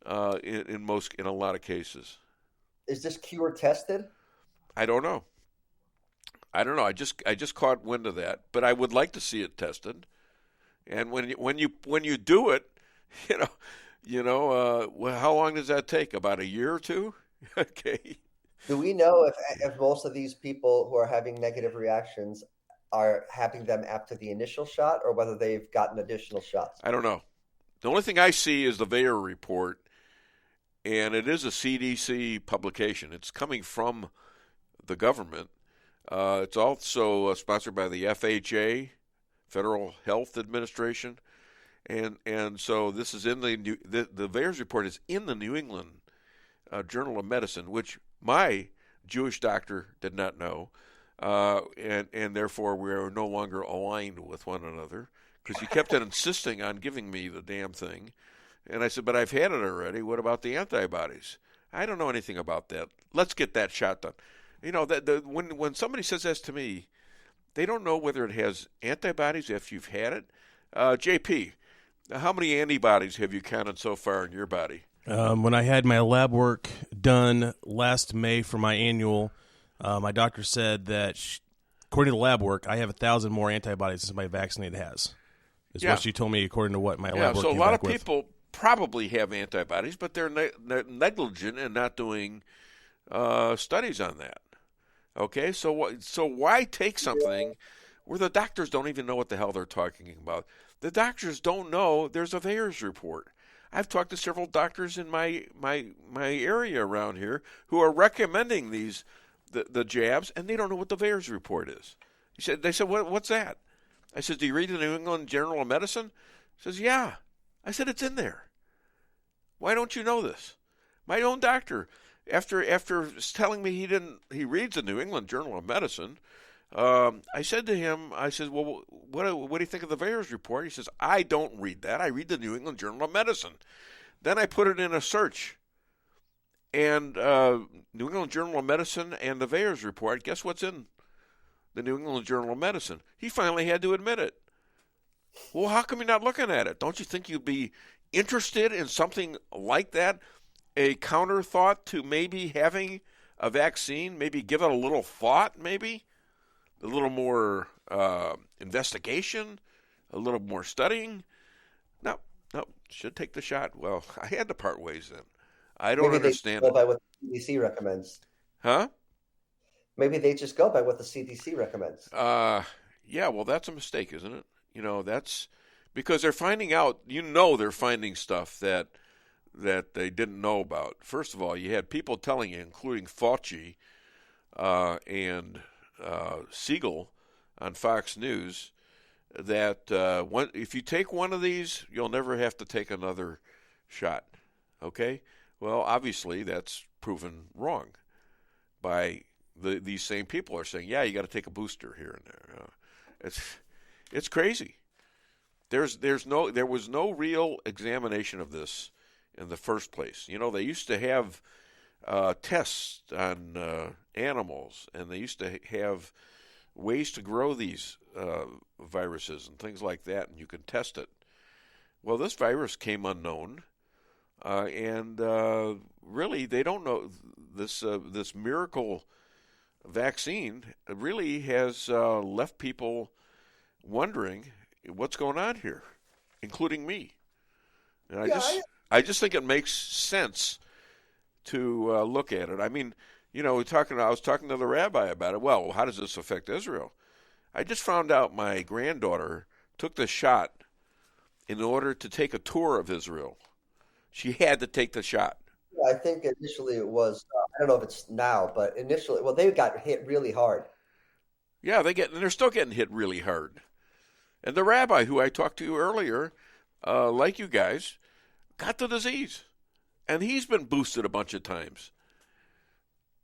In a lot of cases. Is this cure tested? I don't know. I just caught wind of that, but I would like to see it tested. And when you do it, well, how long does that take? About a year or two? Okay. Do we know if most of these people who are having negative reactions are having them after the initial shot or whether they've gotten additional shots? I don't know. The only thing I see is the VAERS report, and it is a CDC publication. It's coming from the government. It's also sponsored by the FHA, Federal Health Administration, and so this is in the VAERS report is in the New England Journal of Medicine, which my Jewish doctor did not know, and therefore we are no longer aligned with one another because he kept on insisting on giving me the damn thing, and I said, but I've had it already. What about the antibodies? I don't know anything about that. Let's get that shot done. When somebody says this to me, they don't know whether it has antibodies if you've had it. JP, how many antibodies have you counted so far in your body? When I had my lab work done last May for my annual, my doctor said that, according to the lab work, I have 1,000 more antibodies than somebody vaccinated has. Is what she told me according to what my lab work came back with. So a lot of people probably have antibodies, but they're negligent in not doing studies on that. Okay, so why take something where the doctors don't even know what the hell they're talking about? The doctors don't know there's a VAERS report. I've talked to several doctors in my area around here who are recommending the jabs, and they don't know what the VAERS report is. They said, what's that? I said, do you read the New England Journal of Medicine? He says, yeah. I said, it's in there. Why don't you know this? My own doctor, after telling me he reads the New England Journal of Medicine, I said to him, I said, well, what do you think of the VAERS report? He says, I don't read that. I read the New England Journal of Medicine. Then I put it in a search, and New England Journal of Medicine and the VAERS report, guess what's in the New England Journal of Medicine? He finally had to admit it. Well, how come you're not looking at it? Don't you think you'd be interested in something like that? A counter thought to maybe having a vaccine? Maybe give it a little thought, maybe? A little more investigation? A little more studying? No, should take the shot. Well, I had to part ways then. I don't understand. Maybe they go by what the CDC recommends. Huh? Maybe they just go by what the CDC recommends. Yeah, well, that's a mistake, isn't it? That's because they're finding out, they're finding stuff that they didn't know about. First of all, you had people telling you, including Fauci and Siegel on Fox News, that if you take one of these, you'll never have to take another shot. Okay? Well, obviously, that's proven wrong by these same people are saying, yeah, you got to take a booster here and there. It's crazy. There was no real examination of this in the first place. They used to have tests on animals, and they used to have ways to grow these viruses and things like that, and you can test it. Well, this virus came unknown, and really they don't know this miracle vaccine really has left people wondering what's going on here, including me. And I just think it makes sense to look at it. I mean, I was talking to the rabbi about it. Well, how does this affect Israel? I just found out my granddaughter took the shot in order to take a tour of Israel. She had to take the shot. I think initially it was, I don't know if it's now, but initially, they got hit really hard. Yeah, they're still getting hit really hard. And the rabbi who I talked to earlier, like you guys, got the disease. And he's been boosted a bunch of times.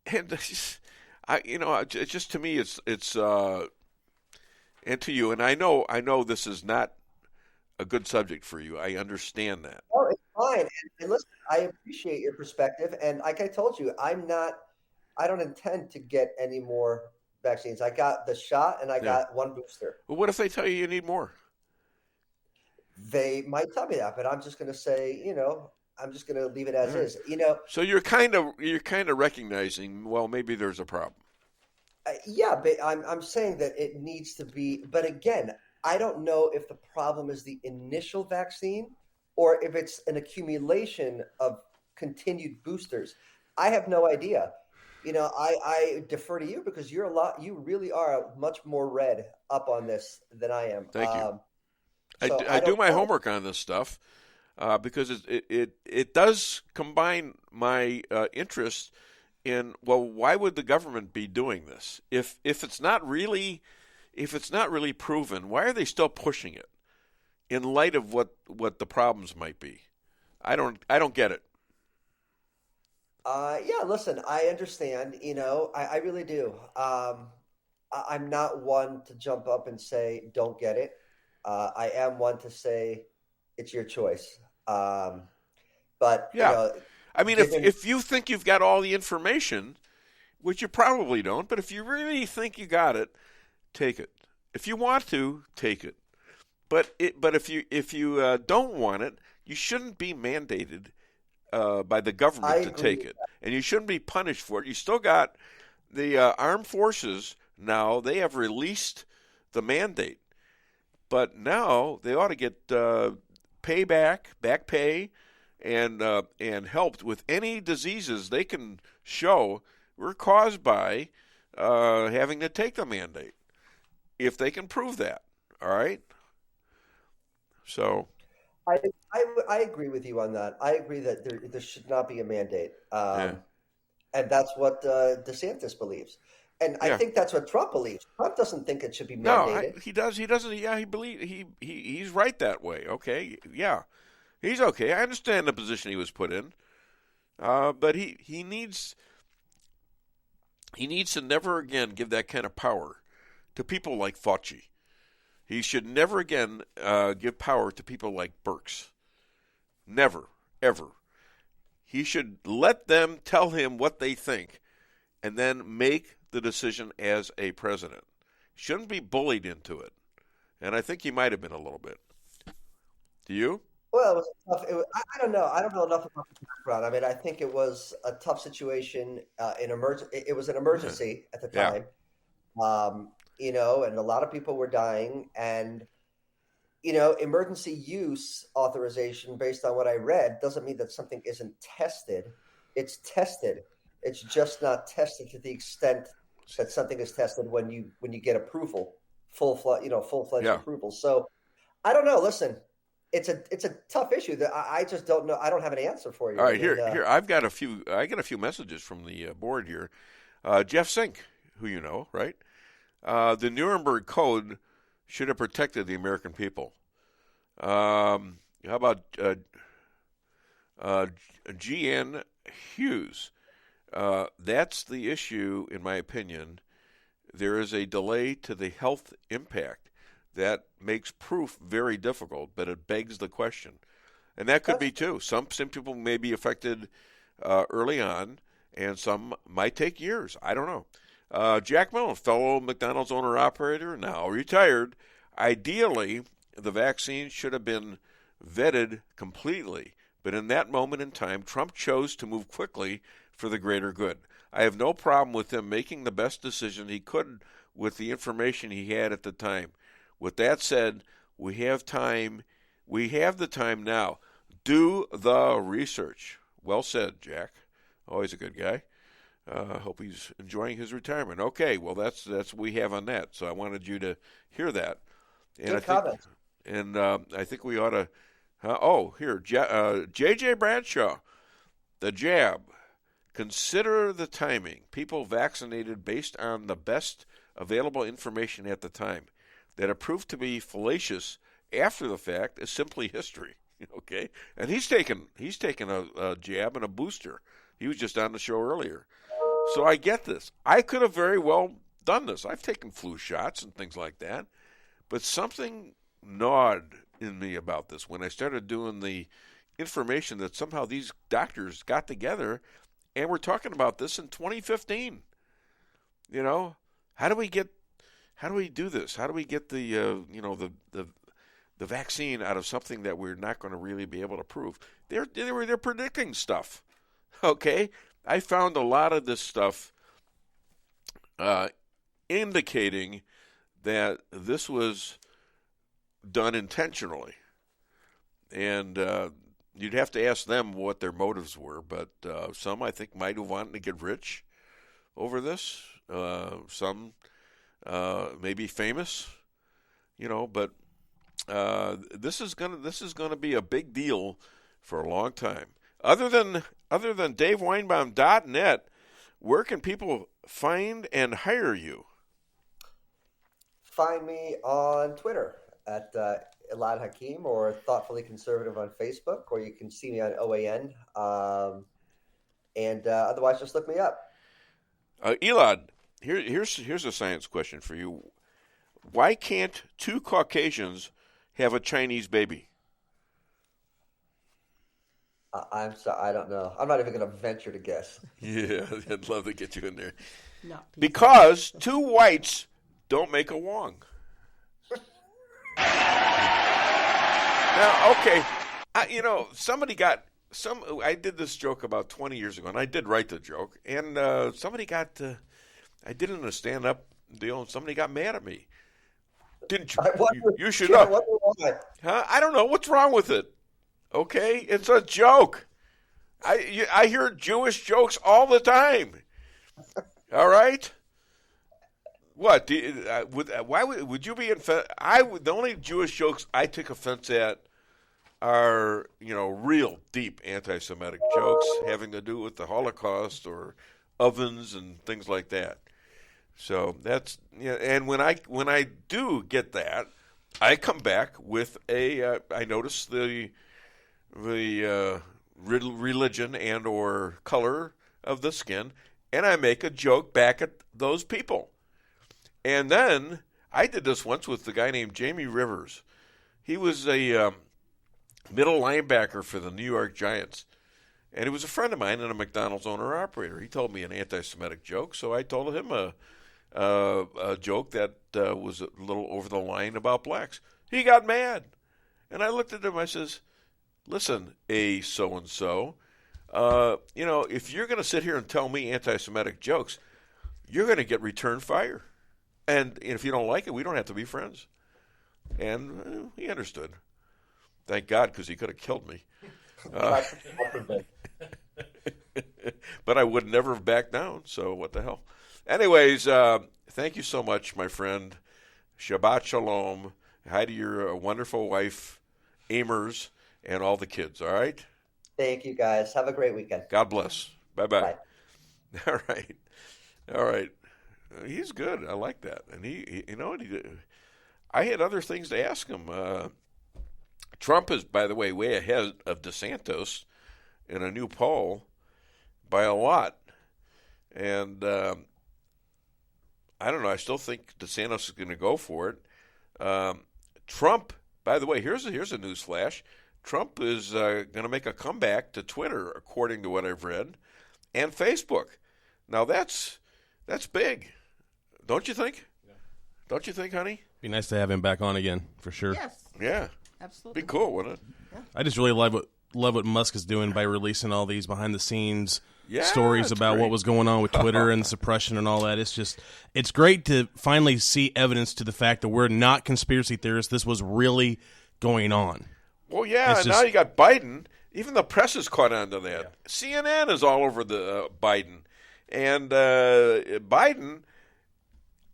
And it's just to me, it's and to you, and I know this is not a good subject for you. I understand that. Oh, it's fine. And listen, I appreciate your perspective. And like I told you, I don't intend to get any more vaccines. I got the shot and I got one booster. Well, what if they tell you need more? They might tell me that, but I'm just going to say, I'm just going to leave it as is. So you're kind of recognizing, well, maybe there's a problem. Yeah, but I'm saying that it needs to be. But again, I don't know if the problem is the initial vaccine or if it's an accumulation of continued boosters. I have no idea. I defer to you because you really are much more read up on this than I am. Thank you. I do my homework on this stuff because it does combine my interest in, well, why would the government be doing this? If it's not really proven, why are they still pushing it in light of what the problems might be? I don't get it. Yeah, listen, I understand. I really do. I'm not one to jump up and say, don't get it. I am one to say it's your choice. But yeah, I mean, if you think you've got all the information, which you probably don't, but if you really think you got it, take it. If you want to, take it. But if you don't want it, you shouldn't be mandated by the government to take it, and you shouldn't be punished for it. You still got the armed forces now. They have released the mandate, but now they ought to get back pay, and helped with any diseases they can show were caused by having to take the mandate, if they can prove that. All right. So. I agree with you on that. I agree that there should not be a mandate, and that's what DeSantis believes, and I think that's what Trump believes. Trump doesn't think it should be mandated. No, he does. He doesn't. Yeah, he believes he's right that way. Okay, yeah, He's okay. I understand the position he was put in, but he needs to never again give that kind of power to people like Fauci. He should never again give power to people like Birx. Never, ever. He should let them tell him what they think and then make the decision as a president. Shouldn't be bullied into it. And I think he might have been a little bit. Do you? Well, it was tough. I don't know. I don't know enough about the background. I mean, I think it was a tough situation. It was an emergency at the time. And a lot of people were dying. And, emergency use authorization, based on what I read, doesn't mean that something isn't tested. It's tested. It's just not tested to the extent that something is tested when you get approval, full-fledged approval. So I don't know. Listen, it's a tough issue that I just don't know. I don't have an answer for you. All right, here I got a few messages from the board here. Jeff Sink, who you know, right? The Nuremberg Code should have protected the American people. How about G.N. Hughes? That's the issue, in my opinion. There is a delay to the health impact that makes proof very difficult, but it begs the question. And that could be too. Some people may be affected early on, and some might take years. I don't know. Jack Mellon, fellow McDonald's owner-operator, now retired. Ideally, the vaccine should have been vetted completely, but in that moment in time, Trump chose to move quickly for the greater good. I have no problem with him making the best decision he could with the information he had at the time. With that said, we have time. We have the time now. Do the research. Well said, Jack. Always a good guy. Hope he's enjoying his retirement. Okay, well that's what we have on that. So I wanted you to hear that. And I think we ought to. Here, J.J. Bradshaw, the jab. Consider the timing. People vaccinated based on the best available information at the time. That it proved to be fallacious after the fact is simply history. Okay, and he's taken a jab and a booster. He was just on the show earlier. So I get this. I could have very well done this. I've taken flu shots and things like that. But something gnawed in me about this when I started doing the information that somehow these doctors got together and we're talking about this in 2015. How do we do this? How do we get the vaccine out of something that we're not going to really be able to prove? They're predicting stuff. Okay, I found a lot of this stuff indicating that this was done intentionally, and you'd have to ask them what their motives were. But some, I think, might have wanted to get rich over this. Some maybe famous, But this is gonna be a big deal for a long time. Other than DaveWeinbaum.net, where can people find and hire you? Find me on Twitter at Elad Hakim or Thoughtfully Conservative on Facebook, or you can see me on OAN. Otherwise, just look me up. Elad, here's a science question for you. Why can't two Caucasians have a Chinese baby? I'm sorry, I don't know. I'm not even going to venture to guess. Yeah, I'd love to get you in there. Because two whites don't make a Wong. Now, okay, I did this joke about 20 years ago, and I did write the joke, and somebody got, I did it in a stand-up deal, and somebody got mad at me. Didn't you? You should know. Huh? I don't know. What's wrong with it? Okay? It's a joke. I hear Jewish jokes all the time. All right? What? Why would you be offended? The only Jewish jokes I take offense at are, real deep anti-Semitic jokes having to do with the Holocaust or ovens and things like that. So that's, and when I do get that, I come back with I notice the the religion and or color of the skin, and I make a joke back at those people. And then I did this once with a guy named Jamie Rivers. He was a middle linebacker for the New York Giants, and he was a friend of mine and a McDonald's owner-operator. He told me an anti-Semitic joke, so I told him a joke that was a little over the line about blacks. He got mad, and I looked at him. I says, "Listen, so-and-so, if you're going to sit here and tell me anti-Semitic jokes, you're going to get return fire. And if you don't like it, we don't have to be friends." And he understood. Thank God, because he could have killed me. But I would never have backed down, so what the hell. Anyways, thank you so much, my friend. Shabbat Shalom. Hi to your wonderful wife, Amers, and all the kids, all right? Thank you, guys. Have a great weekend. God bless. Bye-bye. Bye. All right. He's good. I like that. And he you know what he did? I had other things to ask him. Trump is, by the way, way ahead of DeSantis in a new poll by a lot. And I don't know. I still think DeSantis is going to go for it. Trump, by the way, here's a news flash. Trump is going to make a comeback to Twitter, according to what I've read, and Facebook. Now that's big, don't you think? Yeah. Don't you think, honey? Be nice to have him back on again, for sure. Yes. Yeah. Absolutely. Be cool, wouldn't it? Yeah. I just really love what Musk is doing by releasing all these behind-the-scenes Yeah, stories that's about great. what was going on with Twitter and suppression and all that. It's great to finally see evidence to the fact that we're not conspiracy theorists. This was really going on. Well, yeah, and now you got Biden. Even the press has caught on to that. Yeah. CNN is all over the Biden. And Biden,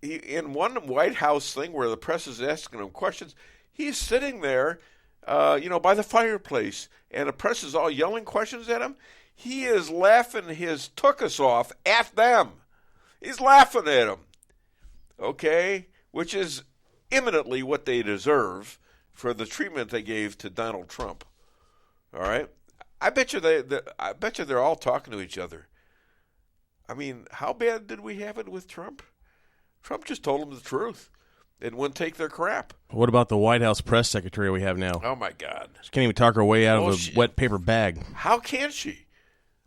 in one White House thing where the press is asking him questions, he's sitting there, by the fireplace, and the press is all yelling questions at him. He is laughing his tuchus off at them. He's laughing at them, okay, which is eminently what they deserve for the treatment they gave to Donald Trump. All right, I bet you they're all talking to each other. I mean, how bad did we have it with Trump? Trump just told them the truth and wouldn't take their crap. What about the White House press secretary we have now? Oh my God, she can't even talk her way out of a wet paper bag. How can she?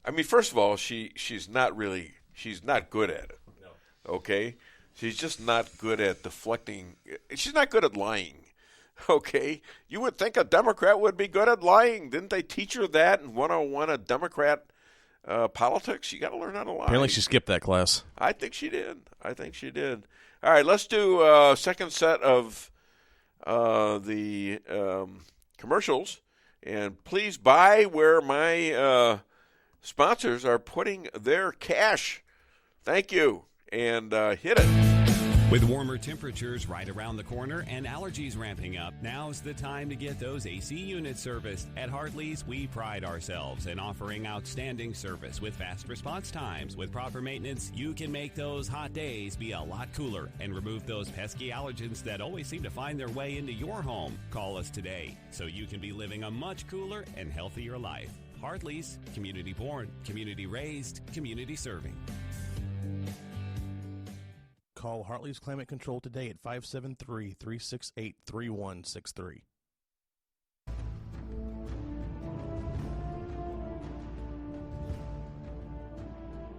I mean, first of all, she's not good at it. No. Okay? She's just not good at deflecting. She's not good at lying. Okay? You would think a Democrat would be good at lying. Didn't they teach her that in 101 of Democrat politics? You got to learn how to lie. Apparently she skipped that class. I think she did. All right, let's do a second set of the commercials. And please buy where my sponsors are putting their cash. Thank you. And hit it. With warmer temperatures right around the corner and allergies ramping up, now's the time to get those AC units serviced. At Hartley's, we pride ourselves in offering outstanding service with fast response times. With proper maintenance, you can make those hot days be a lot cooler and remove those pesky allergens that always seem to find their way into your home. Call us today so you can be living a much cooler and healthier life. Hartley's, community born, community raised, community serving. Call Hartley's Climate Control today at 573-368-3163.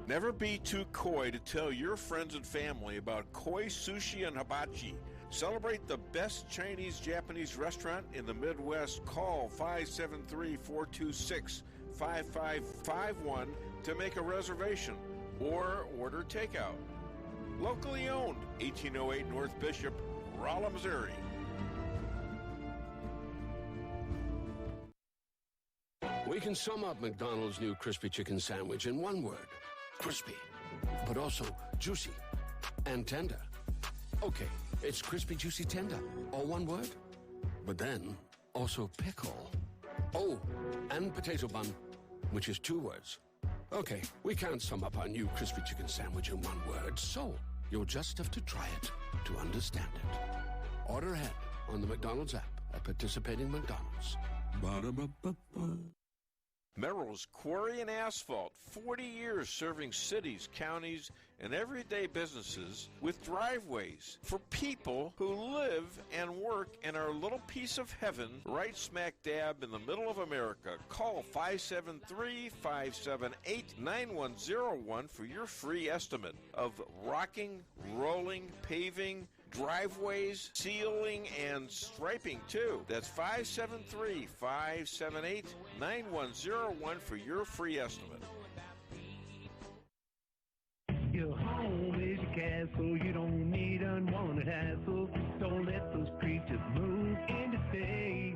Never be too coy to tell your friends and family about koi sushi and hibachi. Celebrate the best Chinese-Japanese restaurant in the Midwest. Call 573-426-5551 to make a reservation or order takeout. Locally owned, 1808 North Bishop, Rolla, Missouri. We can sum up McDonald's new crispy chicken sandwich in one word. Crispy. But also juicy and tender. Okay, it's crispy, juicy, tender. All one word. But then, also pickle. Oh, and potato bun, which is two words. Okay, we can't sum up our new crispy chicken sandwich in one word, so you'll just have to try it to understand it. Order ahead on the McDonald's app at participating McDonald's. Ba-da-ba-ba-ba. Merrill's Quarry and Asphalt, 40 years serving cities, counties, and everyday businesses with driveways for people who live and work in our little piece of heaven right smack dab in the middle of America. Call 573-578-9101 for your free estimate of rocking, rolling, paving, driveways, sealing, and striping, too. That's 573-578-9101 for your free estimate. Your home is your castle. You don't need unwanted hassle. Don't let those creatures move in to stay.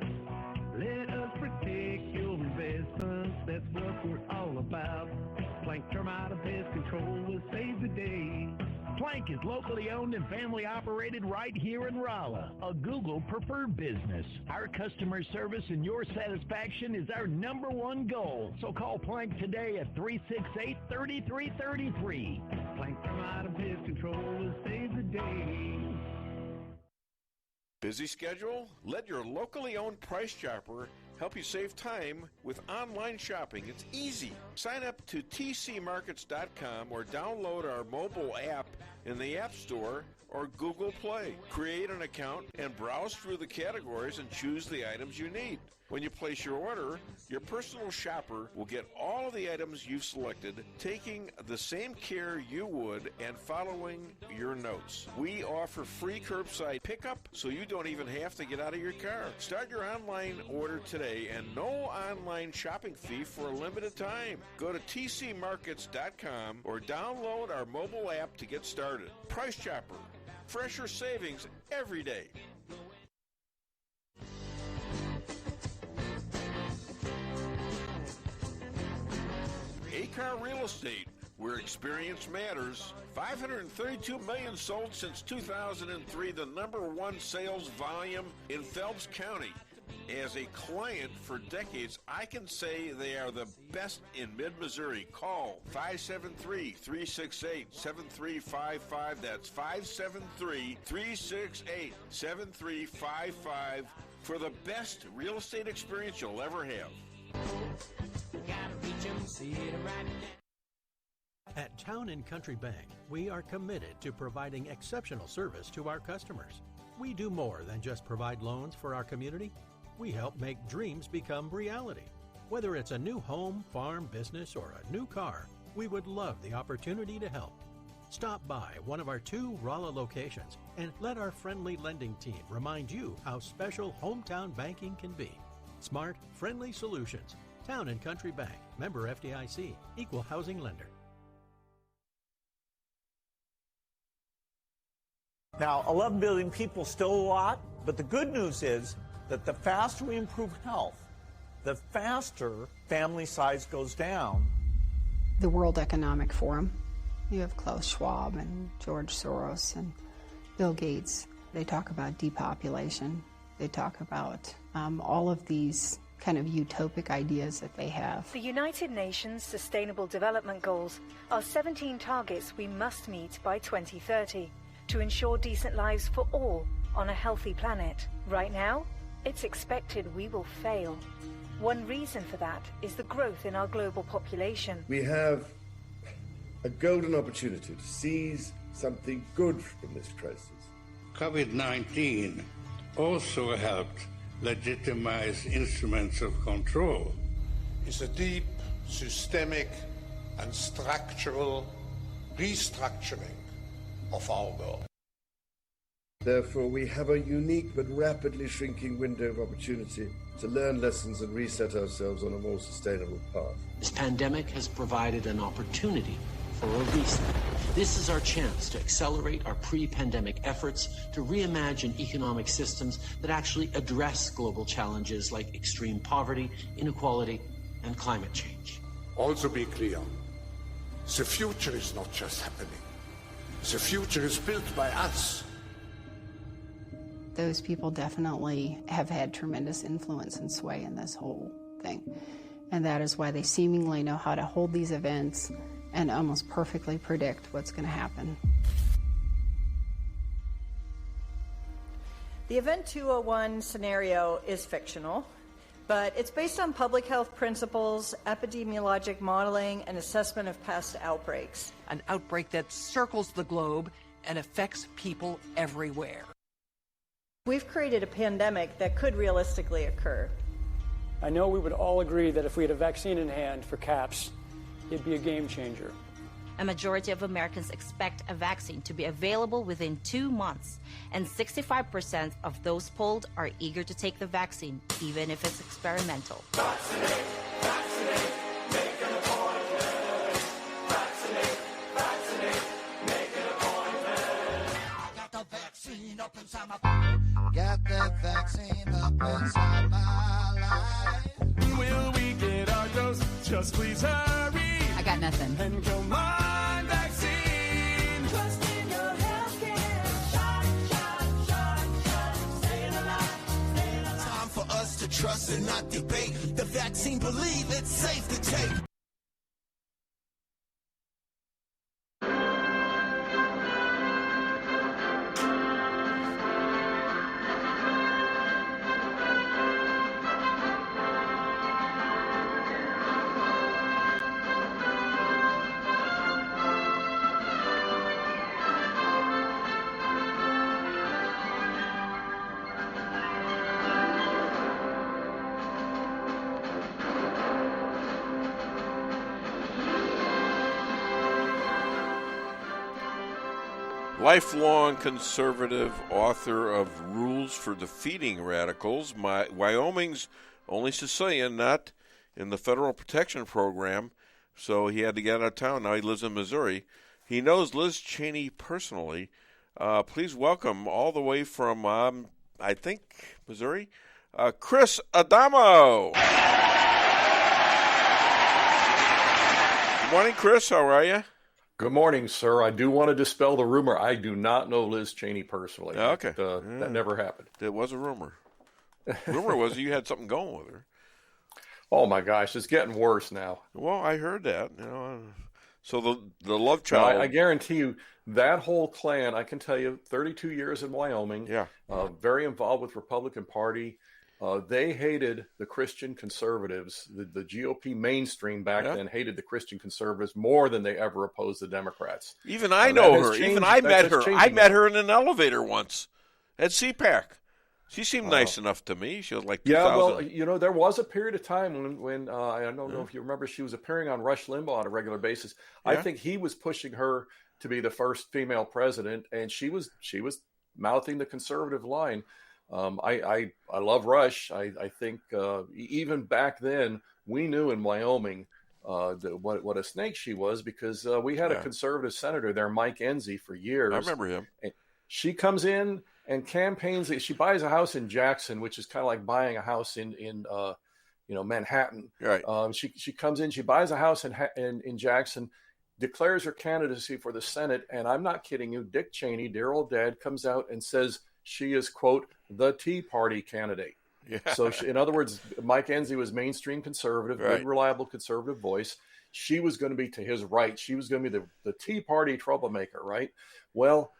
Let us protect your investments. That's what we're all about. Plank Termite and Pest Control will save the day. Plank is locally owned and family operated right here in Rolla, a Google preferred business. Our customer service and your satisfaction is our number one goal. So call Plank today at 368-3333. Plank Termite and Pest Control will save the day. Busy schedule? Let your locally owned Price Chopper help you save time with online shopping. It's easy. Sign up to tcmarkets.com or download our mobile app in the App Store or Google Play. Create an account and browse through the categories and choose the items you need. When you place your order, your personal shopper will get all of the items you've selected, taking the same care you would and following your notes. We offer free curbside pickup, so you don't even have to get out of your car. Start your online order today and no online shopping fee for a limited time. Go to tcmarkets.com or download our mobile app to get started. Price Chopper. Fresher savings every day. A-Car Real Estate, where experience matters. 532 million sold since 2003, the #1 sales volume in Phelps County. As a client for decades, I can say they are the best in mid-Missouri. Call 573-368-7355. That's 573-368-7355 for the best real estate experience you'll ever have. At Town & Country Bank, we are committed to providing exceptional service to our customers. We do more than just provide loans for our community. We help make dreams become reality. Whether it's a new home, farm, business, or a new car, we would love the opportunity to help. Stop by one of our 2 Rolla locations and let our friendly lending team remind you how special hometown banking can be. Smart, friendly solutions. Town & Country Bank. Member FDIC. Equal housing lender. Now, 11 billion people, still a lot, but the good news is that the faster we improve health, the faster family size goes down. The World Economic Forum, you have Klaus Schwab and George Soros and Bill Gates. They talk about depopulation. They talk about all of these kind of utopic ideas that they have. The United Nations Sustainable Development Goals are 17 targets we must meet by 2030 to ensure decent lives for all on a healthy planet. Right now, it's expected we will fail. One reason for that is the growth in our global population. We have a golden opportunity to seize something good from this crisis. COVID-19 also helped legitimize instruments of control. It's a deep, systemic, and structural restructuring of our world. Therefore, we have a unique but rapidly shrinking window of opportunity to learn lessons and reset ourselves on a more sustainable path. This pandemic has provided an opportunity for a reset. This is our chance to accelerate our pre-pandemic efforts to reimagine economic systems that actually address global challenges like extreme poverty, inequality, and climate change. Also be clear, the future is not just happening. The future is built by us. Those people definitely have had tremendous influence and sway in this whole thing. And that is why they seemingly know how to hold these events and almost perfectly predict what's going to happen. The Event 201 scenario is fictional, but it's based on public health principles, epidemiologic modeling, and assessment of past outbreaks. An outbreak that circles the globe and affects people everywhere. We've created a pandemic that could realistically occur. I know we would all agree that if we had a vaccine in hand for CAPS, it'd be a game changer. A majority of Americans expect a vaccine to be available within 2 months, and 65% of those polled are eager to take the vaccine, even if it's experimental. Vaccinate, vaccinate, make an appointment. Vaccinate, vaccinate, make an appointment. I got the vaccine up inside my Got that vaccine up inside my life. Will we get our dose? Just please hurry. I got nothing. And come on, vaccine. Trust in your healthcare. Shot, staying alive. Time for us to trust and not debate. The vaccine, believe it's safe to take. Lifelong conservative, author of Rules for Defeating Radicals, Wyoming's only Sicilian, not in the Federal Protection Program, so he had to get out of town. Now he lives in Missouri. He knows Liz Cheney personally. Please welcome all the way from, I think, Missouri, Chris Adamo. Good morning, Chris. How are you? Good morning, sir. I do want to dispel the rumor. I do not know Liz Cheney personally. Okay. That never happened. It was a rumor. Rumor was you had something going with her. Oh, my gosh. It's getting worse now. Well, I heard that. So the love child. I guarantee you that whole clan, I can tell you, 32 years in Wyoming, very involved with Republican Party. They hated the Christian conservatives. The GOP mainstream back then hated the Christian conservatives more than they ever opposed the Democrats. Even I know her. Even I met her. I met her in an elevator once at CPAC. She seemed nice enough to me. She was like 2000. Yeah, well, there was a period of time when I don't know if you remember, she was appearing on Rush Limbaugh on a regular basis. I think he was pushing her to be the first female president, and she was mouthing the conservative line. I love Rush. I think even back then we knew in Wyoming what a snake she was, because we had a conservative senator there, Mike Enzi, for years. I remember him. And she comes in and campaigns. She buys a house in Jackson, which is kind of like buying a house in Manhattan. Right. She comes in. She buys a house in Jackson, declares her candidacy for the Senate, and I'm not kidding you. Dick Cheney, dear old dad, comes out and says she is, quote, the Tea Party candidate. Yeah. So, in other words, Mike Enzi was mainstream conservative, good, reliable conservative voice. She was going to be to his right. She was going to be the Tea Party troublemaker, right? Well,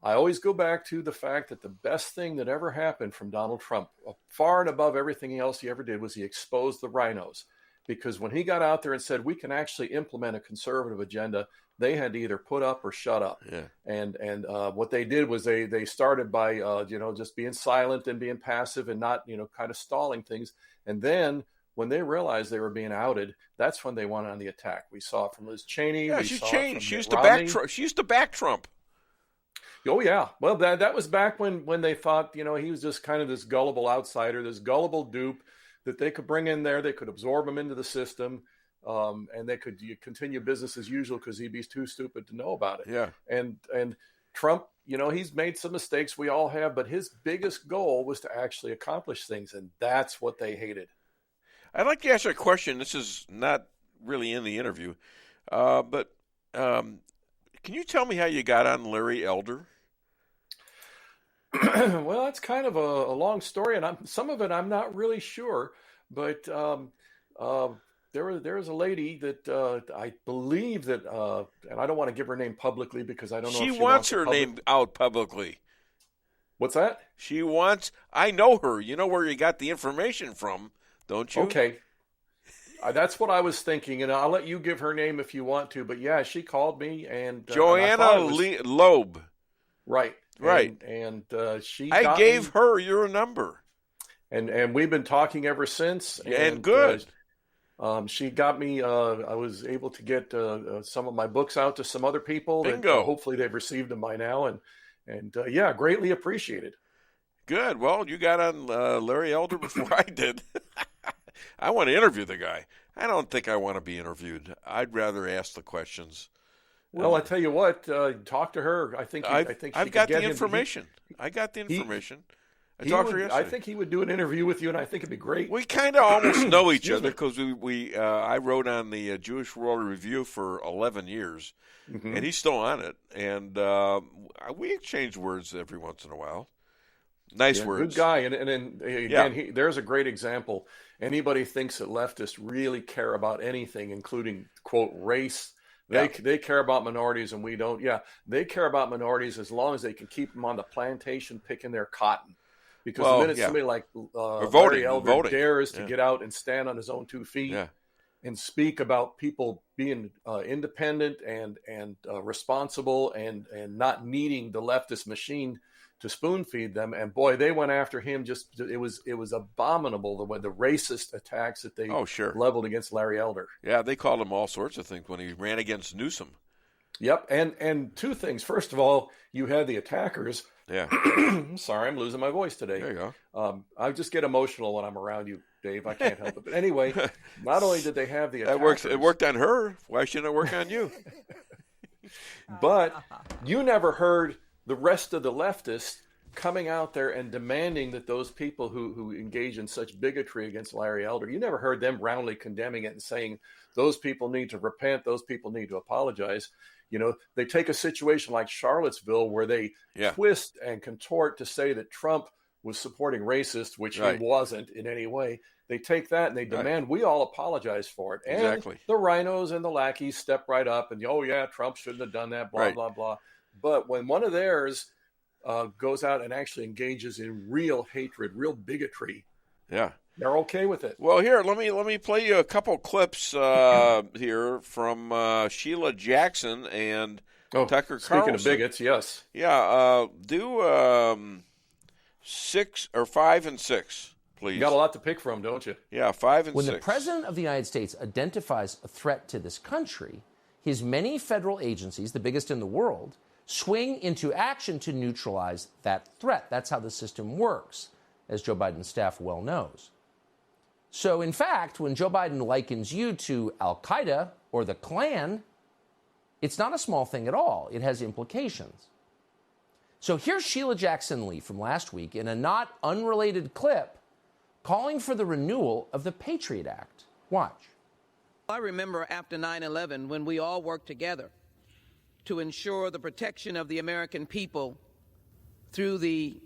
I always go back to the fact that the best thing that ever happened from Donald Trump, far and above everything else he ever did, was he exposed the rhinos. Because when he got out there and said, we can actually implement a conservative agenda, they had to either put up or shut up. Yeah. And what they did was they started by, just being silent and being passive and not, kind of stalling things. And then when they realized they were being outed, that's when they went on the attack. We saw it from Liz Cheney. Yeah, she changed. She used to back Trump. Oh, yeah. Well, that was back when they thought, he was just kind of this gullible outsider, this gullible dupe that they could bring in there. They could absorb him into the system, and they could continue business as usual because he'd be too stupid to know about it. Yeah. And Trump, he's made some mistakes. We all have. But his biggest goal was to actually accomplish things, and that's what they hated. I'd like to ask you a question. This is not really in the interview, but can you tell me how you got on Larry Elder? Well, that's kind of a long story, and some of it I'm not really sure. But there was a lady that I believe that, and I don't want to give her name publicly because I don't know. She if she wants her name out publicly. What's that? She wants. I know her. You know where you got the information from don't you? Okay. That's what I was thinking, and I'll let you give her name if you want to. But yeah, she called me, and Joanna Loeb. Right. Right. And she. I gave her your number, and we've been talking ever since. And good. She got me. I was able to get some of my books out to some other people. Bingo. And, hopefully, they've received them by now, and yeah, greatly appreciated. Good. Well, you got on Larry Elder before I did. I want to interview the guy. I don't think I want to be interviewed. I'd rather ask the questions. Well, I tell you what, talk to her. I think I've got the information. I got the information. I talked to her yesterday. I think he would do an interview with you, and I think it'd be great. We kind of almost know each other because I wrote on the Jewish World Review for 11 years, and he's still on it. And we exchange words every once in a while. Nice words. Good guy. And again, there's a great example. Anybody thinks that leftists really care about anything, including, quote, race, they care about minorities and we don't. Yeah, they care about minorities as long as they can keep them on the plantation picking their cotton. Because the minute somebody like Larry Elder dares to get out and stand on his own 2 feet and speak about people being independent and responsible and not needing the leftist machine to spoon feed them, and boy, they went after him. It was abominable the racist attacks that they leveled against Larry Elder. Yeah, they called him all sorts of things when he ran against Newsom. Yep, and 2 things. First of all, you had the attackers. Yeah. Sorry, I'm losing my voice today. There you go. I just get emotional when I'm around you, Dave. I can't help it. But anyway, not only did they have the attackers, it worked on her. Why shouldn't it work on you? But you never heard the rest of the leftists coming out there and demanding that those people who engage in such bigotry against Larry Elder, you never heard them roundly condemning it and saying those people need to repent, those people need to apologize. You know, they take a situation like Charlottesville where they twist and contort to say that Trump was supporting racists, which he wasn't in any way. They take that and they demand we all apologize for it. And the rhinos and the lackeys step right up and, oh, yeah, Trump shouldn't have done that, blah, blah, blah. But when one of theirs goes out and actually engages in real hatred, real bigotry, they're okay with it. Well, here, let me play you a couple clips here from Sheila Jackson and Tucker Carlson. Speaking of bigots, yes. Yeah, do 6 or 5 and 6, please. You got a lot to pick from, don't you? Yeah, 5 and 6. When the President of the United States identifies a threat to this country, his many federal agencies, the biggest in the world, swing into action to neutralize that threat. That's how the system works, as Joe Biden's staff well knows. So, in fact, when Joe Biden likens you to Al-Qaeda or the Klan, it's not a small thing at all. It has implications. So here's Sheila Jackson Lee from last week in a not unrelated clip calling for the renewal of the Patriot Act. Watch. I remember after 9/11 when we all worked together to ensure the protection of the American people through the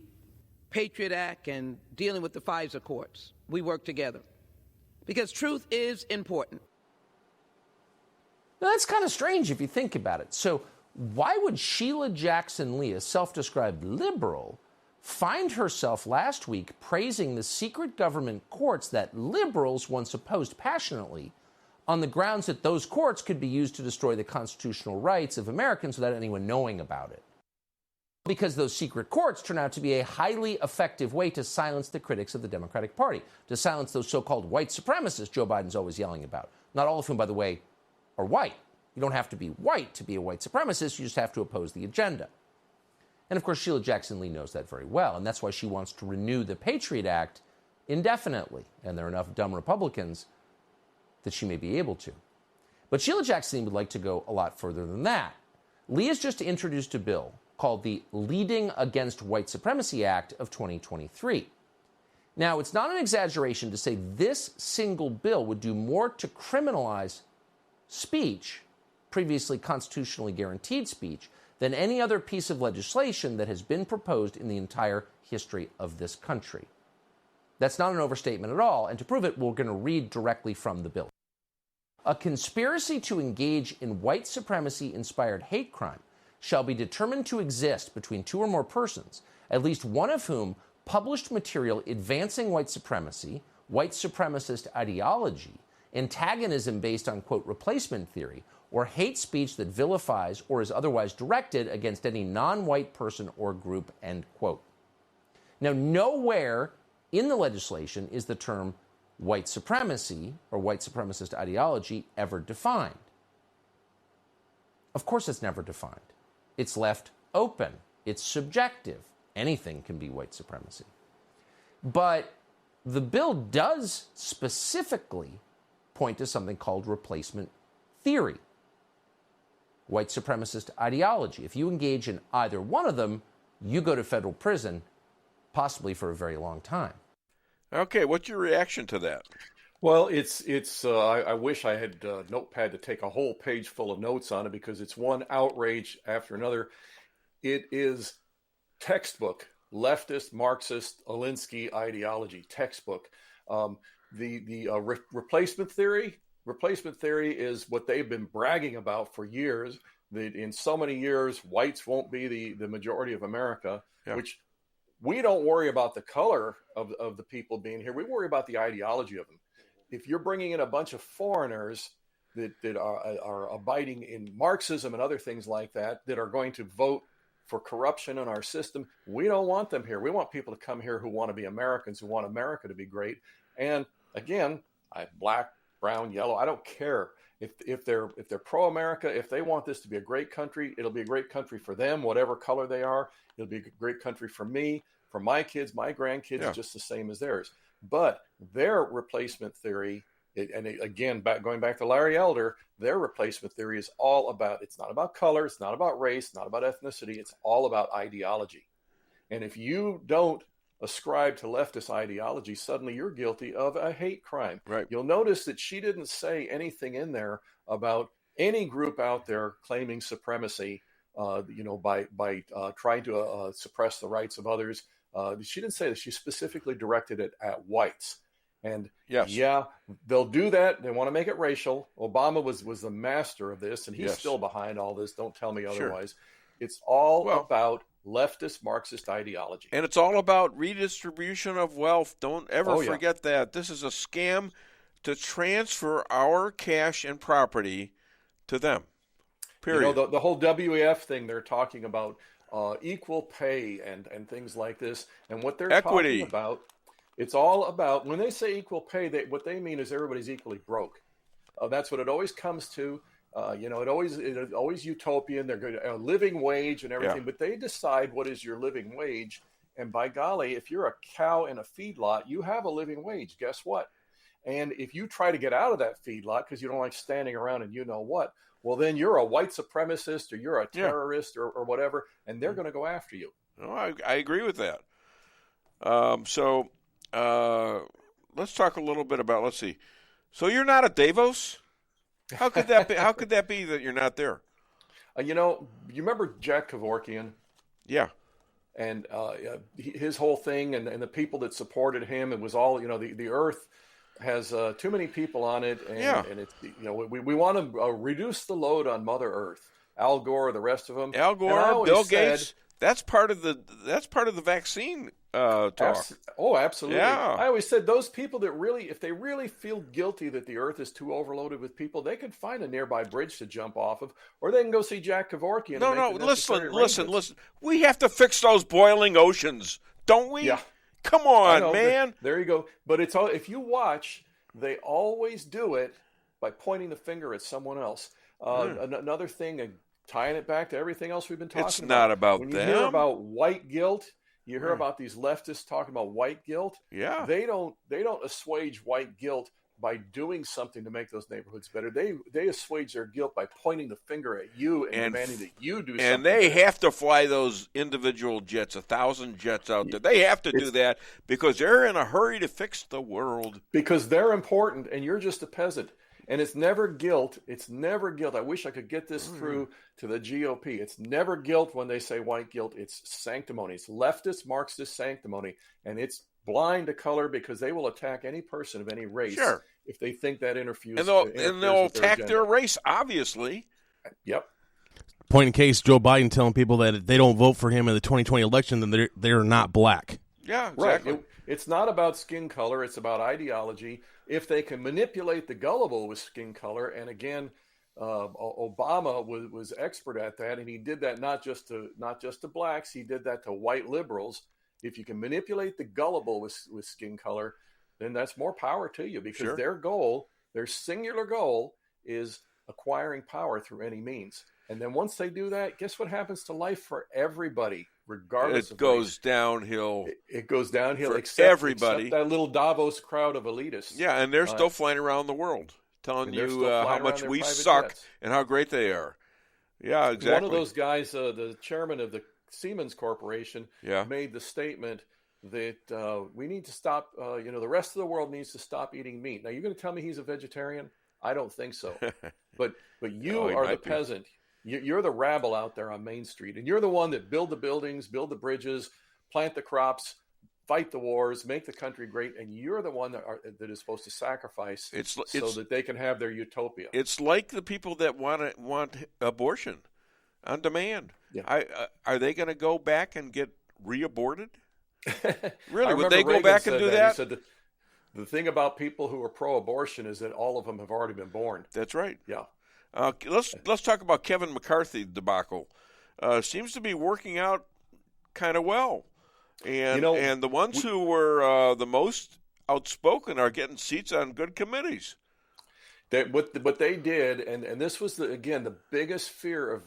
Patriot Act and dealing with the FISA courts. We worked together because truth is important. Now, that's kind of strange if you think about it. So why would Sheila Jackson Lee, a self-described liberal, find herself last week praising the secret government courts that liberals once opposed passionately on the grounds that those courts could be used to destroy the constitutional rights of Americans without anyone knowing about it? Because those secret courts turn out to be a highly effective way to silence the critics of the Democratic Party, to silence those so-called white supremacists Joe Biden's always yelling about. Not all of whom, by the way, are white. You don't have to be white to be a white supremacist. You just have to oppose the agenda. And, of course, Sheila Jackson Lee knows that very well, and that's why she wants to renew the Patriot Act indefinitely. And there are enough dumb Republicans that she may be able to. But Sheila Jackson Lee would like to go a lot further than that. Lee has just introduced a bill called the Leading Against White Supremacy Act of 2023. Now, it's not an exaggeration to say this single bill would do more to criminalize speech, previously constitutionally guaranteed speech, than any other piece of legislation that has been proposed in the entire history of this country. That's not an overstatement at all, and to prove it, we're going to read directly from the bill. A conspiracy to engage in white supremacy-inspired hate crime shall be determined to exist between 2 or more persons, at least one of whom published material advancing white supremacy, white supremacist ideology, antagonism based on, quote, replacement theory, or hate speech that vilifies or is otherwise directed against any non-white person or group, end quote. Now, nowhere in the legislation is the term white supremacy or white supremacist ideology ever defined. Of course it's never defined. It's left open. It's subjective. Anything can be white supremacy. But the bill does specifically point to something called replacement theory, white supremacist ideology. If you engage in either one of them, you go to federal prison, possibly for a very long time. Okay, what's your reaction to that? Well, I wish I had a notepad to take a whole page full of notes on it, because it's one outrage after another. It is textbook leftist Marxist Alinsky ideology, textbook. Replacement theory is what they've been bragging about for years. That in so many years, whites won't be the majority of America, which we don't worry about the color of the people being here. We worry about the ideology of them. If you're bringing in a bunch of foreigners that are abiding in Marxism and other things like that are going to vote for corruption in our system, we don't want them here. We want people to come here who want to be Americans, who want America to be great. And again, black, brown, yellow, I don't care. If they're pro-America, if they want this to be a great country, it'll be a great country for them, whatever color they are. It'll be a great country for me, for my kids, my grandkids, just the same as theirs. But their replacement theory, going back to Larry Elder, their replacement theory is all about, it's not about color, it's not about race, not about ethnicity, it's all about ideology. And if you don't ascribe to leftist ideology, suddenly you're guilty of a hate crime. Right. You'll notice that she didn't say anything in there about any group out there claiming supremacy, by trying to suppress the rights of others. She didn't say that. She specifically directed it at whites. And they'll do that. They want to make it racial. Obama was the master of this, and he's still behind all this. Don't tell me otherwise. It's all about leftist Marxist ideology. And it's all about redistribution of wealth. Don't ever forget that. This is a scam to transfer our cash and property to them. Period. The whole WEF thing, they're talking about equal pay and things like this. And what they're talking about, it's all about, when they say equal pay, what they mean is everybody's equally broke. That's what it always comes to. It always utopian. They're good, a living wage and everything, but they decide what is your living wage. And by golly, if you're a cow in a feedlot, you have a living wage. Guess what? And if you try to get out of that feedlot because you don't like standing around and you know what, well, then you're a white supremacist or you're a terrorist or whatever, and they're going to go after you. No, I agree with that. So let's talk a little bit about, let's see. So you're not at Davos? How could that be? How could that be that you're not there? You remember Jack Kevorkian? Yeah. And his whole thing and the people that supported him, it was all, the earth has too many people on it. And it's, we want to reduce the load on Mother Earth. Al Gore, the rest of them. Al Gore, Bill Gates. That's part of the vaccine talk. Absolutely. Yeah. I always said those people that really, if they really feel guilty that the earth is too overloaded with people, they can find a nearby bridge to jump off of, or they can go see Jack Kevorkian. Listen. We have to fix those boiling oceans, don't we? Yeah. Come on, man. There you go. But it's all, if you watch, they always do it by pointing the finger at someone else. Another thing, tying it back to everything else we've been talking about. It's not about when them. You hear about white guilt. You hear about these leftists talking about white guilt. Yeah. They don't assuage white guilt by doing something to make those neighborhoods better. They assuage their guilt by pointing the finger at you and demanding that you do something. And they have to fly those individual jets, 1,000 jets out there. They have to do that because they're in a hurry to fix the world. Because they're important and you're just a peasant. And it's never guilt. It's never guilt. I wish I could get this through to the GOP. It's never guilt when they say white guilt. It's sanctimony. It's leftist, Marxist sanctimony. And it's blind to color because they will attack any person of any race if they think that interferes. And they'll attack their race, obviously. Yep. Point in case, Joe Biden telling people that if they don't vote for him in the 2020 election, then they're not black. Yeah, exactly. Right. It's not about skin color. It's about ideology. If they can manipulate the gullible with skin color, and again, Obama was expert at that, and he did that not just to blacks. He did that to white liberals. If you can manipulate the gullible with skin color, then that's more power to you, because their singular goal is acquiring power through any means. And then once they do that, guess what happens to life for everybody, regardless of goes downhill. It goes downhill for except everybody. Except that little Davos crowd of elitists. Yeah, and they're still flying around the world, telling you how much we suck jets. And how great they are. Yeah, exactly. One of those guys, the chairman of the Siemens Corporation, made the statement that we need to stop, the rest of the world needs to stop eating meat. Now, you're going to tell me he's a vegetarian? I don't think so. But you are the peasant. You're the rabble out there on Main Street, and you're the one that build the buildings, build the bridges, plant the crops, fight the wars, make the country great, and you're the one that is supposed to sacrifice so that they can have their utopia. It's like the people that want abortion on demand. Yeah. Are they going to go back and get re-aborted? Really? Would they go back and do that? He said the thing about people who are pro-abortion is that all of them have already been born. That's right. Yeah. Let's talk about Kevin McCarthy debacle. Seems to be working out kind of well, and the ones who were the most outspoken are getting seats on good committees. What they did, and this was the biggest fear of,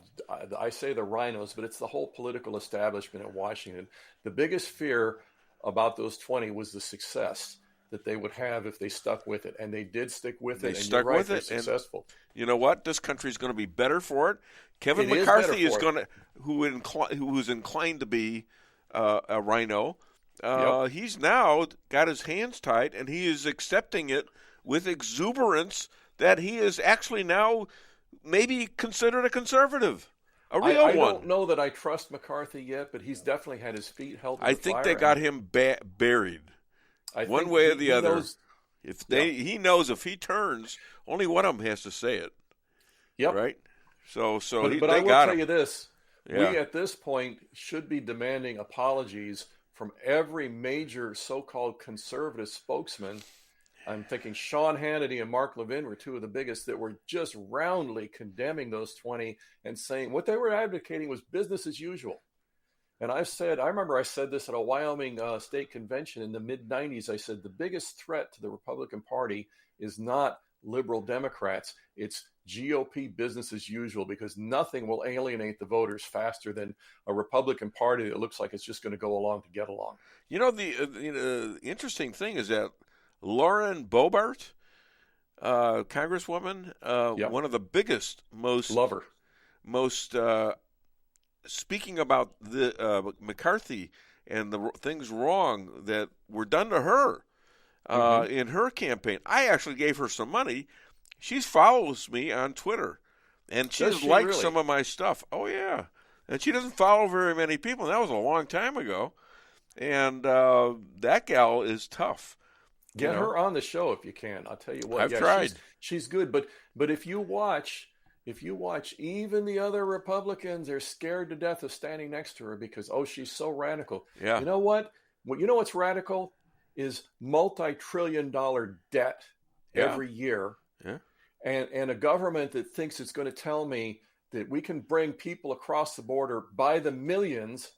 I say the rhinos, but it's the whole political establishment in Washington. The biggest fear about those 20 was the success that they would have if they stuck with it, and they did stick with it. They stuck with it, successful. And you know what? This country is going to be better for it. Kevin McCarthy is going to, who is inclined to be a rhino. He's now got his hands tied, and he is accepting it with exuberance that he is actually now maybe considered a conservative, a real one. I don't know that I trust McCarthy yet, but he's definitely had his feet held to the I think fire. they got him buried. One way or the other. He knows if he turns, only one of them has to say it. Yep. Right? So but I will tell you this. We at this point should be demanding apologies from every major so-called conservative spokesman. I'm thinking Sean Hannity and Mark Levin were two of the biggest that were just roundly condemning those 20 and saying what they were advocating was business as usual. And I remember I said this at a Wyoming state convention in the mid-'90s. I said the biggest threat to the Republican Party is not liberal Democrats. It's GOP business as usual, because nothing will alienate the voters faster than a Republican Party that looks like it's just going to go along to get along. You know, the interesting thing is that Lauren Boebert, Congresswoman, one of the biggest, most speaking about the McCarthy and the things wrong that were done to her in her campaign. I actually gave her some money. She follows me on Twitter, and she's liked some of my stuff. Oh, yeah. And she doesn't follow very many people, and that was a long time ago. And that gal is tough. Get her on the show if you can. I'll tell you what. I've tried. She's good, but if you watch even the other Republicans, they're scared to death of standing next to her because she's so radical. Yeah. You know what? You know what's radical is multi-trillion-dollar debt every year. Yeah. And a government that thinks it's going to tell me that we can bring people across the border by the millions,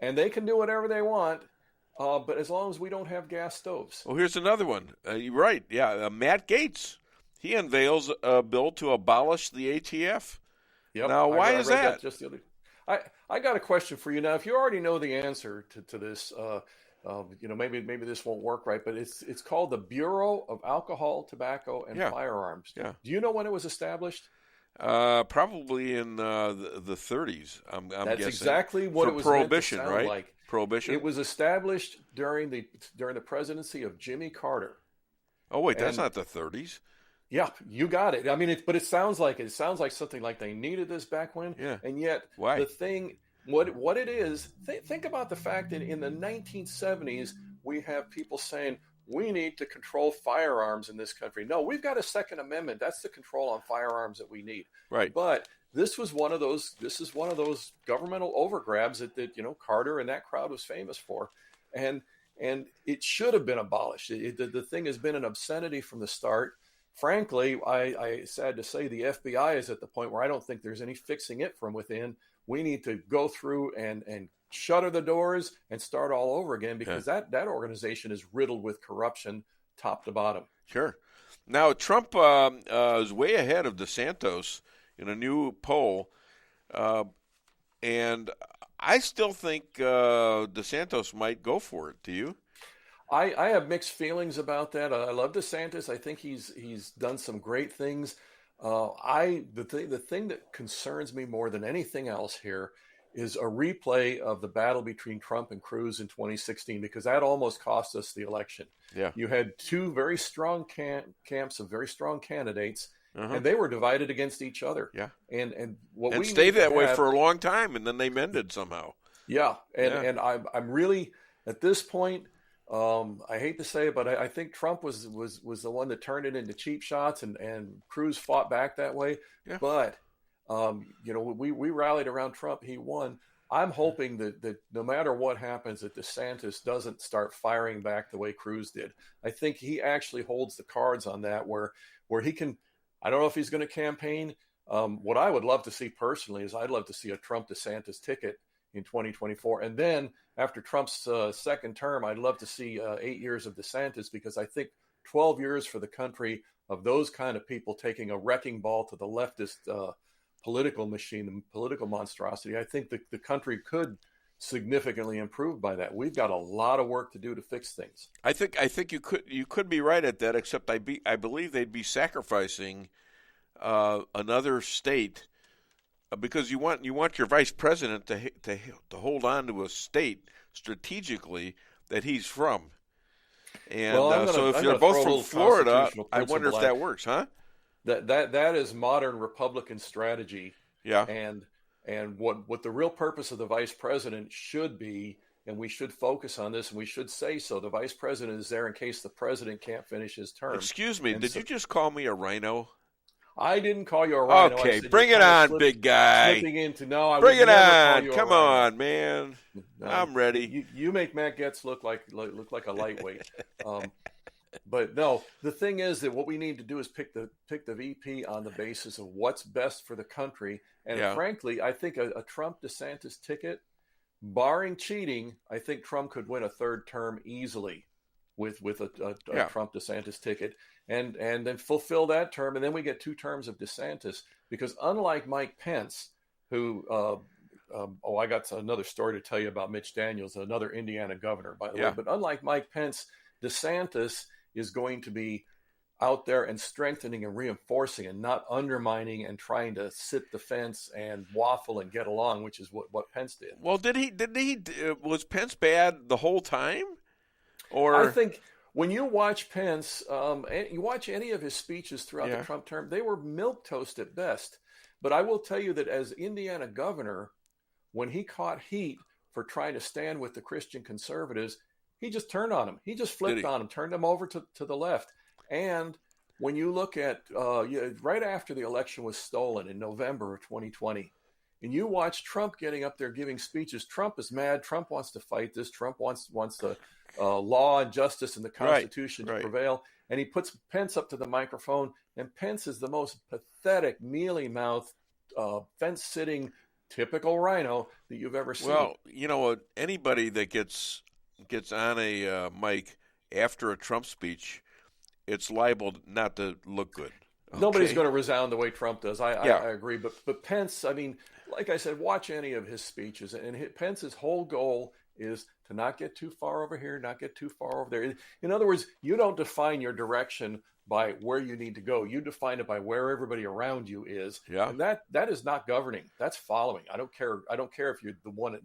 and they can do whatever they want. But as long as we don't have gas stoves. Well, here's another one. You're right. Yeah, Matt Gaetz. He unveils a bill to abolish the ATF. Yep. Now, why is that? Just the other. I got a question for you now. If you already know the answer to this, maybe this won't work right, but it's called the Bureau of Alcohol, Tobacco, and Firearms. Yeah. Do you know when it was established? Probably in the 30s. I'm That's guessing. Exactly what it was Prohibition, meant to sound right? Like. Prohibition. It was established during the presidency of Jimmy Carter. Oh wait, that's not the 30s. Yeah, you got it. I mean, but it sounds like something like they needed this back when. Yeah. And yet, why? The thing, what it is, think about the fact that in the 1970s we have people saying we need to control firearms in this country. No, we've got a Second Amendment. That's the control on firearms that we need. Right. But this is one of those governmental overgrabs that Carter and that crowd was famous for. and it should have been abolished. The thing has been an obscenity from the start. Frankly, I sad to say the FBI is at the point where I don't think there's any fixing it from within. We need to go through and shutter the doors and start all over again, because that organization is riddled with corruption top to bottom. Sure. Now, Trump is way ahead of DeSantis in a new poll, and I still think DeSantis might go for it. Do you? I have mixed feelings about that. I love DeSantis. I think he's done some great things. The thing that concerns me more than anything else here is a replay of the battle between Trump and Cruz in 2016, because that almost cost us the election. Yeah. You had two very strong camps of very strong candidates, and they were divided against each other. Yeah. And we stayed that way for a long time, and then they mended somehow. Yeah. And I'm really, at this point, I hate to say it, but I think Trump was the one that turned it into cheap shots, and Cruz fought back that way. Yeah. But we rallied around Trump. He won. I'm hoping that no matter what happens, that DeSantis doesn't start firing back the way Cruz did. I think he actually holds the cards on that, where he can. I don't know if he's going to campaign. What I would love to see personally is I'd love to see a Trump DeSantis ticket in 2024. And then after Trump's second term, I'd love to see 8 years of DeSantis, because I think 12 years for the country of those kind of people taking a wrecking ball to the leftist political machine, the political monstrosity, I think the country could significantly improve by that. We've got a lot of work to do to fix things. I think you could be right at that, except I believe they'd be sacrificing another state. Because you want your vice president to hold on to a state strategically that he's from, and so if you're both from Florida, I wonder if that works, huh? That is modern Republican strategy. Yeah, and what the real purpose of the vice president should be, and we should focus on this, and we should say so. The vice president is there in case the president can't finish his term. Excuse me, did you just call me a rhino? I didn't call you a rhino. Okay, bring it on, big guy. Slipping into I bring it on. You Come on, man. No, I'm ready. You make Matt Getz look like a lightweight. But no, the thing is that what we need to do is pick the VP on the basis of what's best for the country. And frankly, I think a Trump DeSantis ticket, barring cheating, I think Trump could win a third term easily with a Trump DeSantis ticket. And then fulfill that term, and then we get 2 terms of DeSantis. Because unlike Mike Pence, who I got another story to tell you about Mitch Daniels, another Indiana governor, by the way. But unlike Mike Pence, DeSantis is going to be out there and strengthening and reinforcing, and not undermining and trying to sit the fence and waffle and get along, which is what Pence did. Well, was Pence bad the whole time? Or I think, when you watch Pence, you watch any of his speeches throughout the Trump term, they were milquetoast at best. But I will tell you that as Indiana governor, when he caught heat for trying to stand with the Christian conservatives, he just turned on them. He just flipped on them, turned them over to the left. And when you look at right after the election was stolen in November of 2020, and you watch Trump getting up there giving speeches, Trump is mad. Trump wants to fight this. Trump wants the law and justice and the Constitution to prevail. And he puts Pence up to the microphone, and Pence is the most pathetic, mealy-mouthed, fence-sitting, typical rhino that you've ever seen. Well, anybody that gets on a mic after a Trump speech, it's liable not to look good. Okay? Nobody's going to resound the way Trump does. I agree. But Pence, I mean, like I said, watch any of his speeches. And Pence's whole goal is to not get too far over here, not get too far over there. In other words, you don't define your direction by where you need to go. You define it by where everybody around you is. Yeah. And that is not governing. That's following. I don't care if you're the one, at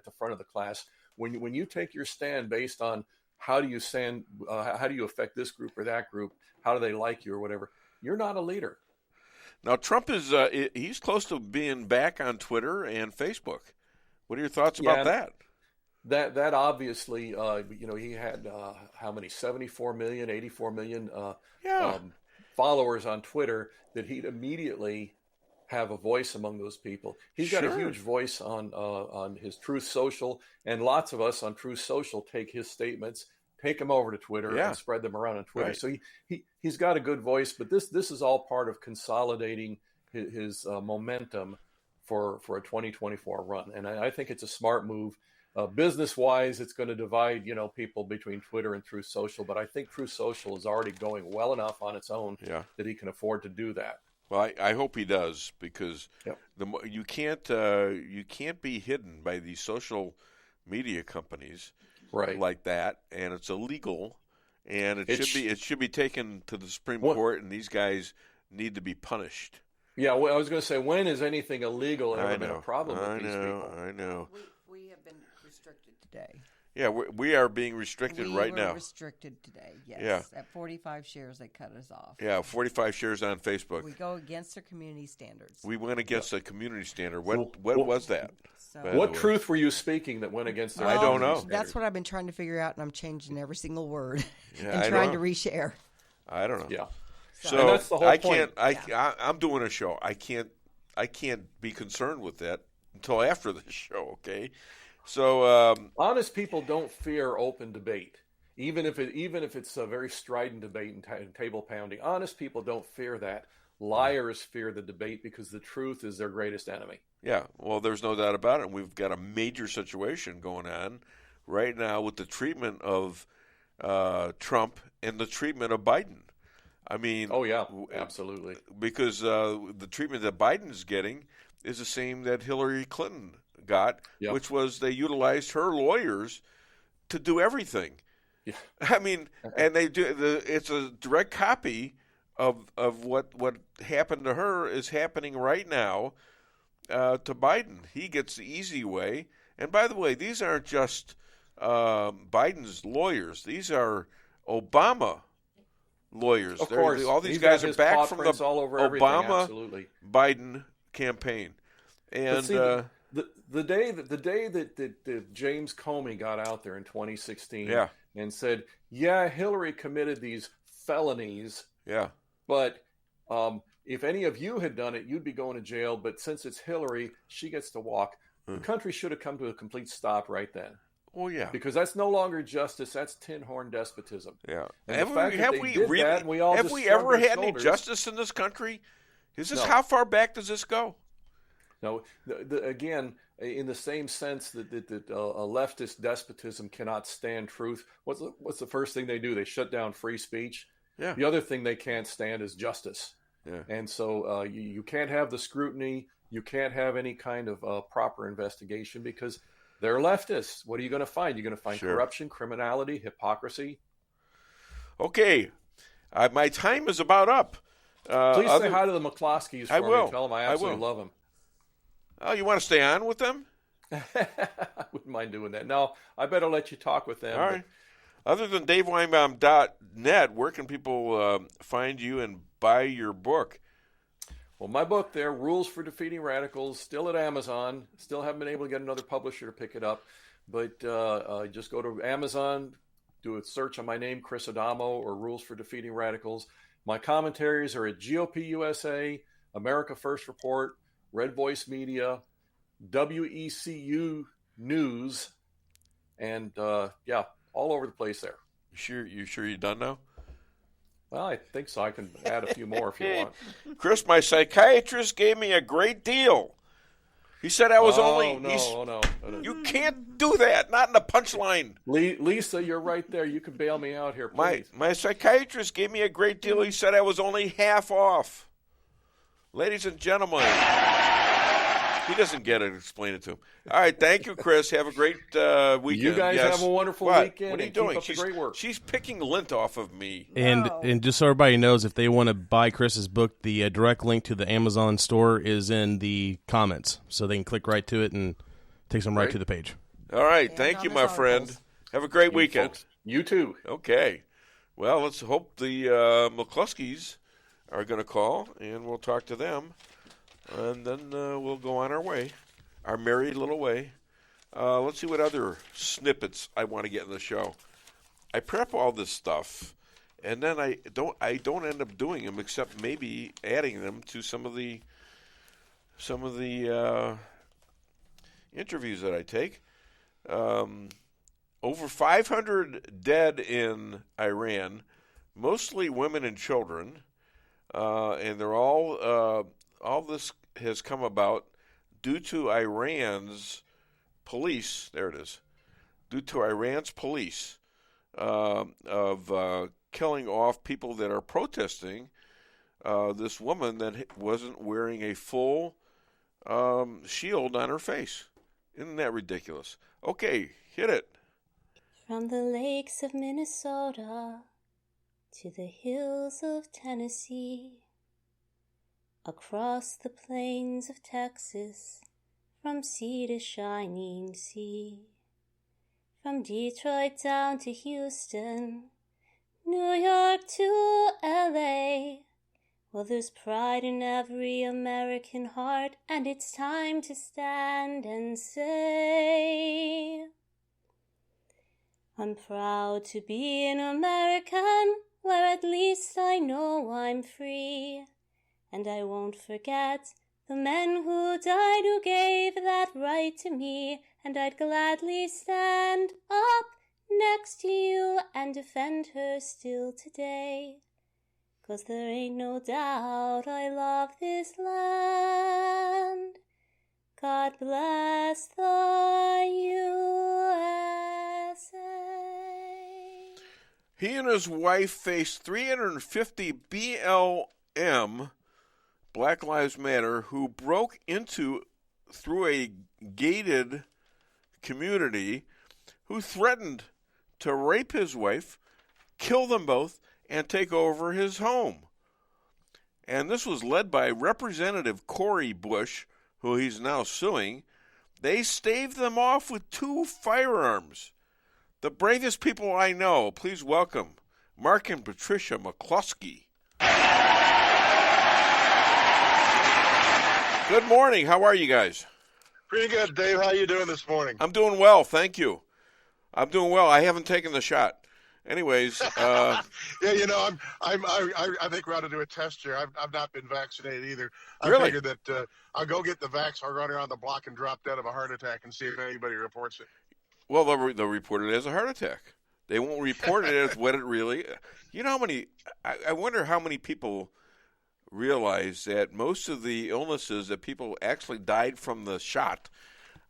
the front of the class. When you take your stand based on how do you affect this group or that group, how do they like you or whatever, you're not a leader. Now, Trump is he's close to being back on Twitter and Facebook. What are your thoughts about that? That obviously, he had how many, 74 million, 84 million followers on Twitter that he'd immediately have a voice among those people. He's got a Sure. huge voice on his Truth Social, and lots of us on Truth Social take his statements, take them over to Twitter, Yeah. and spread them around on Twitter. Right. So he's got a good voice, but this is all part of consolidating his momentum for a 2024 run, and I think it's a smart move. Business-wise, it's going to divide people between Twitter and Truth Social, but I think Truth Social is already going well enough on its own that he can afford to do that. Well, I hope he does, because you can't be hidden by these social media companies like that, and it's illegal, and it should be taken to the Supreme Court, and these guys need to be punished. Yeah, well, I was going to say, when has anything illegal ever been a problem with these people? I know. We have been restricted today. Yeah, we are being restricted right now. We were restricted today, yes. Yeah. At 45 shares, they cut us off. Yeah, 45 shares on Facebook. We go against their community standards. We went against the community standard. What was that? What truth were you speaking that went against their I don't know. standard? That's what I've been trying to figure out, and I'm changing every single word Yeah, and I trying know. to reshare. I don't know. Yeah. So And that's the whole I point. can't. I'm doing a show. I can't be concerned with that until after the show. Okay. So honest people don't fear open debate, even if it's a very strident debate and table pounding. Honest people don't fear that. Liars fear the debate because the truth is their greatest enemy. yeah, well, there's no doubt about it. And we've got a major situation going on right now with the treatment of Trump and the treatment of Biden. I mean, oh yeah, absolutely. Because the treatment that Biden's getting is the same that Hillary Clinton got, which was they utilized her lawyers to do everything. Yeah. I mean, and they do. It's a direct copy of what happened to her is happening right now to Biden. He gets the easy way. And by the way, these aren't just Biden's lawyers. These are Obama lawyers. Of course, all these he's guys got are his back paw from prints the all over everything, Obama absolutely. Biden campaign. And But see, the day that James Comey got out there in 2016 and said, "Yeah, Hillary committed these felonies, but if any of you had done it, you'd be going to jail. But since it's Hillary, she gets to walk." The country should have come to a complete stop right then. Oh yeah, because that's no longer justice; that's tin horn despotism. Yeah, and have the fact that they we did really? that, and we all have just we shrugged ever our had any shoulders. justice in this country? Is this No. how far back does this go? No, again, in the same sense that a leftist despotism cannot stand truth. What's the first thing they do? They shut down free speech. Yeah. The other thing they can't stand is justice. Yeah. And so you can't have the scrutiny. You can't have any kind of proper investigation because they're leftists. What are you going to find? You're going to find corruption, criminality, hypocrisy. Okay, my time is about up. Please say hi to the McCloskeys for I will. me. Tell them I absolutely love them. Oh, you want to stay on with them? I wouldn't mind doing that. No, I better let you talk with them. All right. Other than DaveWeinbaum.net, where can people find you and buy your book? Well, my book there, Rules for Defeating Radicals, still at Amazon. Still haven't been able to get another publisher to pick it up. But just go to Amazon, do a search on my name, Chris Adamo, or Rules for Defeating Radicals. My commentaries are at GOP USA, America First Report, Red Voice Media, WECU News, and all over the place there. You sure you're done now? Well, I think so. I can add a few more if you want. Chris, my psychiatrist gave me a great deal. He said I was only... No. You can't do that. Not in the punchline. Lisa, you're right there. You can bail me out here, please. My psychiatrist gave me a great deal. He said I was only half off. Ladies and gentlemen... He doesn't get it. Explain it to him. All right. Thank you, Chris. Have a great weekend. You guys have a wonderful weekend. What are you and doing? Keep up the great work. She's picking lint off of me. And just so everybody knows, if they want to buy Chris's book, the direct link to the Amazon store is in the comments. So they can click right to it and it takes them right to the page. All right. Thank you, my friend. Have a great weekend. Folks, you too. Okay. Well, let's hope the McCloskeys are going to call, and we'll talk to them. And then we'll go on our way, our merry little way. Let's see what other snippets I want to get in the show. I prep all this stuff, and then I don't end up doing them except maybe adding them to some of the some of the interviews that I take. Over 500 dead in Iran, mostly women and children, and they're all this has come about due to Iran's police. There it is. Due to Iran's police of killing off people that are protesting this woman that wasn't wearing a full shield on her face. Isn't that ridiculous? Okay, hit it. From the lakes of Minnesota to the hills of Tennessee, across the plains of Texas, from sea to shining sea, from Detroit down to Houston, New York to LA. Well, there's pride in every American heart, and it's time to stand and say, I'm proud to be an American, where at least I know I'm free. And I won't forget the men who died, who gave that right to me. And I'd gladly stand up next to you and defend her still today. 'Cause there ain't no doubt I love this land. God bless the USA. He and his wife faced 350 BLM, Black Lives Matter, who broke through a gated community, who threatened to rape his wife, kill them both, and take over his home. And this was led by Representative Cori Bush, who he's now suing. They staved them off with 2 firearms. The bravest people I know. Please welcome Mark and Patricia McCloskey. Good morning. How are you guys? Pretty good, Dave. How you doing this morning? I'm doing well, thank you. I'm doing well. I haven't taken the shot. Anyways, yeah, you know, I think we ought to do a test here. I've not been vaccinated either. I Really? figured that I'll go get the vax. I'll run around the block and drop dead of a heart attack and see if anybody reports it. Well, they'll report it as a heart attack. They won't report it as what it really. You know how many? I wonder how many people realize that most of the illnesses that people actually died from the shot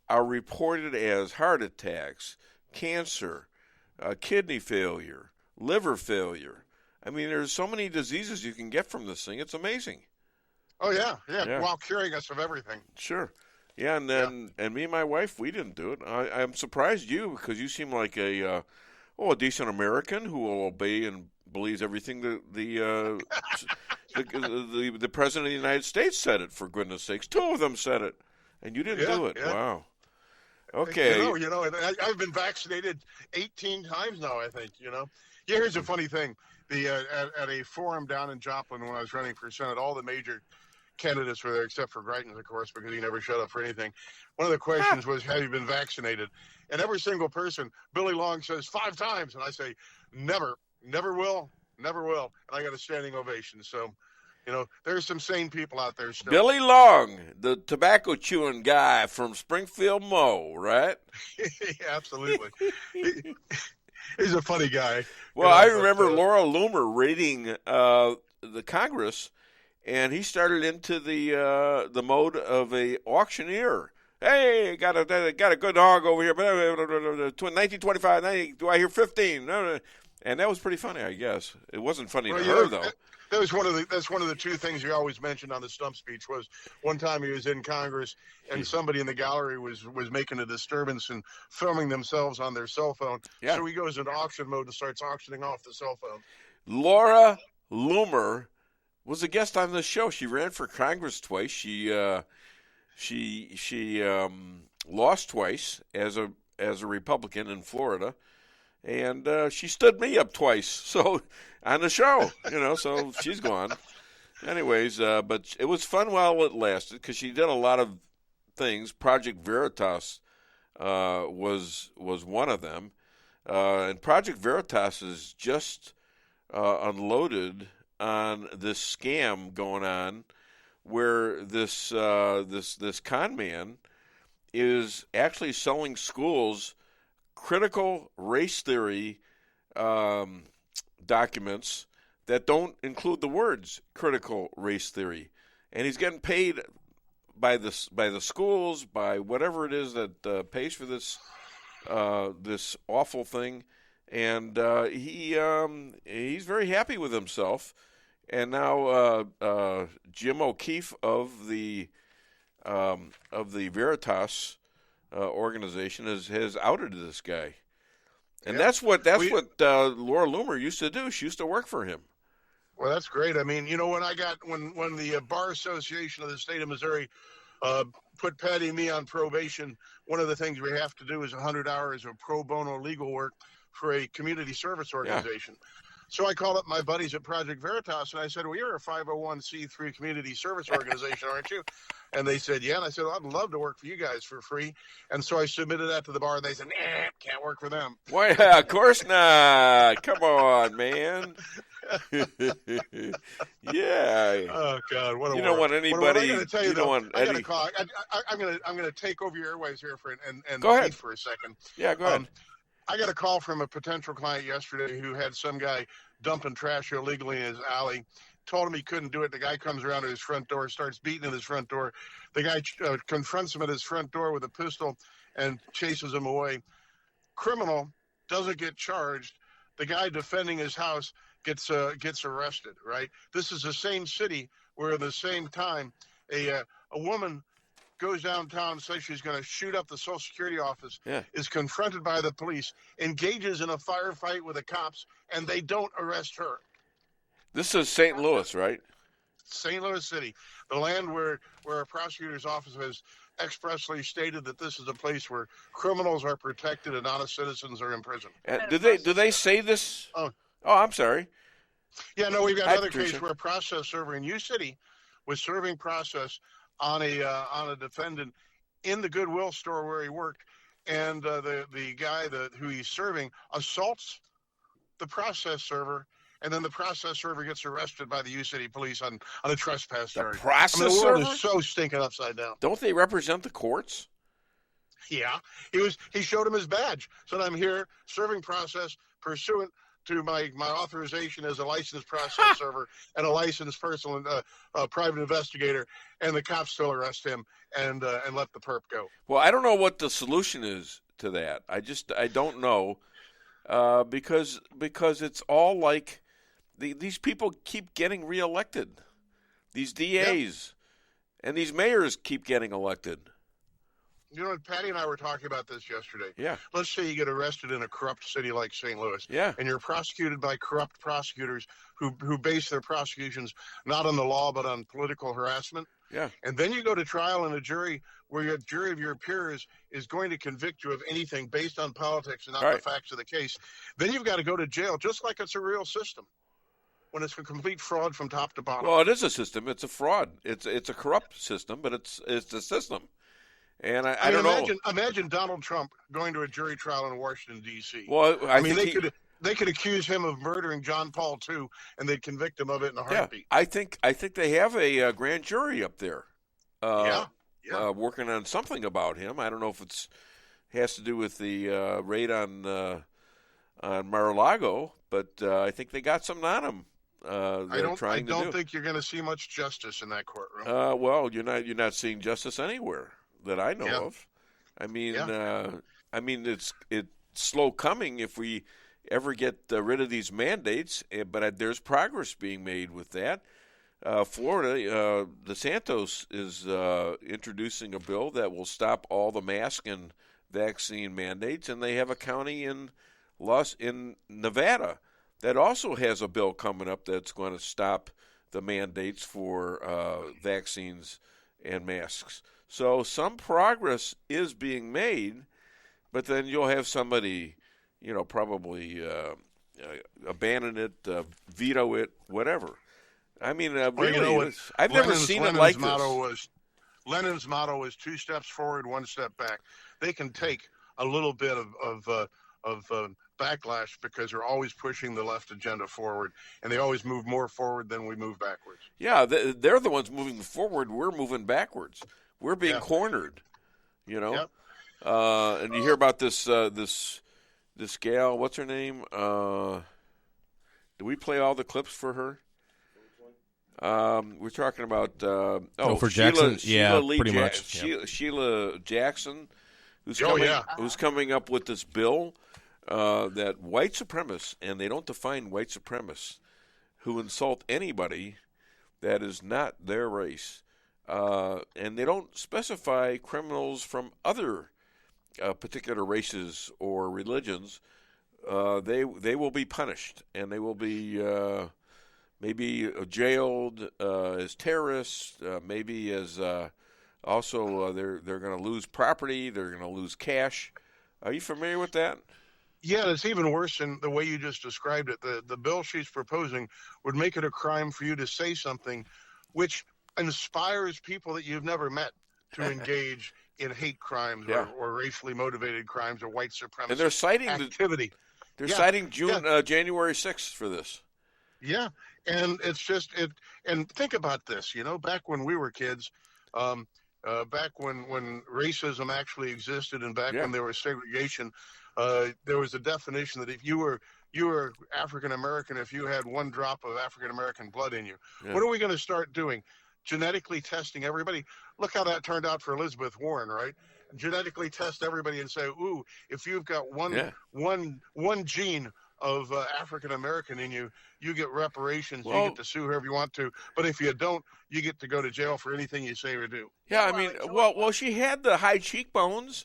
are reported as heart attacks, cancer, kidney failure, liver failure. I mean, there's so many diseases you can get from this thing. It's amazing. Oh, yeah. While curing us of everything. Sure. Yeah, and then and me and my wife, we didn't do it. I'm surprised you, because you seem like a decent American who will obey and believes everything the president of the United States said it, for goodness sakes. 2 of them said it, and you didn't do it. Yeah. Wow. Okay. You know, I've been vaccinated 18 times now, I think, you know. Yeah, here's a funny thing. At a forum down in Joplin when I was running for Senate, all the major candidates were there except for Greitens, of course, because he never shut up for anything. One of the questions was, have you been vaccinated? And every single person, Billy Long says 5 times. And I say, never will. And I got a standing ovation. So, you know, there's some sane people out there still. Billy Long, the tobacco chewing guy from Springfield, Mo, right? Yeah, absolutely. He's a funny guy. Well, I remember Laura Loomer raiding the Congress, and he started into the mode of a auctioneer. Hey, got a good hog over here. 1925. Do I hear 15? And that was pretty funny, I guess. It wasn't funny to her, though. That's one of the 2 things you always mentioned on the stump speech. Was one time he was in Congress and somebody in the gallery was making a disturbance and filming themselves on their cell phone. Yeah. So he goes into auction mode and starts auctioning off the cell phone. Laura Loomer was a guest on this show. She ran for Congress twice. She lost twice as a Republican in Florida. And she stood me up twice, so on the show, you know. So she's gone. Anyways, but it was fun while it lasted because she did a lot of things. Project Veritas was one of them, and Project Veritas is just unloaded on this scam going on where this con man is actually selling schools critical race theory documents that don't include the words critical race theory, and he's getting paid by the schools, by whatever it is that pays for this this awful thing, and he's very happy with himself. And now Jim O'Keefe of the Veritas organization has outed this guy, and that's what Laura Loomer used to do. She used to work for him. Well, that's great. I mean, when the Bar Association of the state of Missouri put Patty and me on probation, one of the things we have to do is 100 hours of pro bono legal work for a community service organization. Yeah. So I called up my buddies at Project Veritas, and I said, well, you're a 501c3 community service organization, aren't you? And they said, yeah. And I said, well, I'd love to work for you guys for free. And so I submitted that to the bar, and they said, can't work for them. Why? Of course not. Come on, man. Yeah. Oh God! What a you don't want anybody. I'm going to tell you, I got a call. I'm going to take over your airwaves here and go ahead for a second. Yeah, go ahead. I got a call from a potential client yesterday who had some guy dumping trash illegally in his alley. Told him he couldn't do it. The guy comes around to his front door, starts beating at his front door. The guy confronts him at his front door with a pistol and chases him away. Criminal doesn't get charged. The guy defending his house gets arrested. Right. This is the same city where at the same time a woman goes downtown, says she's going to shoot up the Social Security office, is confronted by the police, engages in a firefight with the cops, and they don't arrest her. This is St. Louis, right? St. Louis City, the land where a prosecutor's office has expressly stated that this is a place where criminals are protected and honest citizens are in prison. Do they say this? Oh, I'm sorry. Yeah, no, we've got another case where a process server in U City was serving process on a defendant in the Goodwill store where he worked, and the guy who he's serving assaults the process server, and then the process server gets arrested by the U City police on a trespass charge. The world server is so stinking upside down. Don't they represent the courts? Yeah, he showed him his badge. So I'm here serving process pursuant to my authorization as a licensed process server and a licensed personal private investigator, and the cops still arrest him and let the perp go. Well, I don't know what the solution is to that. I don't know because it's all like these people keep getting reelected. These DAs and these mayors keep getting elected. You know, Patty and I were talking about this yesterday. Yeah. Let's say you get arrested in a corrupt city like St. Louis. Yeah. And you're prosecuted by corrupt prosecutors who base their prosecutions not on the law but on political harassment. Yeah. And then you go to trial in a jury where a jury of your peers is going to convict you of anything based on politics and not the facts of the case. Then you've got to go to jail, just like it's a real system, when it's a complete fraud from top to bottom. Well, it is a system. It's a fraud. It's a corrupt system, but it's a system. And I don't know. Imagine Donald Trump going to a jury trial in Washington, D.C. Well, I mean, they could accuse him of murdering John Paul II, and they'd convict him of it in a heartbeat. I think they have a grand jury up there. Working on something about him. I don't know if it has to do with the raid on Mar-a-Lago, but I think they got something on him. I don't think you're going to see much justice in that courtroom. Well, you're not seeing justice anywhere that I know of. I mean, it's slow coming if we ever get rid of these mandates, but there's progress being made with that. Florida, DeSantis is introducing a bill that will stop all the mask and vaccine mandates, and they have a county in Nevada that also has a bill coming up that's going to stop the mandates for vaccines and masks. So some progress is being made, but then you'll have somebody, probably abandon it, veto it, whatever. I mean, really, I've never seen it like this. Lenin's motto was 2 steps forward, 1 step back. They can take a little bit of backlash because they're always pushing the left agenda forward, and they always move more forward than we move backwards. Yeah, they're the ones moving forward. We're moving backwards. We're being cornered, you know. Yep. And you hear about this gal. What's her name? Do we play all the clips for her? We're talking about for Jackson. Sheila Lee pretty much. Sheila Jackson, who's coming up with this bill that white supremacists, and they don't define white supremacists, who insult anybody that is not their race, and they don't specify criminals from other particular races or religions. They will be punished, and they will be maybe jailed as terrorists, maybe as also they're going to lose property, they're going to lose cash. Are you familiar with that? Yeah, it's even worse than the way you just described it. The bill she's proposing would make it a crime for you to say something which inspires people that you've never met to engage in hate crimes or racially motivated crimes or white supremacy and they're citing activity. They're citing January 6th for this. Yeah, and it's just and think about this, back when we were kids, back when racism actually existed and back when there was segregation, there was a definition that if you were African American, if you had one drop of African American blood in you, what are we going to start doing? Genetically testing everybody. Look how that turned out for Elizabeth Warren, right? Genetically test everybody and say, ooh, if you've got one gene of African American in you, you get reparations. You get to sue whoever you want to. But if you don't, you get to go to jail for anything you say or do. Yeah, I mean, well, she had the high cheekbones.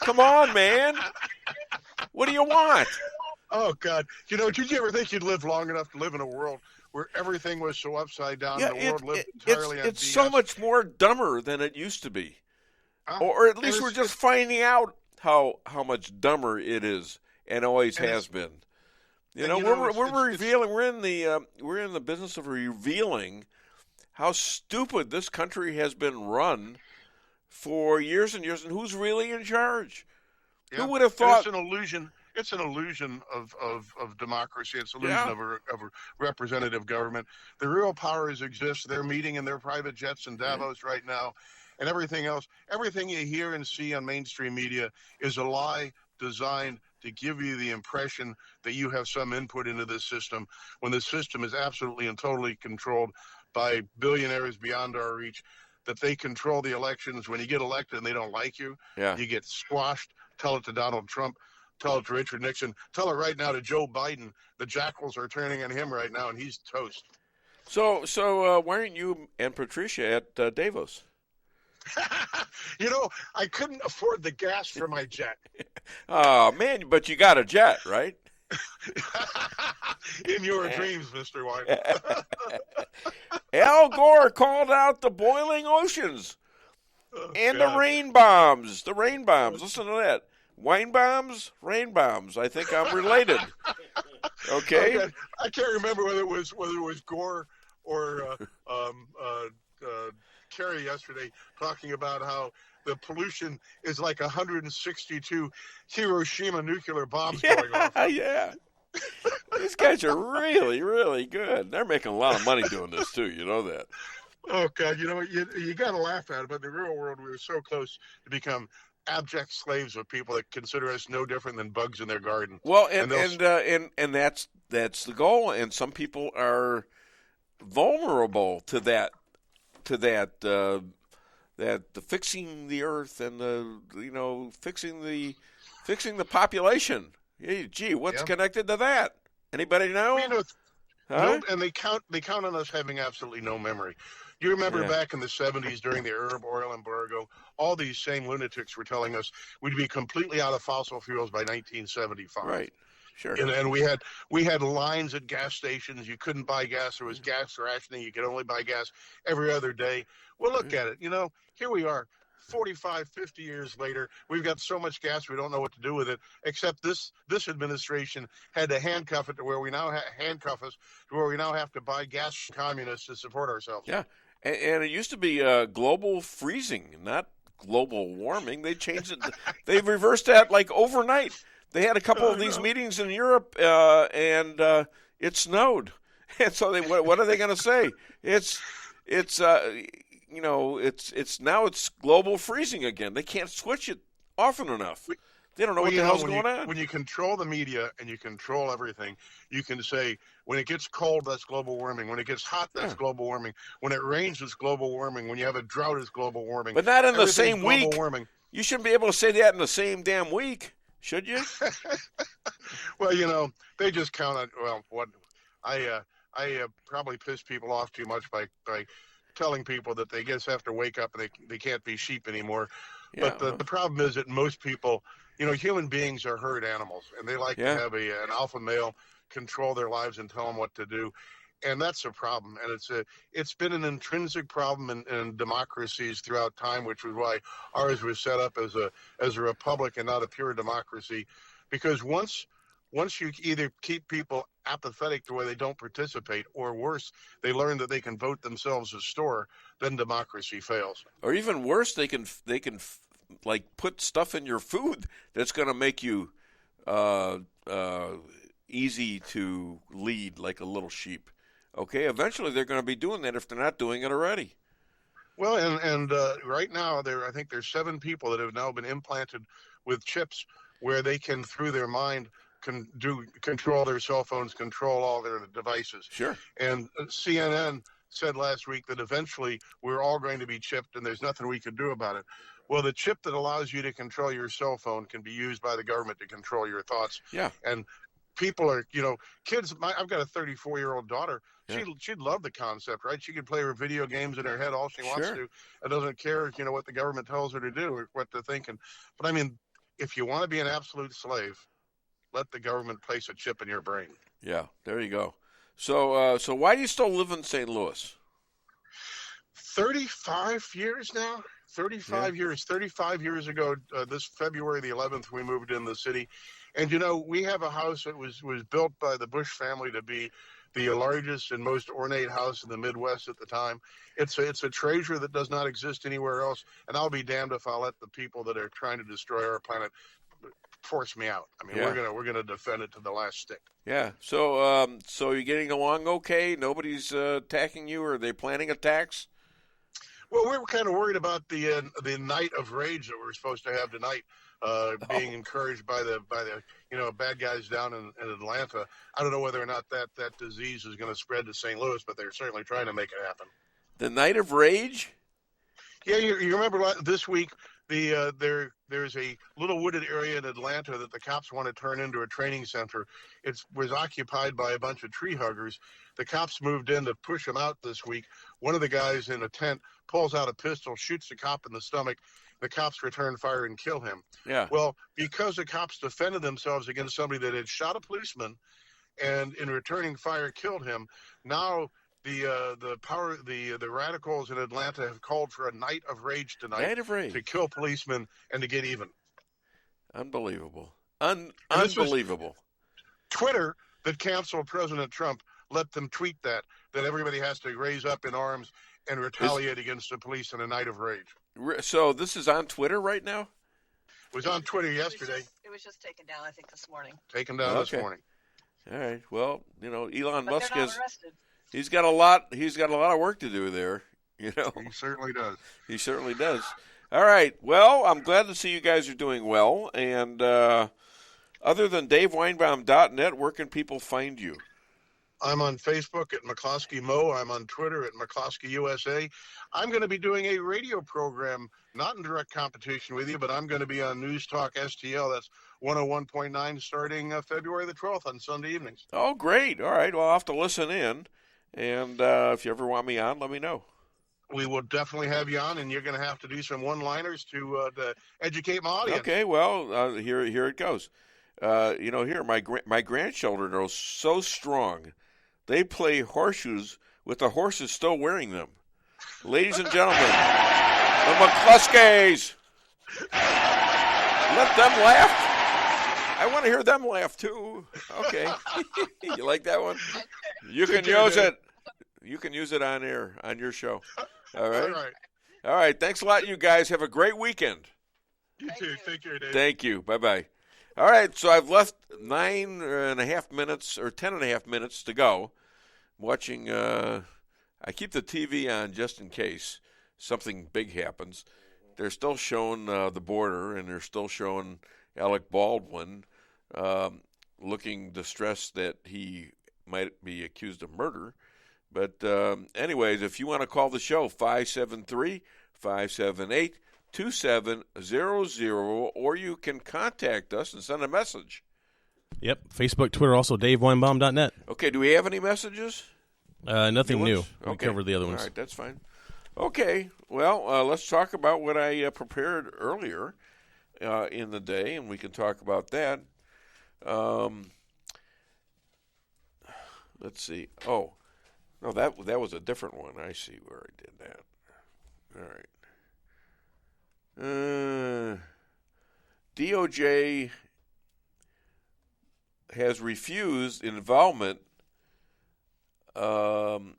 Come on, man. What do you want? Oh, God. Did you ever think you'd live long enough to live in a world where everything was so upside down and the world lived entirely on it's BS? so much more dumber than it used to be. Or at least we're just finding out how much dumber it is and always has been. We're revealing. We're in the business of revealing how stupid this country has been run for years and years, and who's really in charge. Yeah. Who would have thought? It's an illusion. It's an illusion of democracy. It's an illusion of a representative government. The real powers exist. They're meeting in their private jets in Davos right now, and everything else. Everything you hear and see on mainstream media is a lie designed to give you the impression that you have some input into this system, when the system is absolutely and totally controlled by billionaires beyond our reach, that they control the elections. When you get elected and they don't like you, you get squashed. Tell it to Donald Trump. Tell it to Richard Nixon. Tell it right now to Joe Biden. The jackals are turning on him right now, and he's toast. So why aren't you and Patricia at Davos? I couldn't afford the gas for my jet. Oh, man, but you got a jet, right? In your dreams, Mr. Weinbaum. Al Gore called out the boiling oceans and the rain bombs. The rain bombs. Listen to that. Wine bombs, rain bombs. I think I'm related. Okay? I can't remember whether it was Gore or Kerry yesterday talking about how the pollution is like 162 Hiroshima nuclear bombs going off. Yeah. These guys are really, really good. They're making a lot of money doing this, too. You know that. Oh, God. You got to laugh at it, but in the real world, we were so close to become abject slaves of people that consider us no different than bugs in their garden. Well, and that's the goal. And some people are vulnerable to that the fixing the earth and fixing the population. Hey, gee, what's connected to that? Anybody know? And they count on us having absolutely no memory. You remember back in the 70s during the Arab oil embargo, all these same lunatics were telling us we'd be completely out of fossil fuels by 1975. Right. Sure. And we had lines at gas stations. You couldn't buy gas. There was gas rationing. You could only buy gas every other day. Well, look at it. Here we are, 45, 50 years later. We've got so much gas we don't know what to do with it, except this administration had to handcuff it to where we now handcuff us to where we now have to buy gas from communists to support ourselves. Yeah. And it used to be global freezing, not global warming. They changed it. They reversed that like overnight. They had a couple of these meetings in Europe, and it snowed. And so what are they going to say? It's now it's global freezing again. They can't switch it often enough. They don't know what the hell's going on. When you control the media and you control everything, you can say, when it gets cold, that's global warming. When it gets hot, that's global warming. When it rains, it's global warming. When you have a drought, it's global warming. But not in the same global week. Warming. You shouldn't be able to say that in the same damn week, should you? Well, they just count on, what I probably piss people off too much by telling people that they just have to wake up and they can't be sheep anymore. Yeah, but the problem is that most people, human beings are herd animals, and they like to have an alpha male control their lives and tell them what to do. And that's a problem. And it's been an intrinsic problem in democracies throughout time, which is why ours was set up as a republic and not a pure democracy. Because once you either keep people apathetic to where they don't participate, or worse, they learn that they can vote themselves a store, then democracy fails. Or even worse, they can like put stuff in your food that's going to make you easy to lead like a little sheep. Okay, eventually they're going to be doing that if they're not doing it already. Well, and right now I think there's 7 people that have now been implanted with chips where they can, through their mind, control their cell phones, control all their devices. Sure. And CNN said last week that eventually we're all going to be chipped and there's nothing we can do about it. Well, the chip that allows you to control your cell phone can be used by the government to control your thoughts. Yeah. And people are, kids, I've got a 34-year-old daughter. Yeah. She'd love the concept, right? She could play her video games in her head all she wants Sure. to. And doesn't care, what the government tells her to do or what they're thinking. But I mean, if you want to be an absolute slave, let the government place a chip in your brain. Yeah, there you go. So why do you still live in St. Louis? 35 years now. 35 years. 35 years ago, this February the 11th, we moved in the city. And, we have a house that was built by the Bush family to be the largest and most ornate house in the Midwest at the time. It's a treasure that does not exist anywhere else. And I'll be damned if I'll let the people that are trying to destroy our planet force me out. I mean, we're gonna defend it to the last stick. Yeah. So you're getting along okay? Nobody's attacking you, or are they planning attacks? Well, we were kind of worried about the night of rage that we're supposed to have tonight, being encouraged by the bad guys down in Atlanta. I don't know whether or not that disease is going to spread to St. Louis, but they're certainly trying to make it happen. The night of rage? Yeah, you remember this week there's a little wooded area in Atlanta that the cops want to turn into a training center. It was occupied by a bunch of tree huggers. The cops moved in to push them out this week. One of the guys in a tent pulls out a pistol, shoots the cop in the stomach. The cops return fire and kill him. Yeah. Well, because the cops defended themselves against somebody that had shot a policeman and in returning fire killed him, now the radicals in Atlanta have called for a night of rage tonight. Night of rage. To kill policemen and to get even. Unbelievable. Unbelievable. Twitter that canceled President Trump let them tweet that everybody has to raise up in arms and retaliate against the police in a night of rage. So this is on Twitter right now? It was on Twitter yesterday. It was just taken down, I think, this morning. Taken down this morning. All right. Well, Elon Musk they're not arrested. He's got a lot of work to do there, He certainly does. He certainly does. All right. Well, I'm glad to see you guys are doing well. And other than DaveWeinbaum.net, where can people find you? I'm on Facebook at McCloskey Mo. I'm on Twitter at McCloskey USA. I'm going to be doing a radio program, not in direct competition with you, but I'm going to be on News Talk STL. That's 101.9 starting February the 12th on Sunday evenings. Oh, great. All right. Well, I'll have to listen in. And if you ever want me on, let me know. We will definitely have you on, and you're going to have to do some one-liners to educate my audience. Okay. Well, here it goes. Here, my grandchildren are so strong. They play horseshoes with the horses still wearing them. Ladies and gentlemen, the McCloskeys. Let them laugh. I want to hear them laugh, too. Okay. You like that one? You can use it. You can use it on air, on your show. All right? All right. Thanks a lot, you guys. Have a great weekend. You too. Take care, Dave. Thank you. Bye-bye. All right, so I've left 9.5 minutes or 10.5 minutes to go. Watching, I keep the TV on just in case something big happens. They're still showing the border, and they're still showing Alec Baldwin looking distressed that he might be accused of murder. But anyways, if you want to call the show, 573-578-2700, or you can contact us and send a message. Yep, Facebook, Twitter, also DaveWeinbaum.net. Okay, do we have any messages? Nothing new. We Okay. covered the other ones. All right, that's fine. Okay, well, let's talk about what I prepared earlier in the day, and we can talk about that. Let's see. Oh, no, that was a different one. I see where I did that. All right. DOJ has refused involvement of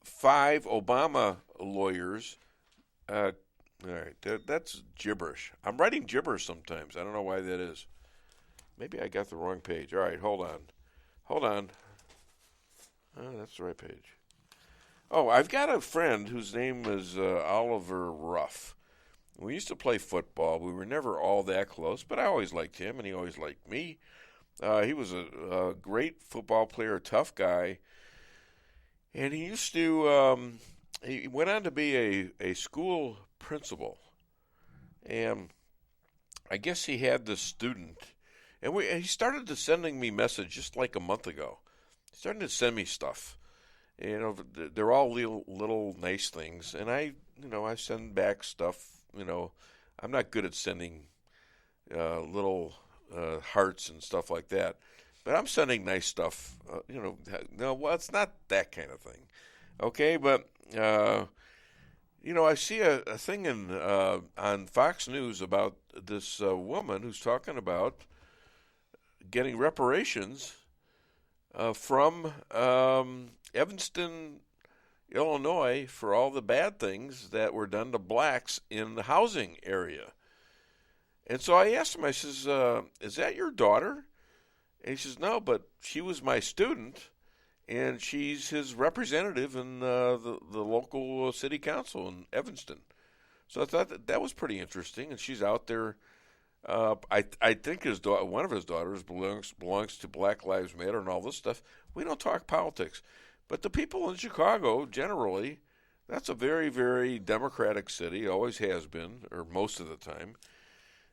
5 Obama lawyers. All right, that's gibberish. I'm writing gibberish sometimes. I don't know why that is. Maybe I got the wrong page. All right, hold on. Oh, that's the right page. Oh, I've got a friend whose name is Oliver Ruff. We used to play football. We were never all that close, but I always liked him, and he always liked me. He was a great football player, tough guy. And he used to, he went on to be a school principal. And I guess he had this student. And he started to sending me messages just like a month ago. He started to send me stuff. You know, they're all little nice things. And I send back stuff. You know, I'm not good at sending little hearts and stuff like that. But I'm sending nice stuff. It's not that kind of thing. Okay, but, I see a thing on Fox News about this woman who's talking about getting reparations from Evanston, Illinois, for all the bad things that were done to blacks in the housing area. And so I asked him, I says, is that your daughter? And he says, no, but she was my student, and she's his representative in the local city council in Evanston. So I thought that was pretty interesting, and she's out there. I think one of his daughters belongs to Black Lives Matter and all this stuff. We don't talk politics. But the people in Chicago, generally, that's a very, very democratic city, always has been, or most of the time.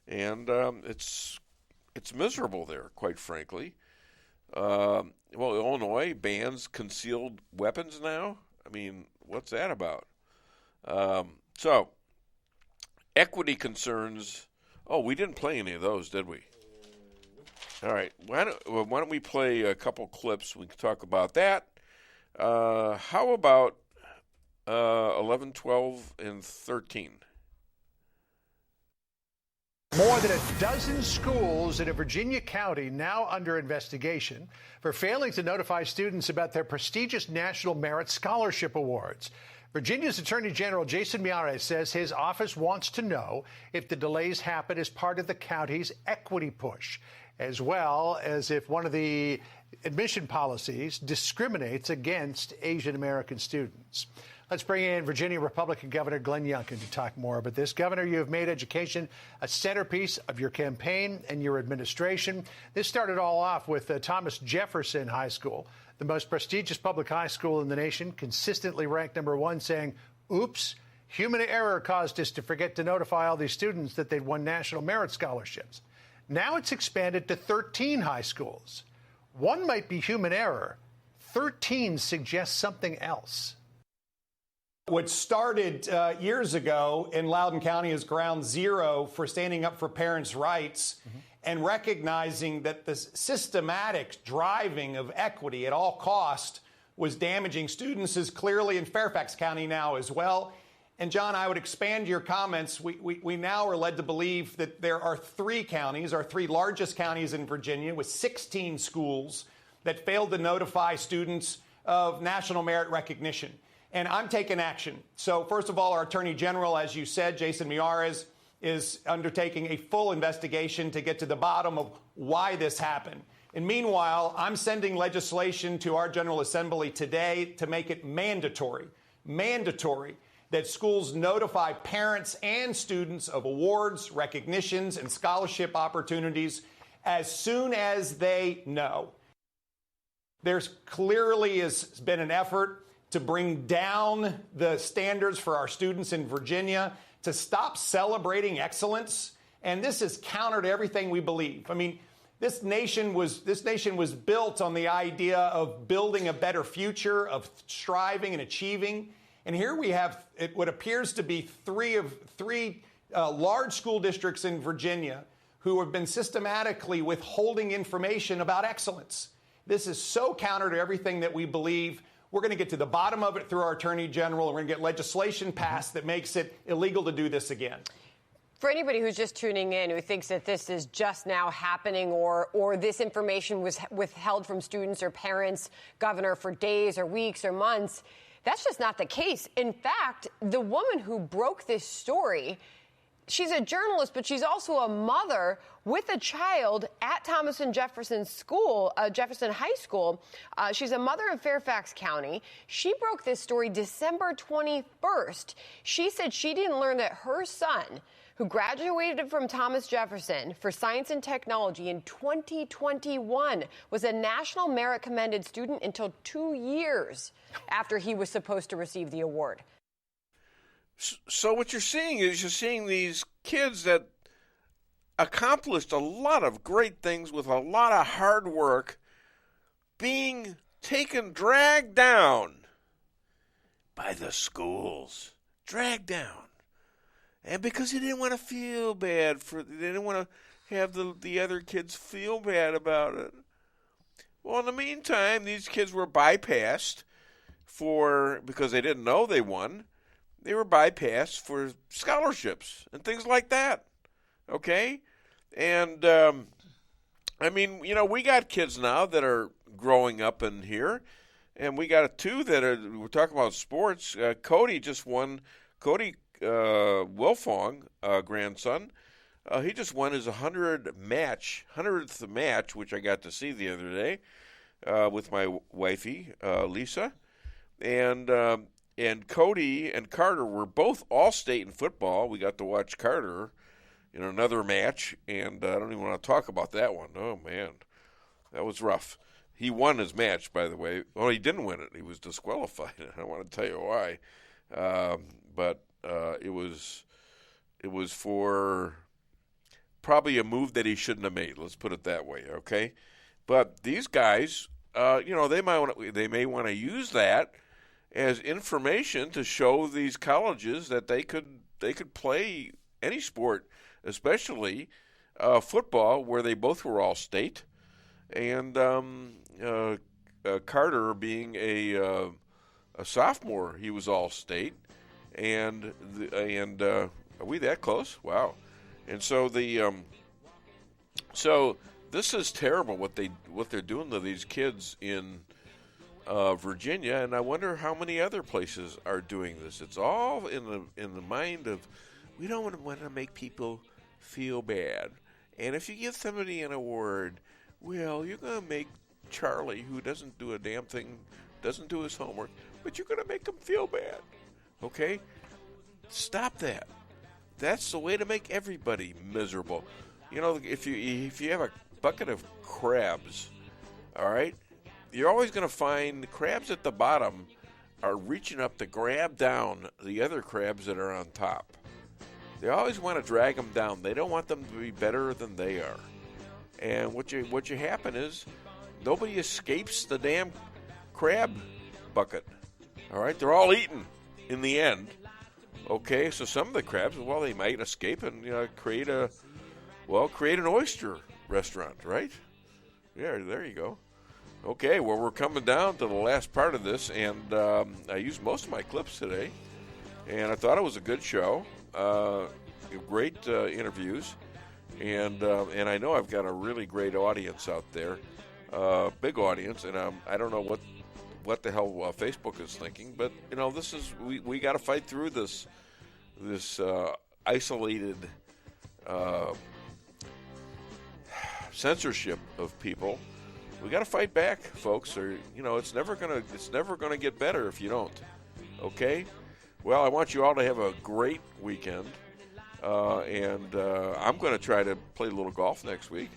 And it's miserable there, quite frankly. Illinois bans concealed weapons now. I mean, what's that about? So, equity concerns. Oh, we didn't play any of those, did we? All right. Why don't we play a couple clips? We can talk about that. How about 11, 12, and 13? More than a dozen schools in a Virginia county now under investigation for failing to notify students about their prestigious National Merit Scholarship Awards. Virginia's Attorney General Jason Miyares says his office wants to know if the delays happen as part of the county's equity push, as well as if one of the admission policies discriminates against Asian American students. Let's bring in Virginia Republican Governor Glenn Youngkin to talk more about this. Governor, you have made education a centerpiece of your campaign and your administration. This started all off with Thomas Jefferson High School, the most prestigious public high school in the nation, consistently ranked #1, saying, oops, human error caused us to forget to notify all these students that they'd won national merit scholarships. Now it's expanded to 13 high schools. One might be human error. 13 suggests something else. What started years ago in Loudoun County is ground zero for standing up for parents' rights and recognizing that the systematic driving of equity at all cost was damaging students is clearly in Fairfax County now as well. And, John, I would expand your comments. We now are led to believe that there are 3 counties, our 3 largest counties in Virginia, with 16 schools that failed to notify students of national merit recognition. And I'm taking action. So, first of all, our Attorney General, as you said, Jason Miyares, is undertaking a full investigation to get to the bottom of why this happened. And meanwhile, I'm sending legislation to our General Assembly today to make it mandatory that schools notify parents and students of awards, recognitions, and scholarship opportunities as soon as they know. There's clearly has been an effort to bring down the standards for our students in Virginia, to stop celebrating excellence, and this is counter to everything we believe. I mean, this nation was built on the idea of building a better future, of striving and achieving. And here we have what appears to be three large school districts in Virginia who have been systematically withholding information about excellence. This is so counter to everything that we believe. We're going to get to the bottom of it through our Attorney General, and we're going to get legislation passed that makes it illegal to do this again. For anybody who's just tuning in who thinks that this is just now happening or this information was withheld from students or parents, Governor, for days or weeks or months, that's just not the case. In fact, the woman who broke this story, she's a journalist, but she's also a mother with a child at Thomas and Jefferson School, Jefferson High School. She's a mother in Fairfax County. She broke this story December 21st. She said she didn't learn that her son, who graduated from Thomas Jefferson for science and technology in 2021, was a National Merit Commended student until 2 years after he was supposed to receive the award. So what you're seeing is these kids that accomplished a lot of great things with a lot of hard work being dragged down by the schools. Dragged down. And because they didn't want to feel bad they didn't want to have the other kids feel bad about it. Well, in the meantime, these kids were bypassed because they didn't know they won. They were bypassed for scholarships and things like that. Okay? And, I mean, we got kids now that are growing up in here, and we got two we're talking about sports. Cody just won. Cody Wilfong, grandson, he just won his 100th match, which I got to see the other day with my wifey, Lisa. And Cody and Carter were both all-state in football. We got to watch Carter in another match, and I don't even want to talk about that one. Oh, man, that was rough. He won his match, by the way. Well, he didn't win it. He was disqualified. I don't want to tell you why. But it was for probably a move that he shouldn't have made. Let's put it that way, okay? But these guys, they may want to use that as information to show these colleges that they could play any sport, especially football, where they both were all state, and Carter being a sophomore, he was all state, and are we that close? Wow! And so so this is terrible what they're doing to these kids in Virginia, and I wonder how many other places are doing this. It's all in the mind of, we don't want to make people feel bad, and if you give somebody an award, well, you're going to make Charlie, who doesn't do a damn thing, doesn't do his homework, but you're going to make him feel bad. Okay? Stop that. That's the way to make everybody miserable. If you have a bucket of crabs, all right, you're always going to find the crabs at the bottom are reaching up to grab down the other crabs that are on top. They always want to drag them down. They don't want them to be better than they are. And what you happen is nobody escapes the damn crab bucket. All right, they're all eaten in the end. Okay, so some of the crabs, well, they might escape and create an oyster restaurant, right? Yeah, there you go. Okay, well, we're coming down to the last part of this, and I used most of my clips today, and I thought it was a good show. Great interviews, and I know I've got a really great audience out there, big audience, and I don't know what the hell Facebook is thinking, but this is we got to fight through this isolated censorship of people. We got to fight back, folks, or it's never gonna get better if you don't. Okay? Well, I want you all to have a great weekend, and I'm going to try to play a little golf next week.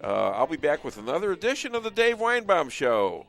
I'll be back with another edition of the Dave Weinbaum Show.